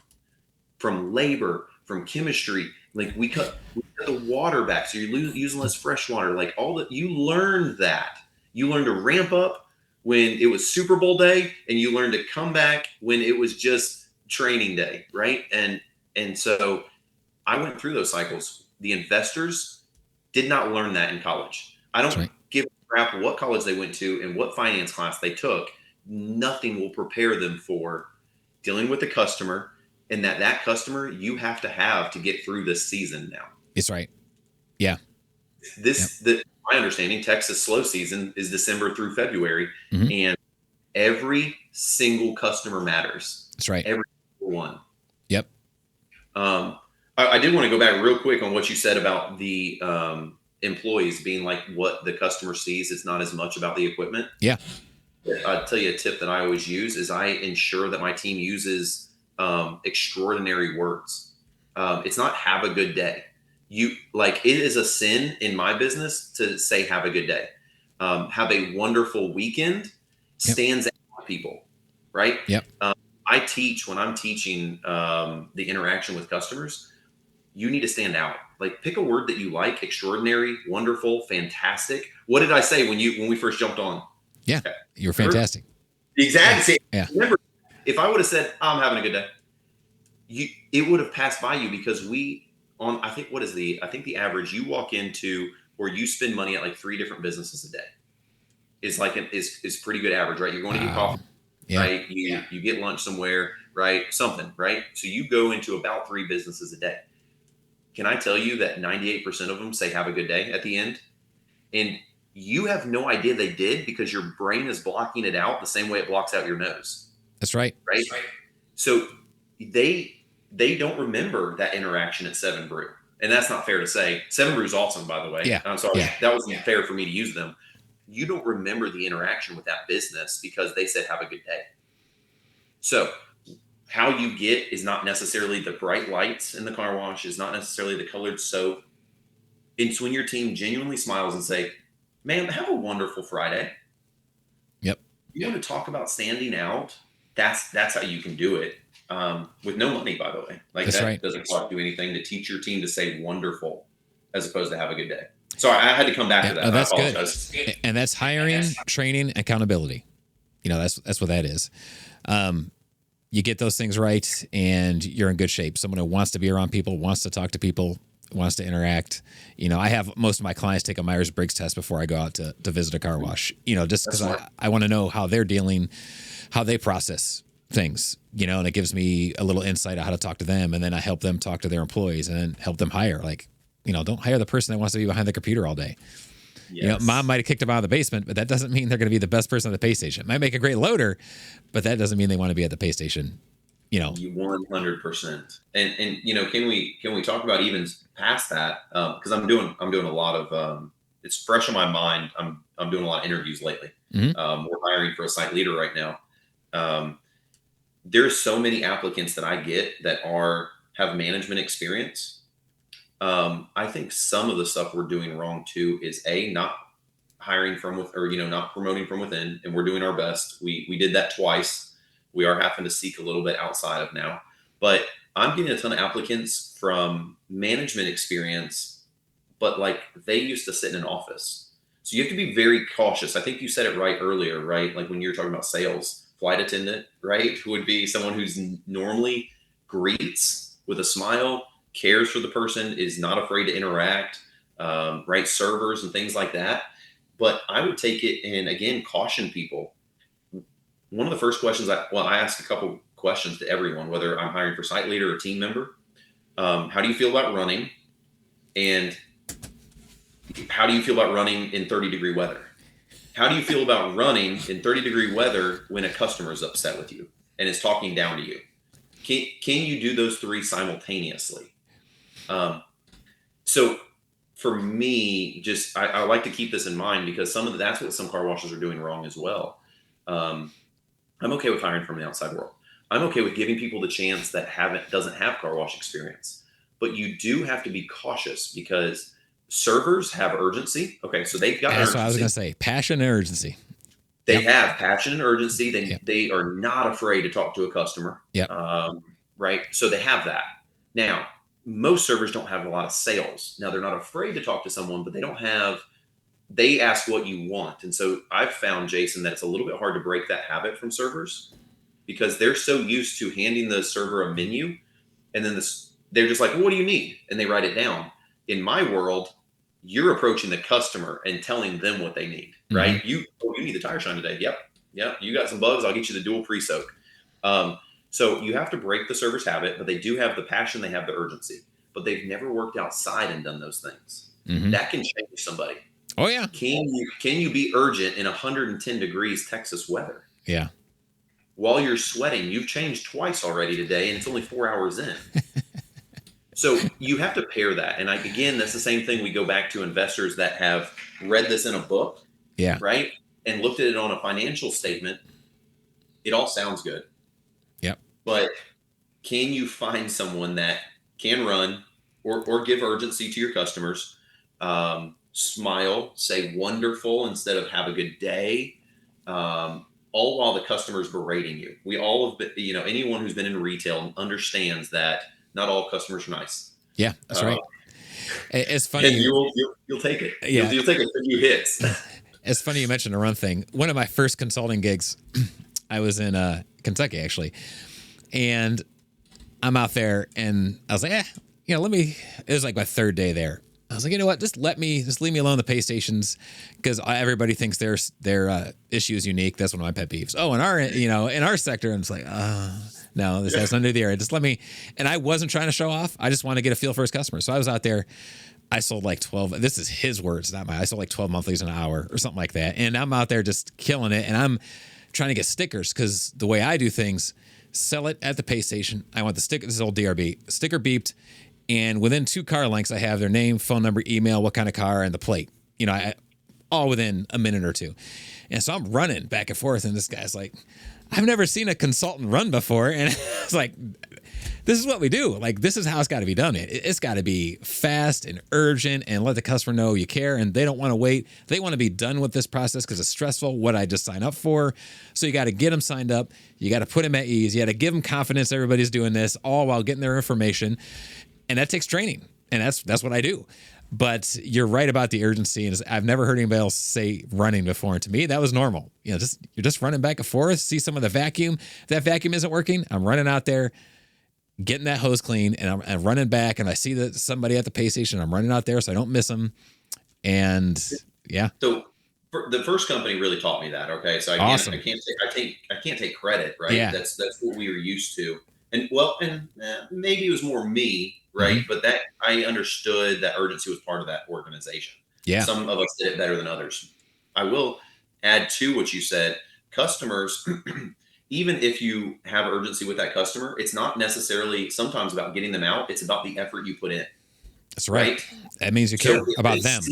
[SPEAKER 2] From labor, from chemistry, like we cut the water back, so you're using less fresh water. Like all that, you learned that. You learned to ramp up when it was Super Bowl day, and you learned to come back when it was just training day, right? And so I went through those cycles. The investors did not learn that in college. I
[SPEAKER 1] That's
[SPEAKER 2] don't
[SPEAKER 1] right.
[SPEAKER 2] give a crap what college they went to and what finance class they took. Nothing will prepare them for dealing with the customer, and that customer you have to get through this season now.
[SPEAKER 1] It's right. Yeah. Yep.
[SPEAKER 2] My understanding, Texas slow season is December through February,
[SPEAKER 1] Mm-hmm.
[SPEAKER 2] and every single customer matters.
[SPEAKER 1] That's right.
[SPEAKER 2] Every single one.
[SPEAKER 1] Yep.
[SPEAKER 2] I did want to go back real quick on what you said about the employees being like what the customer sees. It's not as much about the equipment.
[SPEAKER 1] Yeah.
[SPEAKER 2] I'll tell you a tip that I always use is I ensure that my team uses extraordinary words. It's not have a good day. It is a sin in my business to say have a good day. Have a wonderful weekend stands out to people, right?
[SPEAKER 1] Yep.
[SPEAKER 2] I teach when I'm teaching the interaction with customers, you need to stand out. Like pick a word that you like: extraordinary, wonderful, fantastic. What did I say when we first jumped on?
[SPEAKER 1] Yeah.
[SPEAKER 2] Okay.
[SPEAKER 1] You're fantastic.
[SPEAKER 2] Exactly.
[SPEAKER 1] Yeah.
[SPEAKER 2] Remember, if I would have said, I'm having a good day, it would have passed by you because I think the average you walk into or you spend money at like 3 different businesses a day is pretty good average, right? You're going to get coffee, right? You get lunch somewhere, right? Something, right? So you go into about 3 businesses a day. Can I tell you that 98% of them say have a good day at the end? And you have no idea they did because your brain is blocking it out the same way it blocks out your nose.
[SPEAKER 1] That's right.
[SPEAKER 2] Right. So they don't remember that interaction at 7 Brew. And that's not fair to say. 7 Brew is awesome, by the way.
[SPEAKER 1] Yeah.
[SPEAKER 2] I'm sorry. That wasn't fair for me to use them. You don't remember the interaction with that business because they said have a good day. So how you get is not necessarily the bright lights in the car wash, is not necessarily the colored soap. It's when your team genuinely smiles and say, man, have a wonderful Friday.
[SPEAKER 1] Yep.
[SPEAKER 2] You want to talk about standing out? That's how you can do it with no money, by the way. Like
[SPEAKER 1] that's
[SPEAKER 2] that
[SPEAKER 1] right.
[SPEAKER 2] doesn't cost you anything to teach your team to say wonderful as opposed to have a good day. Sorry, I had to come back to that.
[SPEAKER 1] Oh, that's
[SPEAKER 2] I apologize.
[SPEAKER 1] good. And that's hiring, training, accountability. That's what that is. You get those things right and you're in good shape. Someone who wants to be around people, wants to talk to people, wants to interact. I have most of my clients take a Myers-Briggs test before I go out to visit a car wash, just because I want to know how they're dealing, how they process things, and it gives me a little insight on how to talk to them. And then I help them talk to their employees and then help them hire. Like, don't hire the person that wants to be behind the computer all day. Yes. Mom might have kicked them out of the basement, but that doesn't mean they're going to be the best person at the pay station. Might make a great loader, but that doesn't mean they want to be at the pay station.
[SPEAKER 2] 100%. And can we talk about even past that? Because I'm doing a lot of it's fresh on my mind. I'm doing a lot of interviews lately.
[SPEAKER 1] Mm-hmm.
[SPEAKER 2] We're hiring for a site leader right now. There's so many applicants that I get that have management experience. I think some of the stuff we're doing wrong too is not hiring not promoting from within, and we're doing our best. We did that twice. We are having to seek a little bit outside of now, but I'm getting a ton of applicants from management experience, but like they used to sit in an office. So you have to be very cautious. I think you said it right earlier, right? Like when you were talking about sales, flight attendant, right? Who would be someone who's normally greets with a smile, cares for the person, is not afraid to interact, right? Servers and things like that. But I would take it and again, caution people. One of the first questions I ask a couple questions to everyone, whether I'm hiring for site leader or team member. How do you feel about running? And how do you feel about running in 30-degree weather? How do you feel about running in 30-degree weather when a customer is upset with you and is talking down to you? Can you do those 3 simultaneously? So for me, just I like to keep this in mind because that's what some car washes are doing wrong as well. I'm okay with hiring from the outside world. I'm okay with giving people the chance that doesn't have car wash experience, but you do have to be cautious because servers have urgency. Okay, so they've got
[SPEAKER 1] That's
[SPEAKER 2] urgency.
[SPEAKER 1] what I was going to say. Passion and urgency.
[SPEAKER 2] They have passion and urgency. They are not afraid to talk to a customer. Right. So they have that. Now, most servers don't have a lot of sales. Now they're not afraid to talk to someone, but they ask what you want. And so I've found, Jason, that it's a little bit hard to break that habit from servers because they're so used to handing the server a menu and then they're just like, well, what do you need? And they write it down. In my world, you're approaching the customer and telling them what they need, right?
[SPEAKER 1] Mm-hmm.
[SPEAKER 2] You need the tire shine today. Yep. You got some bugs. I'll get you the dual pre-soak. So you have to break the server's habit, but they do have the passion. They have the urgency, but they've never worked outside and done those things.
[SPEAKER 1] Mm-hmm.
[SPEAKER 2] That can change somebody.
[SPEAKER 1] Oh yeah.
[SPEAKER 2] Can you be urgent in 110 degrees Texas weather?
[SPEAKER 1] Yeah.
[SPEAKER 2] While you're sweating, you've changed twice already today, and it's only 4 hours in. So you have to pair that. And again, that's the same thing we go back to investors that have read this in a book,
[SPEAKER 1] yeah,
[SPEAKER 2] right? And looked at it on a financial statement. It all sounds good.
[SPEAKER 1] Yep.
[SPEAKER 2] But can you find someone that can run or give urgency to your customers, smile, say wonderful instead of have a good day, all while the customer's berating you. We all have been, anyone who's been in retail understands that not all customers are nice.
[SPEAKER 1] Yeah, that's right. It's funny.
[SPEAKER 2] And you'll take it.
[SPEAKER 1] Yeah.
[SPEAKER 2] You'll take a few hits.
[SPEAKER 1] It's funny you mentioned a run thing. One of my first consulting gigs, I was in Kentucky actually, and I'm out there, and I was like, let me. It was like my third day there. I was like, you know what? Just leave me alone. The pay stations, because everybody thinks their issue is unique. That's one of my pet peeves. Oh, in our sector, and it's like, no, this has nothing to do with the area. Just let me. And I wasn't trying to show off. I just want to get a feel for his customer. So I was out there. I sold like 12. This is his words, not mine. I sold like 12 monthlies an hour or something like that. And I'm out there just killing it. And I'm trying to get stickers because the way I do things, sell it at the pay station. I want the sticker. This is old DRB sticker beeped. And within 2 car lengths, I have their name, phone number, email, what kind of car, and the plate. All within a minute or two. And so I'm running back and forth, and this guy's like, I've never seen a consultant run before. And it's like, this is what we do. Like, this is how it's got to be done. It's got to be fast and urgent and let the customer know you care, and they don't want to wait. They want to be done with this process because it's stressful, what I just signed up for. So you got to get them signed up. You got to put them at ease. You got to give them confidence everybody's doing this, all while getting their information. And that takes training, and that's what I do. But you're right about the urgency, and I've never heard anybody else say running before. And to me, that was normal. You're just running back and forth. See some of the vacuum. If that vacuum isn't working, I'm running out there, getting that hose clean, and I'm running back. And I see that somebody at the pay station, I'm running out there so I don't miss them. And yeah.
[SPEAKER 2] So the first company really taught me that. Okay, so I can't take credit, right?
[SPEAKER 1] Yeah.
[SPEAKER 2] That's what we were used to. And maybe it was more me, right? Mm-hmm. But that I understood that urgency was part of that organization.
[SPEAKER 1] Yeah.
[SPEAKER 2] Some of us did it better than others. I will add to what you said. Customers, even if you have urgency with that customer, it's not necessarily sometimes about getting them out. It's about the effort you put in.
[SPEAKER 1] That's right. That means you care about them.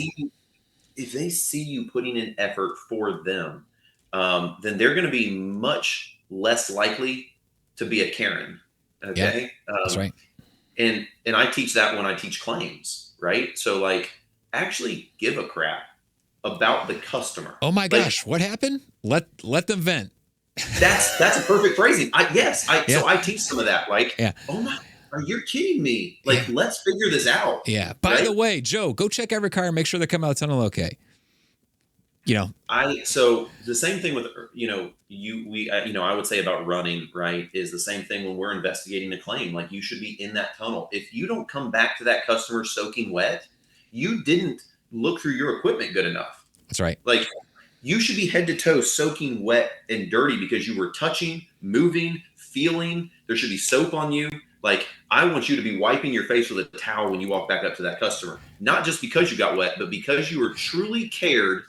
[SPEAKER 2] If they see you putting in effort for them, then they're going to be much less likely to be a Karen. Okay.
[SPEAKER 1] Yeah, that's right.
[SPEAKER 2] And I teach that when I teach claims, right? So like actually give a crap about the customer.
[SPEAKER 1] Oh my gosh, what happened? Let them vent.
[SPEAKER 2] That's a perfect phrasing. So I teach some of that. Like, oh my, are you kidding me? Like, let's figure this out.
[SPEAKER 1] Yeah. By the way, Joe, go check every car and make sure they come out of the tunnel okay.
[SPEAKER 2] So the same thing with, I would say about running, right, is the same thing when we're investigating a claim. Like you should be in that tunnel. If you don't come back to that customer soaking wet, you didn't look through your equipment good enough.
[SPEAKER 1] That's right.
[SPEAKER 2] Like you should be head to toe soaking wet and dirty because you were touching, moving, feeling. There should be soap on you. Like I want you to be wiping your face with a towel when you walk back up to that customer, not just because you got wet, but because you were truly cared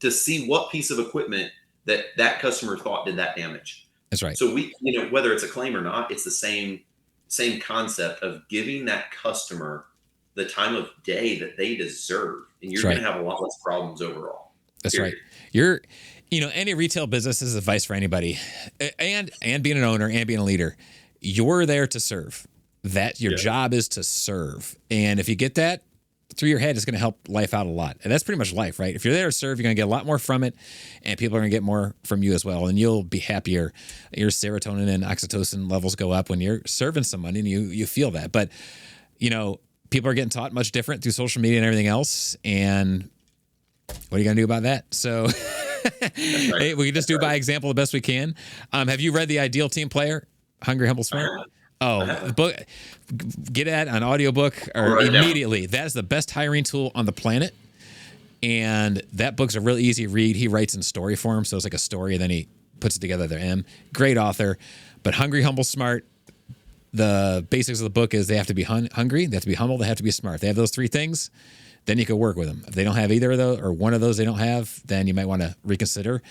[SPEAKER 2] to see what piece of equipment that customer thought did that damage.
[SPEAKER 1] That's right.
[SPEAKER 2] So we, whether it's a claim or not, it's the same concept of giving that customer the time of day that they deserve. And you're going to have a lot less problems overall.
[SPEAKER 1] That's right. You're, any retail business is advice for anybody, and being an owner and being a leader, you're there to serve. That your job is to serve. And if you get that through your head, it's going to help life out a lot. And that's pretty much life, right? If you're there to serve, you're going to get a lot more from it, and people are going to get more from you as well. And you'll be happier. Your serotonin and oxytocin levels go up when you're serving somebody, and you feel that. But, people are getting taught much different through social media and everything else. And what are you going to do about that? So we can just do by example the best we can. Have you read The Ideal Team Player? Hungry, Humble, Smart?
[SPEAKER 2] I
[SPEAKER 1] Oh, the
[SPEAKER 2] haven't.
[SPEAKER 1] book, get that on audiobook
[SPEAKER 2] I'll
[SPEAKER 1] or
[SPEAKER 2] write it down.
[SPEAKER 1] immediately. That is the best hiring tool on the planet. And that book's a really easy read. He writes in story form, so it's like a story, and then he puts it together at the end. Great author, but hungry, humble, smart. The basics of the book is they have to be hungry, they have to be humble, they have to be smart. They have those 3 things, then you can work with them. If they don't have either of those, or one of those they don't have, then you might want to reconsider.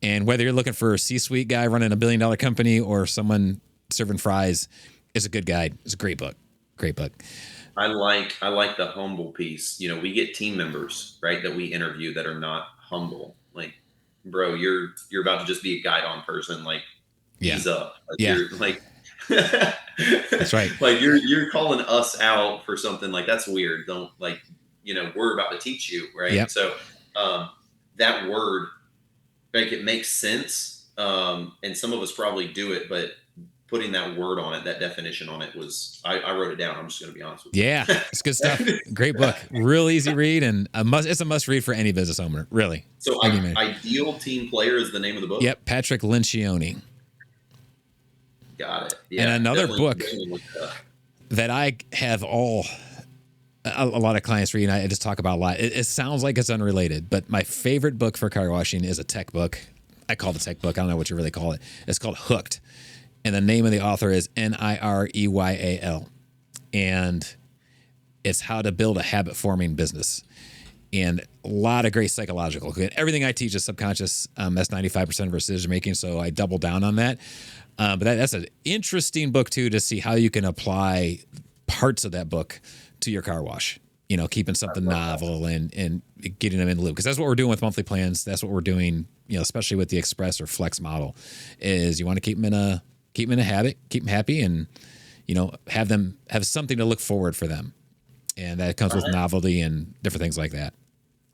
[SPEAKER 1] And whether you're looking for a C-suite guy running a $1 billion company or someone serving fries, it's a good guide. It's a great book. Great book.
[SPEAKER 2] I like the humble piece. You know, we get team members, right, that we interview that are not humble. Like, bro, you're about to just be a guide on person. Like,
[SPEAKER 1] Yeah.
[SPEAKER 2] ease up. Like,
[SPEAKER 1] Yeah.
[SPEAKER 2] you're like,
[SPEAKER 1] That's right.
[SPEAKER 2] Like you're calling us out for something like that's weird. Don't like, you know, we're about to teach you, right?
[SPEAKER 1] Yep.
[SPEAKER 2] So that word, like it makes sense. And some of us probably do it, but putting that word on it, that definition on it was, I wrote it down. I'm just going to be honest with you.
[SPEAKER 1] Yeah, it's good stuff. Great book. Real easy read, and it's a must read for any business owner, really.
[SPEAKER 2] So Ideal Team Player is the name of the book?
[SPEAKER 1] Yep, Patrick Lencioni.
[SPEAKER 2] Got it. Yeah,
[SPEAKER 1] and another book that I have a lot of clients read, and I just talk about a lot. It sounds like it's unrelated, but my favorite book for car washing is a tech book. I call it a tech book. I don't know what you really call it. It's called Hooked. And the name of the author is Nireyal. And it's how to build a habit-forming business. And a lot of great psychological. Everything I teach is subconscious. That's 95% of our decision making, so I double down on that. But that's an interesting book, too, to see how you can apply parts of that book to your car wash. You know, keeping something novel and getting them in the loop. Because that's what we're doing with monthly plans. That's what we're doing, you know, especially with the Express or Flex model, is you want to keep them in a habit, keep them happy, and, you know, have something to look forward for them. And that comes with novelty and different things like that.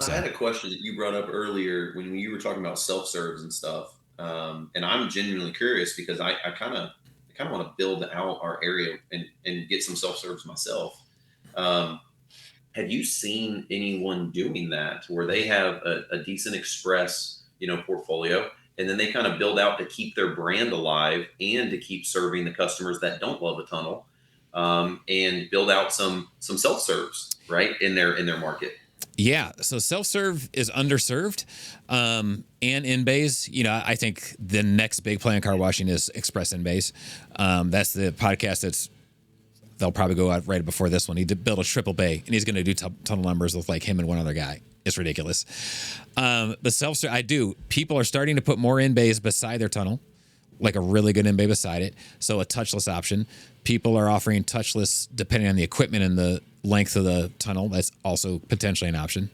[SPEAKER 2] So. I had a question that you brought up earlier when you were talking about self-serves and stuff. And I'm genuinely curious because I kind of want to build out our area and get some self-serves myself. Have you seen anyone doing that where they have a decent Express, you know, portfolio, and then they kind of build out to keep their brand alive and to keep serving the customers that don't love a tunnel, and build out some self-serves, right, in their market?
[SPEAKER 1] Yeah, so self-serve is underserved, and in-bays. You know, I think the next big play in car washing is Express in-bays. That's the podcast they'll probably go out right before this one. He did build a triple bay, and he's going to do tunnel numbers with like him and one other guy. It's ridiculous. The self-serve, people are starting to put more in-bays beside their tunnel, like a really good in-bay beside it. So a touchless option. People are offering touchless depending on the equipment and the length of the tunnel. That's also potentially an option.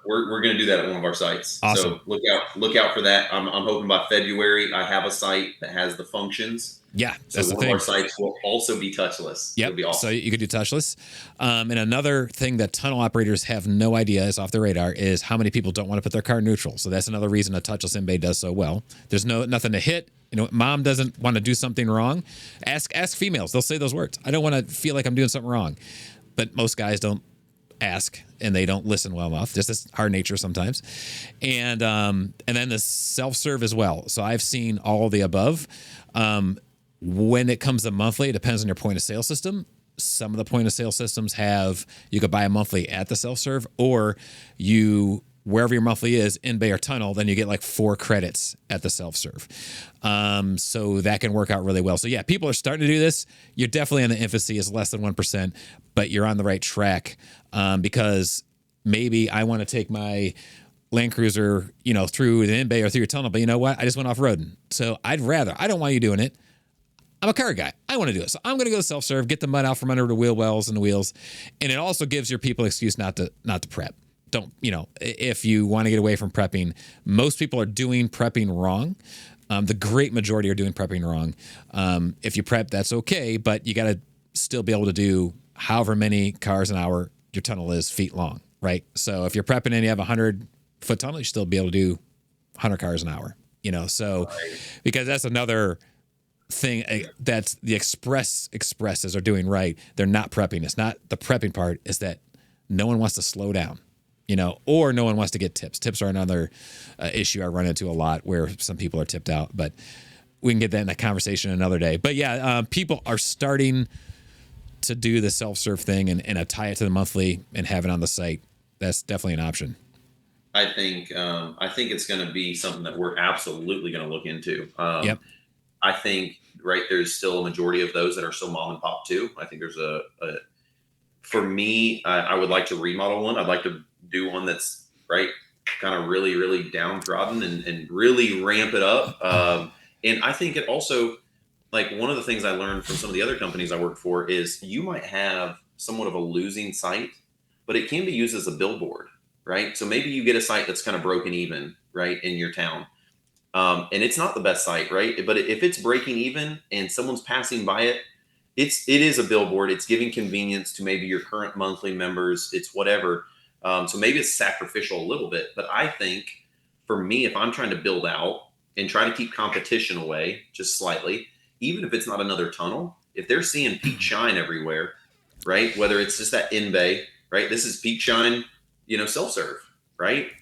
[SPEAKER 2] We're going to do that at one of our sites.
[SPEAKER 1] Awesome.
[SPEAKER 2] So look out for that. I'm hoping by February I have a site that has the functions.
[SPEAKER 1] Yeah,
[SPEAKER 2] that's the thing. One of our sites will also be touchless.
[SPEAKER 1] Yep.
[SPEAKER 2] It'll be awesome.
[SPEAKER 1] So you could do touchless. And another thing that tunnel operators have no idea is off their radar is how many people don't want to put their car neutral. So that's another reason a touchless in-bay does so well. There's nothing to hit. You know, mom doesn't want to do something wrong. Ask females. They'll say those words. I don't want to feel like I'm doing something wrong. But most guys don't ask and they don't listen well enough. Just this our nature sometimes. And then the self-serve as well. So I've seen all of the above. When it comes to monthly, it depends on your point of sale system. Some of the point of sale systems you could buy a monthly at the self-serve, or wherever your monthly is, in-bay or tunnel, then you get like 4 credits at the self-serve. So that can work out really well. So yeah, people are starting to do this. You're definitely in the infancy, is less than 1%, but you're on the right track, because maybe I want to take my Land Cruiser, you know, through the in-bay or through your tunnel, but you know what? I just went off-roading. So I don't want you doing it. I'm a car guy. I want to do it. So I'm going to go self-serve, get the mud out from under the wheel wells and the wheels. And it also gives your people an excuse not to prep. Don't, you know, if you want to get away from prepping, most people are doing prepping wrong. The great majority are doing prepping wrong. If you prep, that's okay, but you got to still be able to do however many cars an hour your tunnel is feet long, right? So if you're prepping and you have a 100-foot tunnel, you still be able to do 100 cars an hour, you know? So, because that's another thing that's the expresses are doing right. They're not prepping. It's not the prepping part. Is that no one wants to slow down, you know, or no one wants to get tips. Tips are another issue I run into a lot, where some people are tipped out. But we can get that in a conversation another day. But yeah, people are starting to do the self-serve thing and tie it to the monthly and have it on the site. That's definitely an option.
[SPEAKER 2] I think it's going to be something that we're absolutely going to look into.
[SPEAKER 1] Yep.
[SPEAKER 2] I think there's still a majority of those that are still mom and pop too. I think there's for me, I would like to remodel one. I'd like to do one that's kind of really, really downtrodden and really ramp it up. And I think it also, like, one of the things I learned from some of the other companies I worked for is you might have somewhat of a losing site, but it can be used as a billboard, right? So maybe you get a site that's kind of broken even, right, in your town. And it's not the best site, right? But if it's breaking even and someone's passing by it, it is a billboard. It's giving convenience to maybe your current monthly members. It's whatever. So maybe it's sacrificial a little bit. But I think for me, if I'm trying to build out and try to keep competition away just slightly, even if it's not another tunnel, if they're seeing peak shine everywhere, right? Whether it's just that in bay, right? This is peak shine, self-serve, right?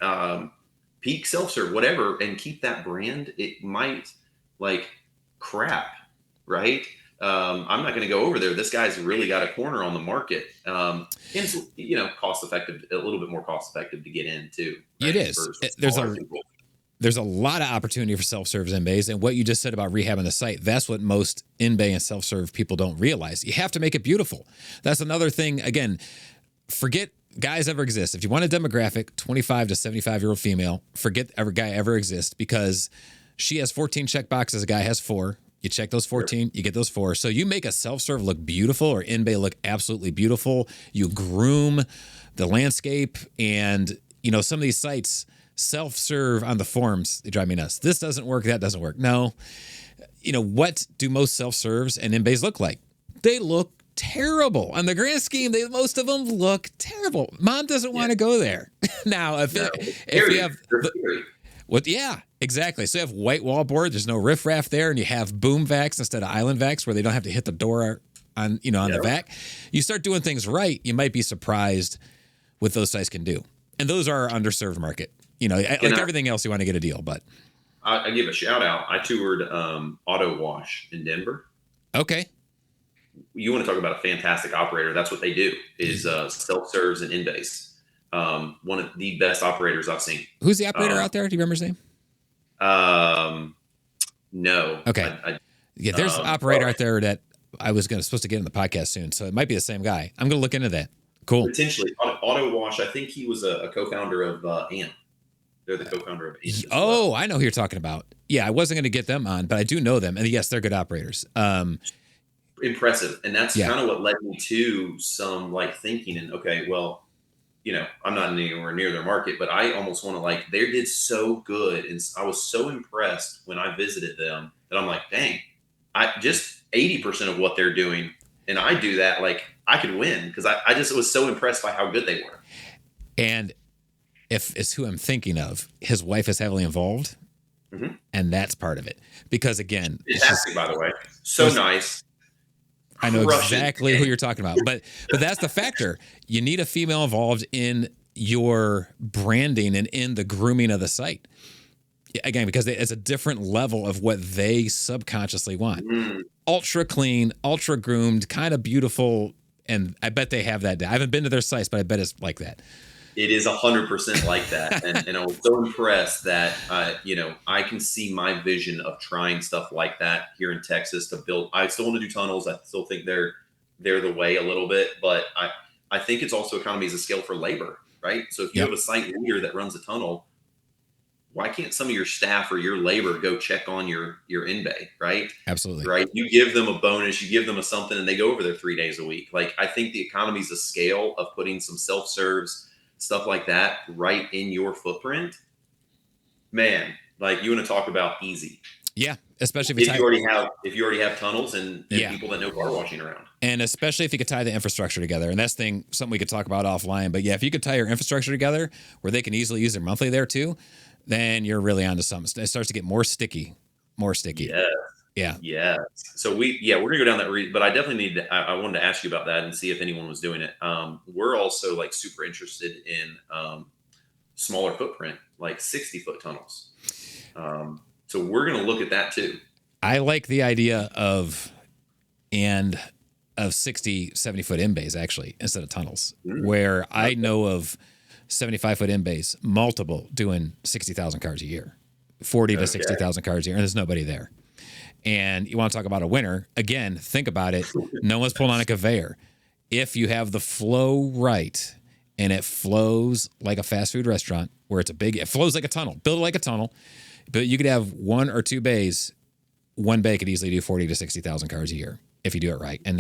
[SPEAKER 2] Peak self-serve, whatever, and keep that brand. It might crap, right? I'm not going to go over there. This guy's really got a corner on the market. And it's, cost effective, a little bit more cost effective to get in too.
[SPEAKER 1] It
[SPEAKER 2] Right?
[SPEAKER 1] is. There's a lot of opportunity for self-serves in bays. And what you just said about rehabbing the site, that's what most in-bay and self-serve people don't realize. You have to make it beautiful. That's another thing. Again, forget guys ever exist. If you want a demographic, 25 to 75-year-old female, forget every guy ever exists, because she has 14 check boxes. A guy has 4. You check those 14, you get those 4. So you make a self-serve look beautiful, or in-bay look absolutely beautiful. You groom the landscape, and some of these sites self-serve on the forums, they drive me nuts. This doesn't work, that doesn't work. No. What do most self-serves and in-bays look like? They look terrible. On the grand scheme, most of them look terrible. Mom doesn't want to go there. Now, if you have exactly. So you have white wallboard, there's no riffraff there, and you have boom vacs instead of island vacs where they don't have to hit the door on the vac. You start doing things right, you might be surprised what those sites can do. And those are our underserved market. Everything else, you want to get a deal, but
[SPEAKER 2] I give a shout out. I toured Auto Wash in Denver.
[SPEAKER 1] Okay.
[SPEAKER 2] You want to talk about a fantastic operator? That's what they do, is self-serves and in-bays. One of the best operators I've seen.
[SPEAKER 1] Who's the operator out there? Do you remember his name?
[SPEAKER 2] No.
[SPEAKER 1] Okay. There's an operator out there that I was supposed to get in the podcast soon, so it might be the same guy. I'm going to look into that. Cool.
[SPEAKER 2] Potentially. Auto Wash, I think he was a co-founder of AMP. They're the co-founder of AMP.
[SPEAKER 1] Oh, I know who you're talking about. Yeah, I wasn't going to get them on, but I do know them. And yes, they're good operators.
[SPEAKER 2] Impressive. And that's kind of what led me to some thinking, and okay, well, I'm not anywhere near their market, but I almost want to they did so good. And I was so impressed when I visited them that I'm like, dang, I just 80% of what they're doing. And I do that, I could win, because I just was so impressed by how good they were.
[SPEAKER 1] And if it's who I'm thinking of, his wife is heavily involved. Mm-hmm. And that's part of it. Because again,
[SPEAKER 2] fantastic, by the way. So nice.
[SPEAKER 1] I know exactly who you're talking about, but that's the factor. You need a female involved in your branding and in the grooming of the site. Again, because it's a different level of what they subconsciously want. Ultra clean, ultra groomed, kind of beautiful, and I bet they have that. I haven't been to their sites, but I bet it's like that.
[SPEAKER 2] It is 100% like that. And I was so impressed that, I can see my vision of trying stuff like that here in Texas to build. I still want to do tunnels. I still think they're the way a little bit, but I think it's also economies of scale for labor, right? So if you have a site leader that runs a tunnel, why can't some of your staff or your labor go check on your in-bay, right?
[SPEAKER 1] Absolutely.
[SPEAKER 2] Right. You give them a bonus, you give them a something, and they go over there 3 days a week. I think the economies of scale of putting some self-serves, stuff like that, right in your footprint, man, you want to talk about easy.
[SPEAKER 1] Yeah, especially
[SPEAKER 2] if you already have tunnels and people that know car washing around.
[SPEAKER 1] And especially if you could tie the infrastructure together. And that's something we could talk about offline. But yeah, if you could tie your infrastructure together where they can easily use their monthly there too, then you're really onto something. It starts to get more sticky. Yeah.
[SPEAKER 2] So we're gonna go down that route, but I definitely I wanted to ask you about that and see if anyone was doing it. We're also super interested in smaller footprint, 60-foot tunnels. So we're gonna look at that too.
[SPEAKER 1] I like the idea of 60, 70 foot in bays actually instead of tunnels, where I know of 75-foot in bays, multiple doing 60,000 cars a year, 40 to 60,000 cars a year, and there's nobody there. And you want to talk about a winner? Again, think about it. No one's pulling on a conveyor. If you have the flow right and it flows like a fast food restaurant where it flows like a tunnel, build it like a tunnel, but you could have one or two bays. One bay could easily do 40 to 60,000 cars a year if you do it right. And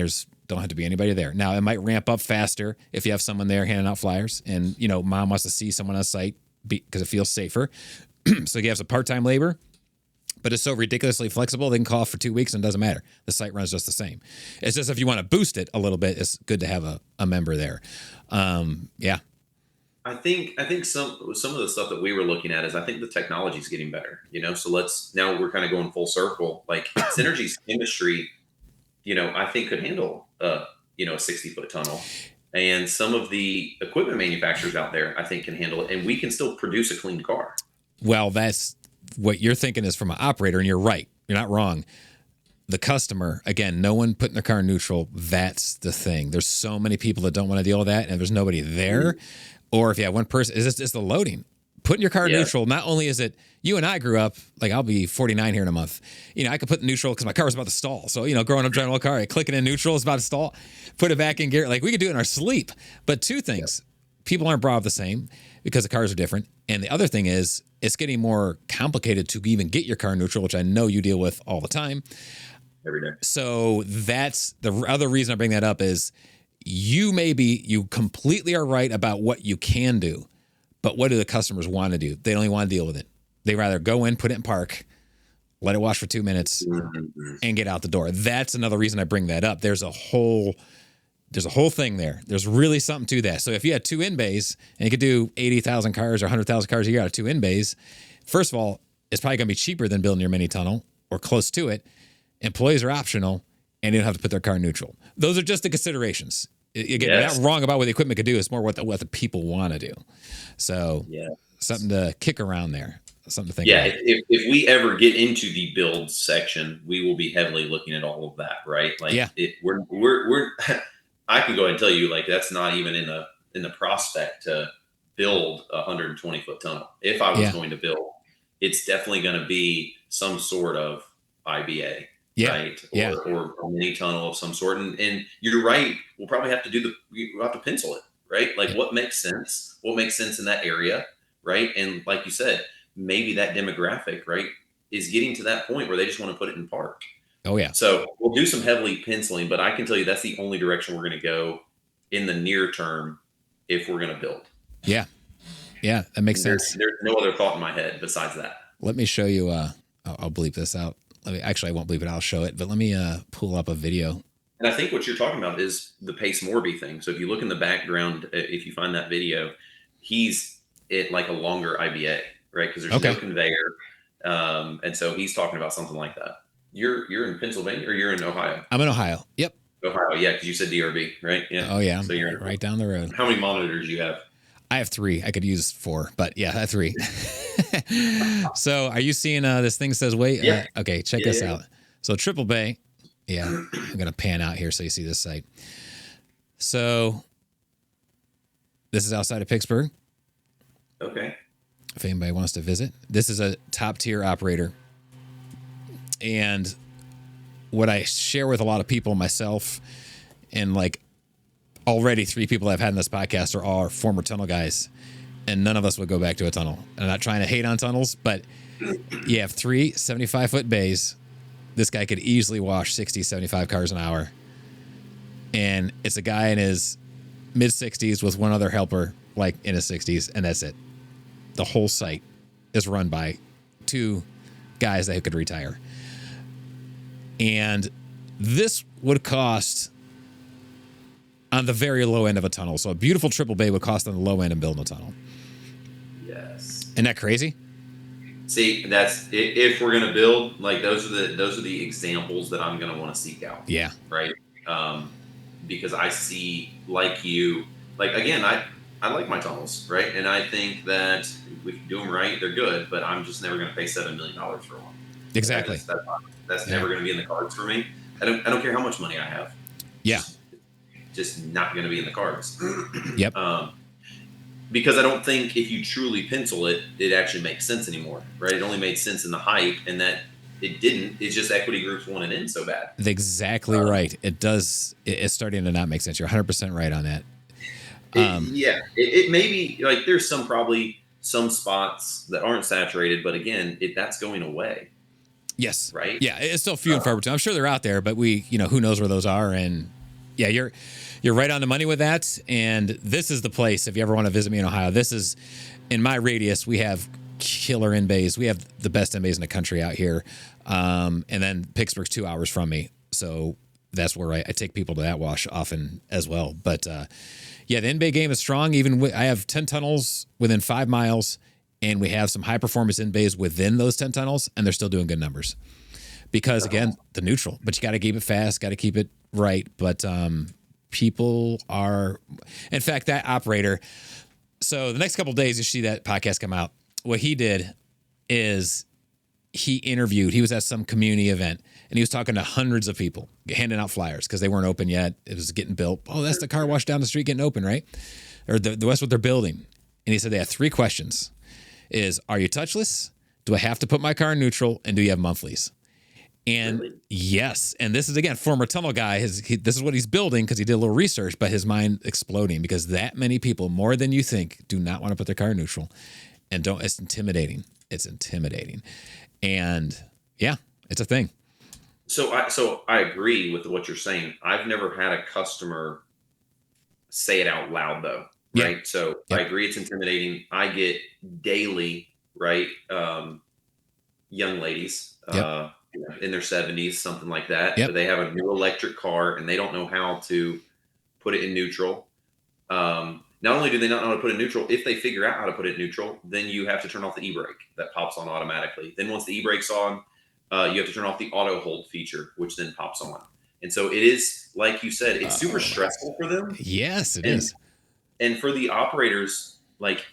[SPEAKER 1] don't have to be anybody there. Now, it might ramp up faster if you have someone there handing out flyers and, mom wants to see someone on site because it feels safer. So you have some part-time labor, but it's so ridiculously flexible, they can call off for 2 weeks and it doesn't matter. The site runs just the same. It's just if you want to boost it a little bit, it's good to have a member there. Yeah.
[SPEAKER 2] I think some of the stuff that we were looking at is I think the technology is getting better, so now we're kind of going full circle. Like Synergy's chemistry, I think could handle a 60-foot tunnel, and some of the equipment manufacturers out there I think can handle it, and we can still produce a clean car.
[SPEAKER 1] Well, that's what you're thinking is from an operator, and you're right. You're not wrong. The customer, again, no one putting their car in neutral. That's the thing. There's so many people that don't want to deal with that, and there's nobody there. Or if you have one person, it's the loading. Putting your car in neutral, not only is it, you and I grew up, like I'll be 49 here in a month. I could put in neutral because my car was about to stall. So, growing up driving a car, I click it in neutral, it's about to stall, put it back in gear. Like we could do it in our sleep. But two things, people aren't brought up the same because the cars are different. And the other thing is it's getting more complicated to even get your car neutral, which I know you deal with all the time.
[SPEAKER 2] Every day.
[SPEAKER 1] So that's the other reason I bring that up is you completely are right about what you can do, but what do the customers want to do? They don't even want to deal with it. They rather go in, put it in park, let it wash for 2 minutes, and get out the door. That's another reason I bring that up. There's a whole thing there. There's really something to that. So if you had two in bays and you could do 80,000 cars or 100,000 cars a year out of two in bays, first of all, it's probably going to be cheaper than building your mini tunnel or close to it. Employees are optional, and you don't have to put their car neutral. Those are just the considerations. Again, you're not wrong about what the equipment could do. It's more what the people want to do. So something to kick around there. Something to think about.
[SPEAKER 2] If we ever get into the build section, we will be heavily looking at all of that, right? Like we're I can go ahead and tell you, like, that's not even in the prospect to build a 120-foot tunnel. If I was going to build, it's definitely going to be some sort of IBA. Right. Or a mini tunnel of some sort. And you're right. We'll probably have to we'll have to pencil it, right? Like what makes sense in that area. Right. And like you said, maybe that demographic, right, is getting to that point where they just want to put it in park.
[SPEAKER 1] Oh yeah.
[SPEAKER 2] So we'll do some heavily penciling, but I can tell you that's the only direction we're going to go in the near term if we're going to build.
[SPEAKER 1] Yeah. Yeah. That makes sense.
[SPEAKER 2] There's no other thought in my head besides that.
[SPEAKER 1] Let me show you. I'll bleep this out. Actually, I won't bleep it. I'll show it. But let me pull up a video.
[SPEAKER 2] And I think what you're talking about is the Pace Morby thing. So if you look in the background, if you find that video, he's at like a longer IBA, right? Because there's no conveyor. And so he's talking about something like that. You're in Pennsylvania or you're in Ohio?
[SPEAKER 1] I'm in Ohio. Yep.
[SPEAKER 2] Ohio, yeah, because you said DRB, right? Yeah.
[SPEAKER 1] Oh yeah.
[SPEAKER 2] So you're
[SPEAKER 1] right down the road.
[SPEAKER 2] How many monitors do you have?
[SPEAKER 1] I have 3. I could use 4, but yeah, I have 3. So are you seeing this thing says wait?
[SPEAKER 2] Yeah.
[SPEAKER 1] Okay, check this out. So Triple Bay. Yeah, I'm going to pan out here so you see this site. So this is outside of Pittsburgh.
[SPEAKER 2] Okay.
[SPEAKER 1] If anybody wants to visit. This is a top tier operator. And what I share with a lot of people, myself, and like already 3 people I've had in this podcast are all former tunnel guys, and none of us would go back to a tunnel. I'm not trying to hate on tunnels, but you have 3 75-foot bays. This guy could easily wash 60, 75 cars an hour. And it's a guy in his mid-60s with one other helper, like in his 60s, and that's it. The whole site is run by 2 guys that could retire. And this would cost on the very low end of a tunnel. So a beautiful triple bay would cost on the low end of building a tunnel.
[SPEAKER 2] Yes.
[SPEAKER 1] Isn't that crazy?
[SPEAKER 2] See, that's if we're gonna build, like those are the examples that I'm gonna want to seek out.
[SPEAKER 1] Yeah.
[SPEAKER 2] Right. Because I see, like you, like again, I like my tunnels, right? And I think that if we can do them right, they're good. But I'm just never gonna pay $7 million for one.
[SPEAKER 1] Exactly.
[SPEAKER 2] That's That's never going to be in the cards for me. I don't care how much money I have.
[SPEAKER 1] Yeah.
[SPEAKER 2] Just not going to be in the cards.
[SPEAKER 1] Yep.
[SPEAKER 2] Because I don't think if you truly pencil it, it actually makes sense anymore, right? It only made sense in the hype, and that it didn't. It's just equity groups want it in so bad.
[SPEAKER 1] Exactly right. It does. It's starting to not make sense. You're 100% right on that.
[SPEAKER 2] It may be like there's probably some spots that aren't saturated, but again, that's going away.
[SPEAKER 1] Yes.
[SPEAKER 2] Right.
[SPEAKER 1] Yeah. It's still few and far between. I'm sure they're out there, but who knows where those are. And yeah, you're right on the money with that. And this is the place, if you ever want to visit me in Ohio, this is in my radius. We have killer in bays. We have the best in bays in the country out here. And then Pittsburgh's 2 hours from me. So that's where I take people to that wash often as well. But, yeah, the in-bay game is strong. I have 10 tunnels within 5 miles, and we have some high-performance in-bays within those 10 tunnels, and they're still doing good numbers. Because, again, the neutral. But you got to keep it fast, got to keep it right. But people are – in fact, that operator – so the next couple of days you see that podcast come out. What he did is he was at some community event, and he was talking to hundreds of people, handing out flyers because they weren't open yet. It was getting built. Oh, that's the car wash down the street getting open, right? Or that's what they're building. And he said they have 3 questions. Are you touchless? Do I have to put my car in neutral? And do you have monthlies? And really? Yes. And this is, again, former tunnel guy. This is what he's building because he did a little research, but his mind exploding because that many people, more than you think, do not want to put their car in neutral. And it's intimidating. It's intimidating. And yeah, it's a thing.
[SPEAKER 2] So I agree with what you're saying. I've never had a customer say it out loud though. Right. Yeah. So I agree. It's intimidating. I get daily, right. Young ladies, in their 70s, something like that. Yep. They have a new electric car and they don't know how to put it in neutral. Not only do they not know how to put it in neutral, if they figure out how to put it in neutral, then you have to turn off the e-brake that pops on automatically. Then once the e-brake's on, you have to turn off the auto hold feature, which then pops on. And so it is, like you said, it's super stressful for them.
[SPEAKER 1] Yes, it is.
[SPEAKER 2] And for the operators, like,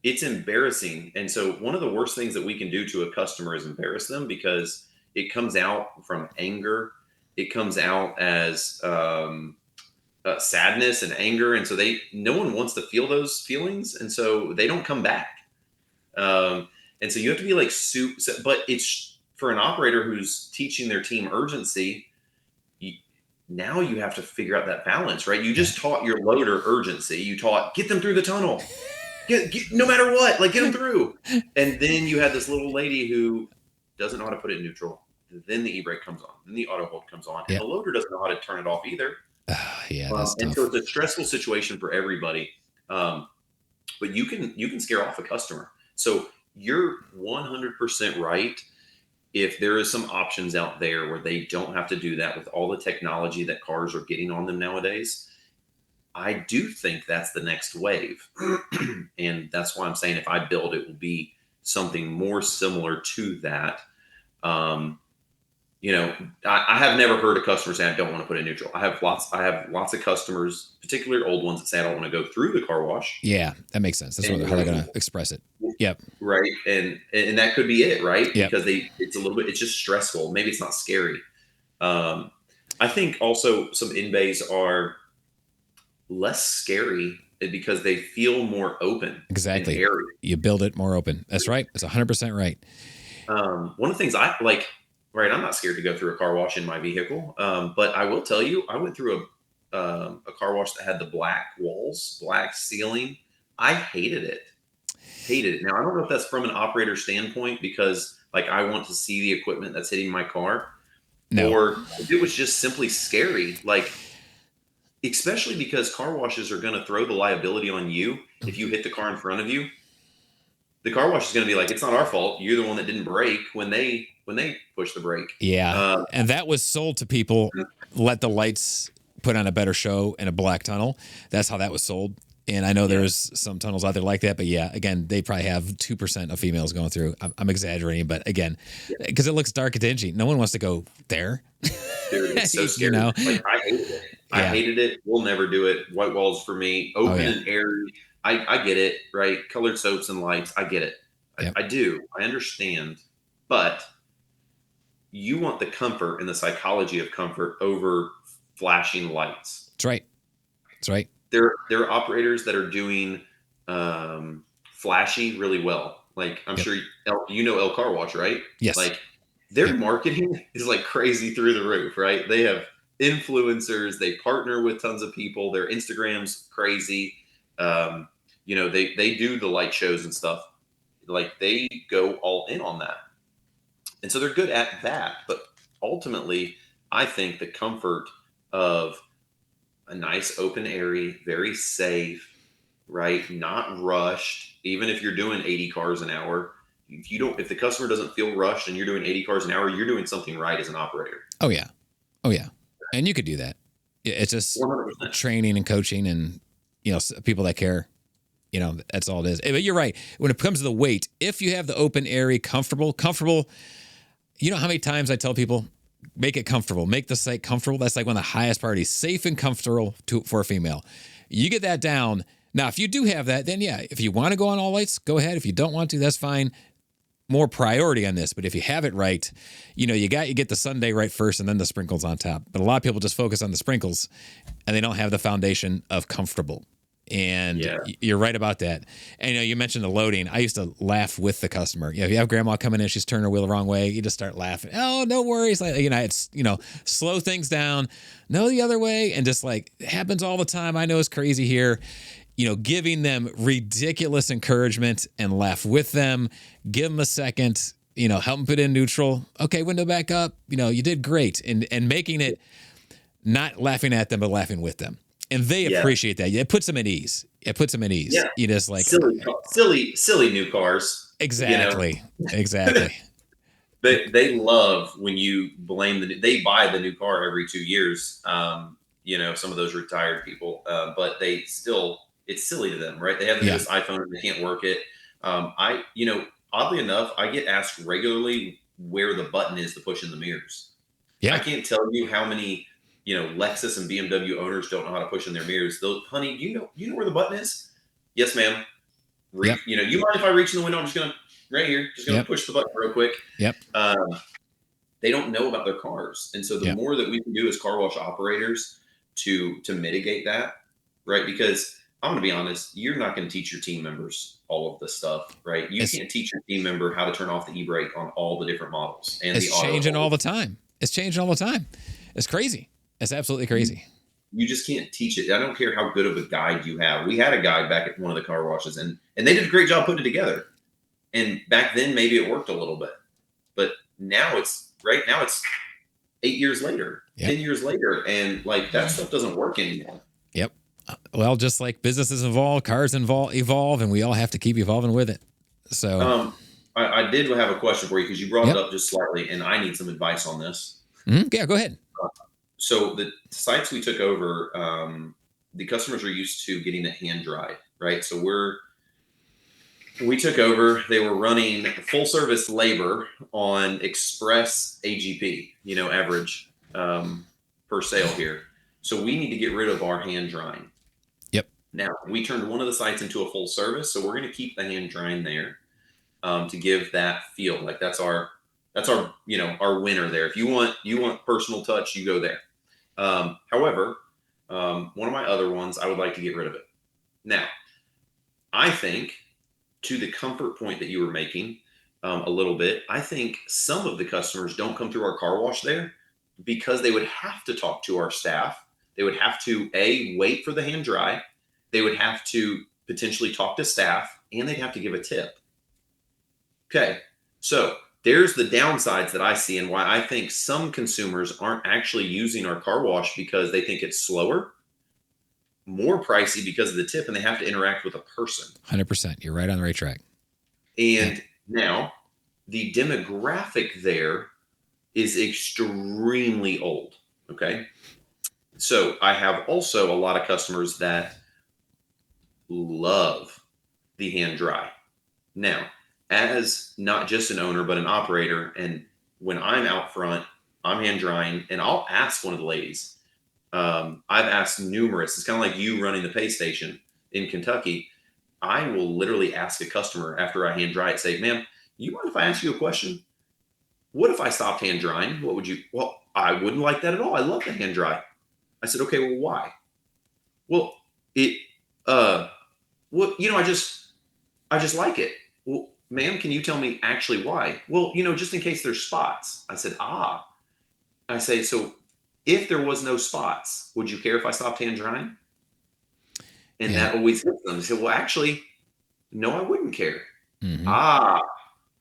[SPEAKER 2] it's embarrassing. And so one of the worst things that we can do to a customer is embarrass them because it comes out from anger. It comes out as sadness and anger. And so no one wants to feel those feelings. And so they don't come back. And so you have to be like, but it's for an operator who's teaching their team urgency. Now you have to figure out that balance, right? You just taught your loader urgency. You taught, get them through the tunnel. Get, no matter what, like, get them through. And then you had this little lady who doesn't know how to put it in neutral. Then the e-brake comes on. Then the auto hold comes on. And the loader doesn't know how to turn it off either.
[SPEAKER 1] That's
[SPEAKER 2] and
[SPEAKER 1] tough.
[SPEAKER 2] so it's a stressful situation for everybody. But you can scare off a customer. So you're 100% right. If there is some options out there where they don't have to do that with all the technology that cars are getting on them nowadays, I do think that's the next wave. And that's why I'm saying if I build it will be something more similar to that. I have never heard a customer say I don't want to put it in neutral. I have lots of customers, particularly old ones, that say I don't want to go through the car wash.
[SPEAKER 1] Yeah, that makes sense. That's how they're going to express it. Yep.
[SPEAKER 2] Right. And that could be it, right?
[SPEAKER 1] Yep.
[SPEAKER 2] Because it's just stressful. Maybe it's not scary. I think also some in-bays are less scary because they feel more open.
[SPEAKER 1] Exactly.
[SPEAKER 2] And airy.
[SPEAKER 1] You build it more open. That's right. That's 100% right.
[SPEAKER 2] One of the things I like, right, I'm not scared to go through a car wash in my vehicle. But I will tell you, I went through a car wash that had the black walls, black ceiling. I hated it. Now, I don't know if that's from an operator standpoint because, like, I want to see the equipment that's hitting my car. No. Or if it was just simply scary. Like, especially because car washes are going to throw the liability on you if you hit the car in front of you. The car wash is going to be like, it's not our fault. You're the one that didn't brake when they push the brake.
[SPEAKER 1] Yeah. And that was sold to people. Let the lights put on a better show in a black tunnel. That's how that was sold. And I know there's some tunnels out there like that, but yeah, again, they probably have 2% of females going through. I'm exaggerating, but again, because it looks dark and dingy. No one wants to go there.
[SPEAKER 2] Dude, it's so scary. Like, I hated it. I hated it. We'll never do it. White walls for me. Open and airy. I get it, right? Colored soaps and lights. I get it. I do. I understand. But you want the comfort and the psychology of comfort over flashing lights.
[SPEAKER 1] That's right. That's right.
[SPEAKER 2] There are operators that are doing flashy really well. Like I'm
[SPEAKER 1] Yep.
[SPEAKER 2] sure you know El Car Wash, right?
[SPEAKER 1] Yes.
[SPEAKER 2] Like their
[SPEAKER 1] Yep.
[SPEAKER 2] marketing is like crazy through the roof, right? They have influencers, they partner with tons of people. Their Instagram's crazy. Um, they do the light shows and stuff. Like they go all in on that. And so they're good at that. But ultimately, I think the comfort of a nice open area, very safe, right? Not rushed. Even if you're doing 80 cars an hour, if the customer doesn't feel rushed and you're doing 80 cars an hour, you're doing something right as an operator.
[SPEAKER 1] Oh yeah. Oh yeah. And you could do that. It's just
[SPEAKER 2] 100%.
[SPEAKER 1] training and coaching and, people that care. That's all it is. But you're right. When it comes to the weight, if you have the open area comfortable, you know how many times I tell people, make it comfortable, make the site comfortable. That's like one of the highest priorities, safe and comfortable for a female. You get that down. Now, if you do have that, then yeah, if you want to go on all lights, go ahead. If you don't want to, that's fine. More priority on this. But if you have it right, you get the Sunday right first and then the sprinkles on top. But a lot of people just focus on the sprinkles and they don't have the foundation of comfortable. And you're right about that. And you mentioned the loading. I used to laugh with the customer. If you have grandma coming in, she's turning her wheel the wrong way, you just start laughing. Oh, no worries. It's slow things down, no the other way, and just like it happens all the time. I know it's crazy here. Giving them ridiculous encouragement and laugh with them. Give them a second. Help them put in neutral. Okay, window back up. You did great, and making it not laughing at them but laughing with them. And they appreciate that. It puts them at ease.
[SPEAKER 2] Yeah.
[SPEAKER 1] You just like
[SPEAKER 2] silly new cars.
[SPEAKER 1] Exactly. Exactly.
[SPEAKER 2] They love when you blame they buy the new car every 2 years. Some of those retired people, but it's silly to them, right? They have the newest iPhone and they can't work it. Oddly enough, I get asked regularly where the button is to push in the mirrors. Yeah. I can't tell you how many Lexus and BMW owners don't know how to push in their mirrors. Honey, you know where the button is? Yes, ma'am. You mind if I reach in the window? I'm just gonna push the button real quick.
[SPEAKER 1] Yep.
[SPEAKER 2] They don't know about their cars, and so the more that we can do as car wash operators to mitigate that, right? Because I'm gonna be honest, you're not gonna teach your team members all of this stuff, right? You can't teach your team member how to turn off the e-brake on all the different models. And
[SPEAKER 1] it's changing all the time. It's changing all the time. It's crazy. It's absolutely crazy.
[SPEAKER 2] You just can't teach it. I don't care how good of a guide you have. We had a guide back at one of the car washes, and they did a great job putting it together. And back then, maybe it worked a little bit, but now it's 8 years later, 10 years later, and like that stuff doesn't work anymore.
[SPEAKER 1] Yep. Well, just like businesses evolve, cars evolve, and we all have to keep evolving with it. So,
[SPEAKER 2] I did have a question for you because you brought it up just slightly, and I need some advice on this.
[SPEAKER 1] Mm-hmm. Yeah, go ahead.
[SPEAKER 2] So the sites we took over, the customers are used to getting it hand dried, right? So we took over, they were running full service labor on express AGP, average per sale here. So we need to get rid of our hand drying.
[SPEAKER 1] Yep.
[SPEAKER 2] Now we turned one of the sites into a full service, so we're going to keep the hand drying there to give that feel. Like that's our our winner there. If you want personal touch, you go there. However, one of my other ones, I would like to get rid of it. Now, I think to the comfort point that you were making a little bit, I think some of the customers don't come through our car wash there because they would have to talk to our staff. They would have to wait for the hand dry. They would have to potentially talk to staff, and they'd have to give a tip. Okay, so there's the downsides that I see and why I think some consumers aren't actually using our car wash because they think it's slower, more pricey because of the tip, and they have to interact with a person.
[SPEAKER 1] 100%. You're right on the right track.
[SPEAKER 2] And now the demographic there is extremely old. Okay. So I have also a lot of customers that love the hand dry. Now, as not just an owner, but an operator, and when I'm out front, I'm hand drying, and I'll ask one of the ladies. I've asked numerous. It's kind of like you running the pay station in Kentucky. I will literally ask a customer after I hand dry it, say, "Ma'am, you mind if I ask you a question? what if I stopped hand drying? What would you? Well, I wouldn't like that at all. I love to hand dry. I said, okay, well, why? Well, it, uh, well, I just like it. Well, ma'am, can you tell me actually why? Well, just in case there's spots. I said, ah. I say, so if there was no spots, would you care if I stopped hand drying? And
[SPEAKER 1] Yeah.
[SPEAKER 2] that always hits them. They said, well, actually, no, I wouldn't care.
[SPEAKER 1] Mm-hmm.
[SPEAKER 2] Ah,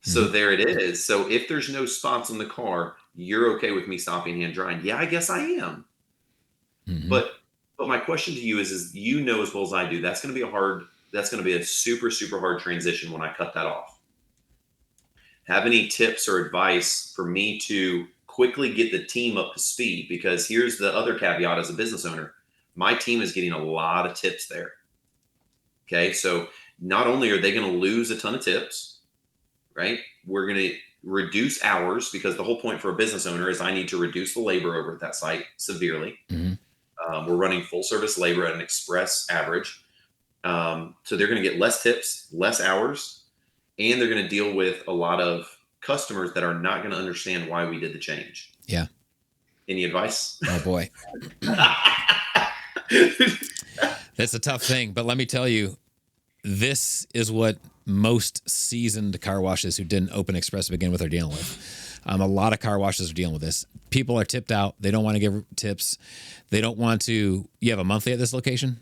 [SPEAKER 2] so
[SPEAKER 1] Mm-hmm.
[SPEAKER 2] there it is. So if there's no spots on the car, you're okay with me stopping hand drying? Yeah, I guess I am.
[SPEAKER 1] Mm-hmm.
[SPEAKER 2] But my question to you is you know as well as I do, that's going to be a super, super hard transition when I cut that off. Have any tips or advice for me to quickly get the team up to speed? Because here's the other caveat as a business owner. My team is getting a lot of tips there. Okay. So not only are they going to lose a ton of tips, right? We're going to reduce hours because the whole point for a business owner is I need to reduce the labor over at that site severely.
[SPEAKER 1] Mm-hmm.
[SPEAKER 2] We're running full service labor at an express average. So they're going to get less tips, less hours, and they're going to deal with a lot of customers that are not going to understand why we did the change.
[SPEAKER 1] Yeah.
[SPEAKER 2] Any advice?
[SPEAKER 1] Oh boy. That's a tough thing, but let me tell you, this is what most seasoned car washes who didn't open express to begin with are dealing with. A lot of car washes are dealing with this. People are tipped out. They don't want to give tips. They don't want to. You have a monthly at this location?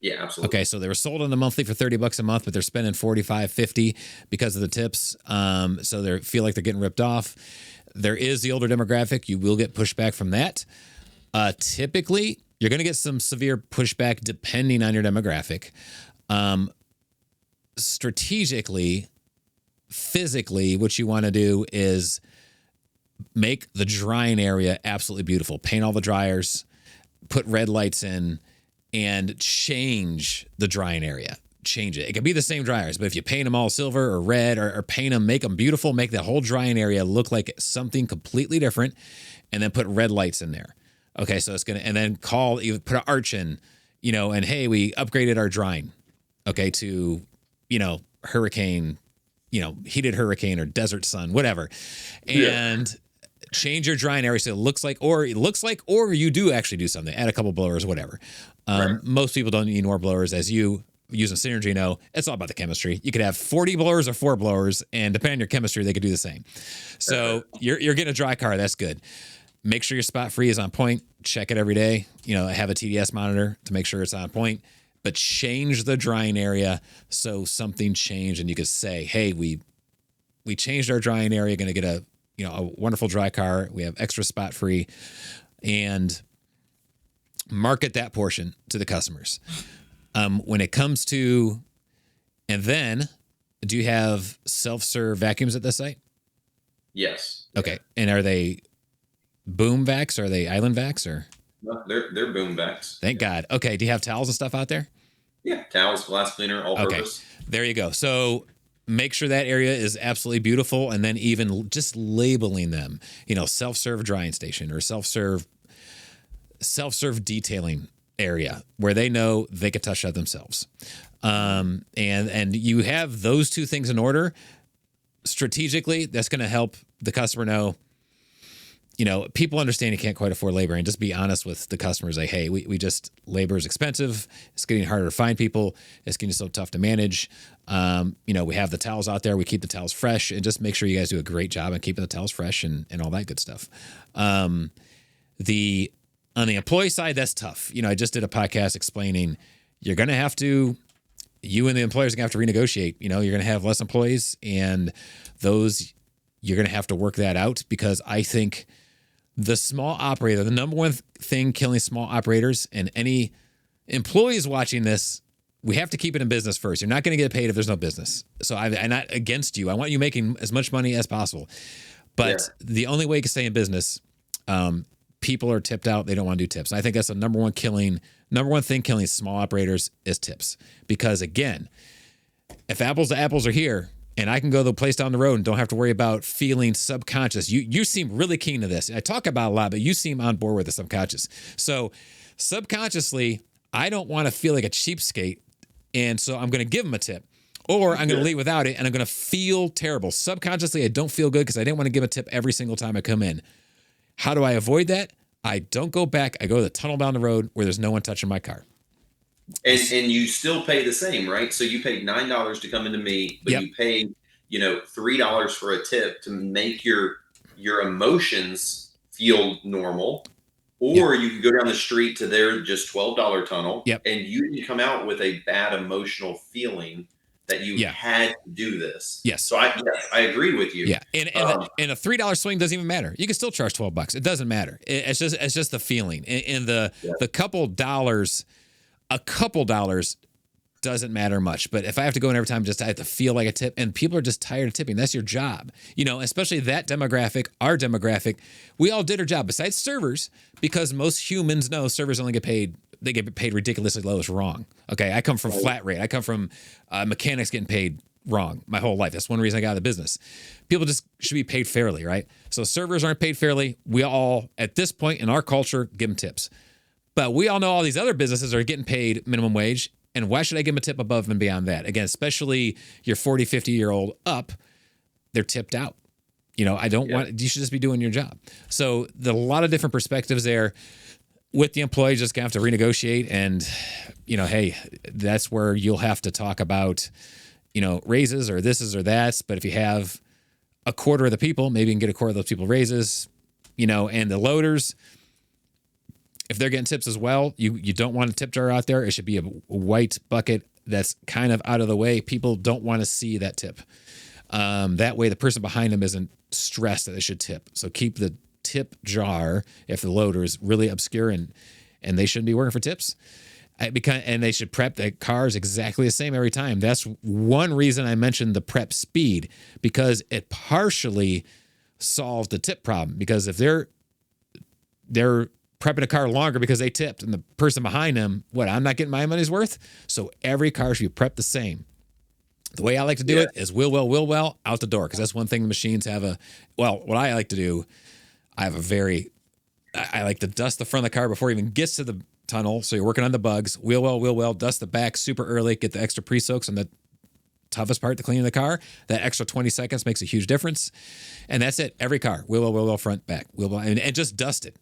[SPEAKER 2] Yeah, absolutely.
[SPEAKER 1] Okay, so they were sold on the monthly for $30 a month, but they're spending $45, $50 because of the tips. So they feel like they're getting ripped off. There is the older demographic. You will get pushback from that. Typically, you're going to get some severe pushback depending on your demographic. Strategically, physically, what you want to do is make the drying area absolutely beautiful. Paint all the dryers, put red lights in, and change the drying area. Change it. It could be the same dryers, but if you paint them all silver or red or paint them, make them beautiful, make the whole drying area look like something completely different, and then put red lights in there. Okay, so it's going to, and then put an arch in, and hey, we upgraded our drying, okay, to, hurricane, heated hurricane or desert sun, whatever. And change your drying area so it looks like, or you do actually do something, add a couple blowers, whatever. Right. Most people don't need more blowers, as you using Synergy know. It's all about the chemistry. You could have 40 blowers or 4 blowers, and depending on your chemistry, they could do the same. So you're getting a dry car. That's good. Make sure your spot free is on point. Check it every day. Have a TDS monitor to make sure it's on point. But change the drying area so something changed, and you could say, "Hey, we changed our drying area. Going to get a wonderful dry car. We have extra spot free," and market that portion to the customers. When it comes to, and then, do you have self-serve vacuums at this site?
[SPEAKER 2] Yes.
[SPEAKER 1] Okay, and are they boom vacs? Or are they island vacs or?
[SPEAKER 2] No, they're boom vacs.
[SPEAKER 1] Thank God. Okay. Do you have towels and stuff out there?
[SPEAKER 2] Yeah, towels, glass cleaner, all purpose.
[SPEAKER 1] There you go. So make sure that area is absolutely beautiful, and then even just labeling them, self-serve drying station or self-serve detailing area where they know they could touch that themselves. And you have those two things in order strategically. That's going to help the customer know. People understand you can't quite afford labor, and just be honest with the customers. Like, hey, labor is expensive. It's getting harder to find people. It's getting so tough to manage. We have the towels out there. We keep the towels fresh, and just make sure you guys do a great job in keeping the towels fresh and all that good stuff. On the employee side, that's tough. I just did a podcast explaining you're going to have to, you and the employers are going to have to renegotiate. You're going to have less employees, and those, you're going to have to work that out, because I think the small operator, the number one thing killing small operators, and any employees watching this, we have to keep it in business first. You're not going to get paid if there's no business. So I'm not against you. I want you making as much money as possible. But the only way you can stay in business, people are tipped out. They don't want to do tips. And I think that's the number one thing killing small operators is tips. Because again, if apples to apples are here, and I can go to the place down the road and don't have to worry about feeling subconscious. You seem really keen to this. I talk about it a lot, but you seem on board with the subconscious. So subconsciously, I don't want to feel like a cheapskate, and so I'm going to give them a tip. Or I'm going to leave without it and I'm going to feel terrible. Subconsciously, I don't feel good because I didn't want to give a tip every single time I come in. How do I avoid that? I don't go back. I go to the tunnel down the road where there's no one touching my car.
[SPEAKER 2] And you still pay the same, right? So you paid $9 to come into me, but you paid, $3 for a tip to make your emotions feel normal. Or you could go down the street to their just $12 tunnel, and you can come out with a bad emotional feeling that you had to do this.
[SPEAKER 1] Yes.
[SPEAKER 2] So I agree with you.
[SPEAKER 1] Yeah. And a $3 swing doesn't even matter. You can still charge $12. It doesn't matter. It's just the feeling. And the couple dollars, a couple dollars doesn't matter much. But if I have to go in every time, I have to feel like a tip, and people are just tired of tipping. That's your job. Especially that demographic, our demographic, we all did our job besides servers, because most humans know servers only get paid. They get paid ridiculously low. It's wrong. Okay. I come from flat rate. I come from mechanics getting paid wrong my whole life. That's one reason I got out of the business. People just should be paid fairly, right? So servers aren't paid fairly. We all, at this point in our culture, give them tips. But we all know all these other businesses are getting paid minimum wage. And why should I give them a tip above and beyond that? Again, especially your 40, 50-year-old up, they're tipped out. I don't want, you should just be doing your job. So there's a lot of different perspectives there. With the employees, just going to have to renegotiate, and hey, that's where you'll have to talk about raises or this is or that's. But if you have a quarter of the people, maybe you can get a quarter of those people raises. And the loaders, if they're getting tips as well, you don't want a tip jar out there. It should be a white bucket that's kind of out of the way. People don't want to see that tip. That way, the person behind them isn't stressed that they should tip. So keep the tip jar if the loader is really obscure and they shouldn't be working for tips. And they should prep the cars exactly the same every time. That's one reason I mentioned the prep speed, because it partially solves the tip problem. Because if they're prepping a car longer because they tipped and the person behind them, I'm not getting my money's worth? So every car should be prepped the same. The way I like to do it is will well, out the door. Because that's one thing the machines have what I like to do, I like to dust the front of the car before it even gets to the tunnel. So you're working on the bugs. Wheel well, dust the back super early, get the extra pre-soaks on the toughest part to clean the car. That extra 20 seconds makes a huge difference. And that's it. Every car, wheel well, front, back, wheel well, and just dust it.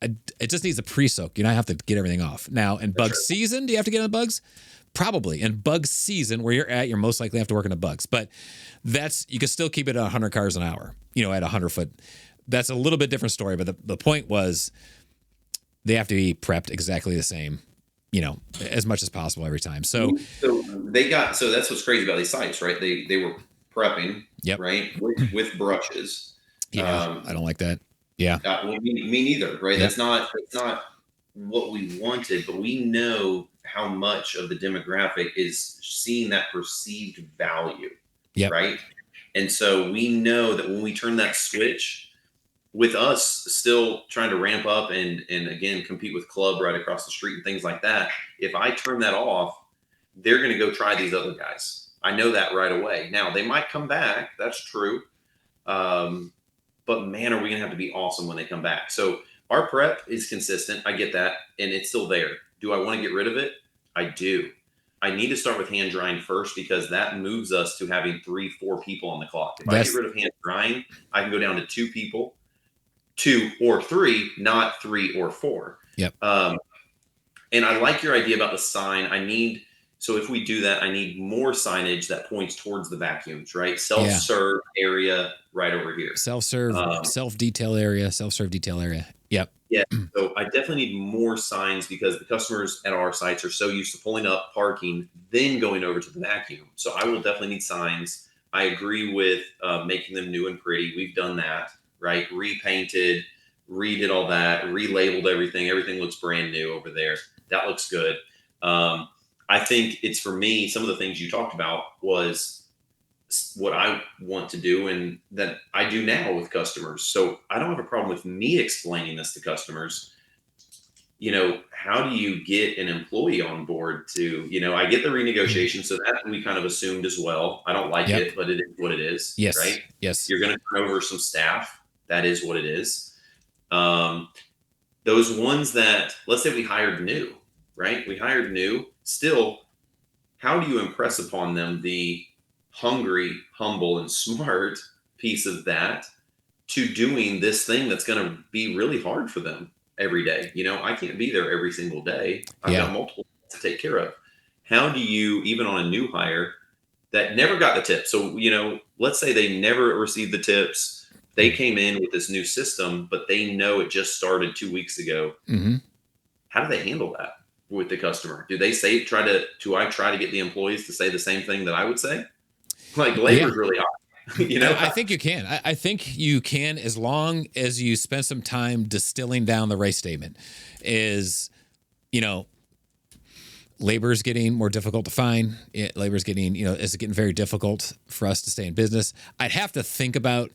[SPEAKER 1] It just needs a pre-soak. You don't have to get everything off. Now, in bug season, do you have to get on the bugs? Probably. In bug season, where you're at, you're most likely have to work on the bugs. But you can still keep it at 100 cars an hour, at 100 foot. That's a little bit different story. But the point was they have to be prepped exactly the same, as much as possible every time. So
[SPEAKER 2] that's what's crazy about these sites, right? They were prepping, right, with brushes.
[SPEAKER 1] Yeah, I don't like that. Yeah.
[SPEAKER 2] Me neither, right? Yep. That's not what we wanted, but we know how much of the demographic is seeing that perceived value, right? And so we know that when we turn that switch, with us still trying to ramp up and again, compete with Club right across the street and things like that, if I turn that off, they're going to go try these other guys. I know that right away. Now, they might come back. That's true. But man, are we going to have to be awesome when they come back. So our prep is consistent. I get that. And it's still there. Do I want to get rid of it? I do. I need to start with hand drying first, because that moves us to having 3-4 people on the clock. If I get rid of hand drying, I can go down to 2 people, 2 or 3, not 3 or 4.
[SPEAKER 1] Yep.
[SPEAKER 2] And I like your idea about the sign. So if we do that, I need more signage that points towards the vacuums, right? Self-serve area right over here.
[SPEAKER 1] Self-serve, self-detail area, self-serve detail area. Yep.
[SPEAKER 2] Yeah. So I definitely need more signs, because the customers at our sites are so used to pulling up, parking, then going over to the vacuum. So I will definitely need signs. I agree with making them new and pretty. We've done that, right? Repainted, redid all that, relabeled everything. Everything looks brand new over there. That looks good. I think it's, for me, some of the things you talked about was what I want to do and that I do now with customers. So I don't have a problem with me explaining this to customers. How do you get an employee on board to, I get the renegotiation. So that we kind of assumed as well. I don't like it, but it is what it is.
[SPEAKER 1] Yes.
[SPEAKER 2] Right.
[SPEAKER 1] Yes.
[SPEAKER 2] You're going to turn over some staff. That is what it is. Those ones that, let's say we hired new, right? We hired new. Still, how do you impress upon them the hungry, humble, and smart piece of that to doing this thing that's going to be really hard for them every day. I can't be there every single day. I've
[SPEAKER 1] Yeah.
[SPEAKER 2] got multiple to take care of. How do you, even on a new hire that never got the tip? So, let's say they never received the tips. They came in with this new system, but they know it just started 2 weeks ago.
[SPEAKER 1] Mm-hmm.
[SPEAKER 2] How do they handle that with the customer? Do they say, do I try to get the employees to say the same thing that I would say? Like labor's really hard.
[SPEAKER 1] I think you can. I think you can, as long as you spend some time distilling down the right statement. Is, labor is getting more difficult to find. Labor is getting, it's getting very difficult for us to stay in business. I'd have to think about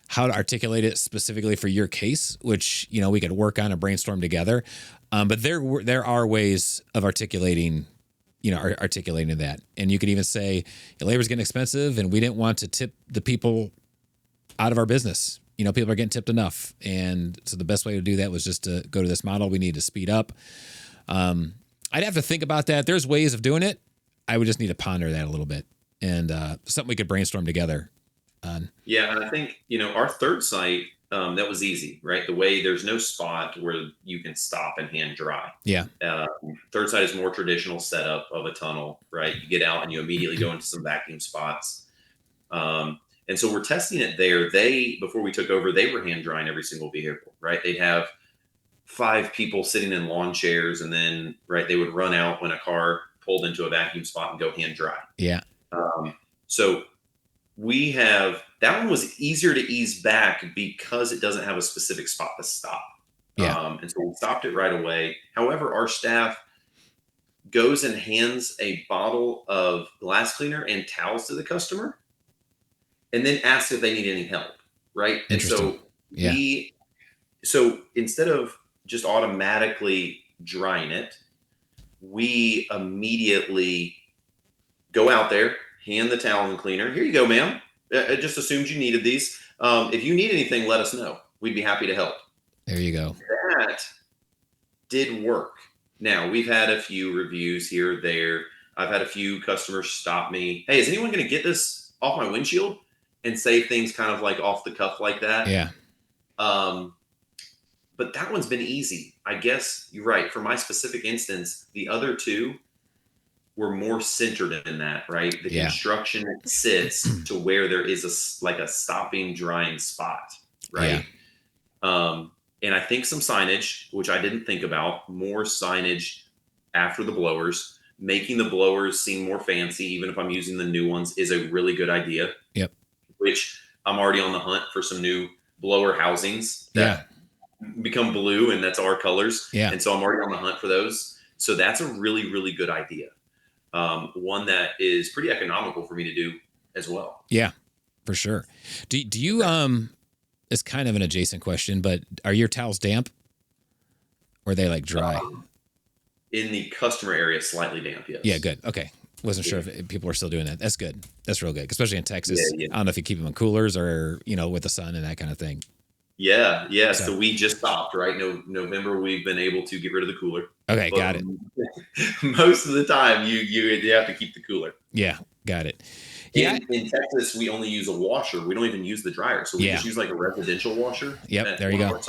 [SPEAKER 1] how to articulate it specifically for your case, which, we could work on and brainstorm together. But there are ways of articulating that. And you could even say, labor's getting expensive and we didn't want to tip the people out of our business. People are getting tipped enough. And so the best way to do that was just to go to this model. We need to speed up. I'd have to think about that. There's ways of doing it. I would just need to ponder that a little bit, and something we could brainstorm together on.
[SPEAKER 2] Yeah. And I think, our third site, that was easy, right? The way there's no spot where you can stop and hand dry.
[SPEAKER 1] Yeah.
[SPEAKER 2] Third site is more traditional setup of a tunnel, right? You get out and you immediately go into some vacuum spots. And so we're testing it there. Before we took over, they were hand drying every single vehicle, right? They'd have 5 people sitting in lawn chairs, and then, right, they would run out when a car pulled into a vacuum spot and go hand dry.
[SPEAKER 1] Yeah.
[SPEAKER 2] So that one was easier to ease back because it doesn't have a specific spot to stop.
[SPEAKER 1] Yeah.
[SPEAKER 2] And so we stopped it right away. However, our staff goes and hands a bottle of glass cleaner and towels to the customer, and then asks if they need any help. Right. And so so instead of just automatically drying it, we immediately go out there, hand the towel and cleaner. Here you go, ma'am. I just assumed you needed these. If you need anything, let us know. We'd be happy to help.
[SPEAKER 1] There you go.
[SPEAKER 2] That did work. Now, we've had a few reviews here or there. I've had a few customers stop me. Hey, is anyone going to get this off my windshield? And say things kind of like off the cuff like that.
[SPEAKER 1] Yeah.
[SPEAKER 2] But that one's been easy. I guess you're right. For my specific instance, the other two were more centered in that, right? The construction sits to where there is a stopping, drying spot, right? Yeah. And I think some signage, which I didn't think about, more signage after the blowers, making the blowers seem more fancy, even if I'm using the new ones, is a really good idea.
[SPEAKER 1] Yep.
[SPEAKER 2] Which I'm already on the hunt for some new blower housings that become blue, and that's our colors.
[SPEAKER 1] Yeah.
[SPEAKER 2] And so I'm already on the hunt for those. So that's a really, really good idea. One that is pretty economical for me to do as well.
[SPEAKER 1] Yeah, for sure. Do you, it's kind of an adjacent question, but are your towels damp or are they like dry?
[SPEAKER 2] In the customer area, slightly damp, yes.
[SPEAKER 1] Yeah, good. Okay. Wasn't sure if people are still doing that. That's good. That's real good, especially in Texas.
[SPEAKER 2] Yeah.
[SPEAKER 1] I don't know if you keep them in coolers or, with the sun and that kind of thing.
[SPEAKER 2] Yeah. So we just stopped, right? November, we've been able to get rid of the cooler.
[SPEAKER 1] Okay, got it.
[SPEAKER 2] Most of the time, you have to keep the cooler.
[SPEAKER 1] Yeah, got it. Yeah.
[SPEAKER 2] In Texas, we only use a washer. We don't even use the dryer. So we just use like a residential washer.
[SPEAKER 1] Yep, there you go.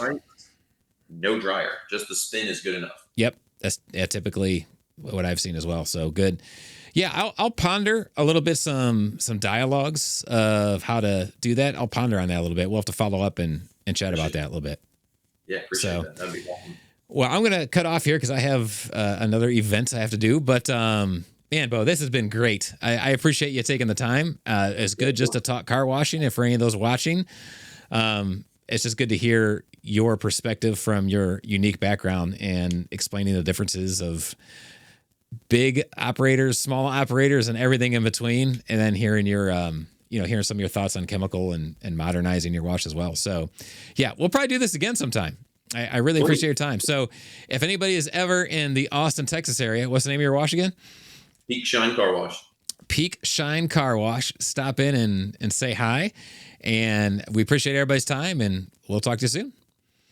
[SPEAKER 2] No dryer. Just the spin is good enough.
[SPEAKER 1] Yep. That's typically what I've seen as well. So good. Yeah, I'll ponder a little bit some dialogues of how to do that. I'll ponder on that a little bit. We'll have to follow up and chat about that a little bit.
[SPEAKER 2] Yeah, appreciate that. That'd be awesome. Well,
[SPEAKER 1] I'm going to cut off here because I have another event I have to do. But, man, Beau, this has been great. I appreciate you taking the time. It's good just to talk car washing. And for any of those watching, it's just good to hear your perspective from your unique background and explaining the differences of big operators, small operators, and everything in between. And then hearing your, hearing some of your thoughts on chemical and modernizing your wash as well. So yeah, we'll probably do this again sometime. I really appreciate your time. So if anybody is ever in the Austin, Texas area, what's the name of your wash again?
[SPEAKER 2] Peak Shine Car Wash.
[SPEAKER 1] Peak Shine Car Wash. Stop in and say hi. And we appreciate everybody's time, and we'll talk to you soon.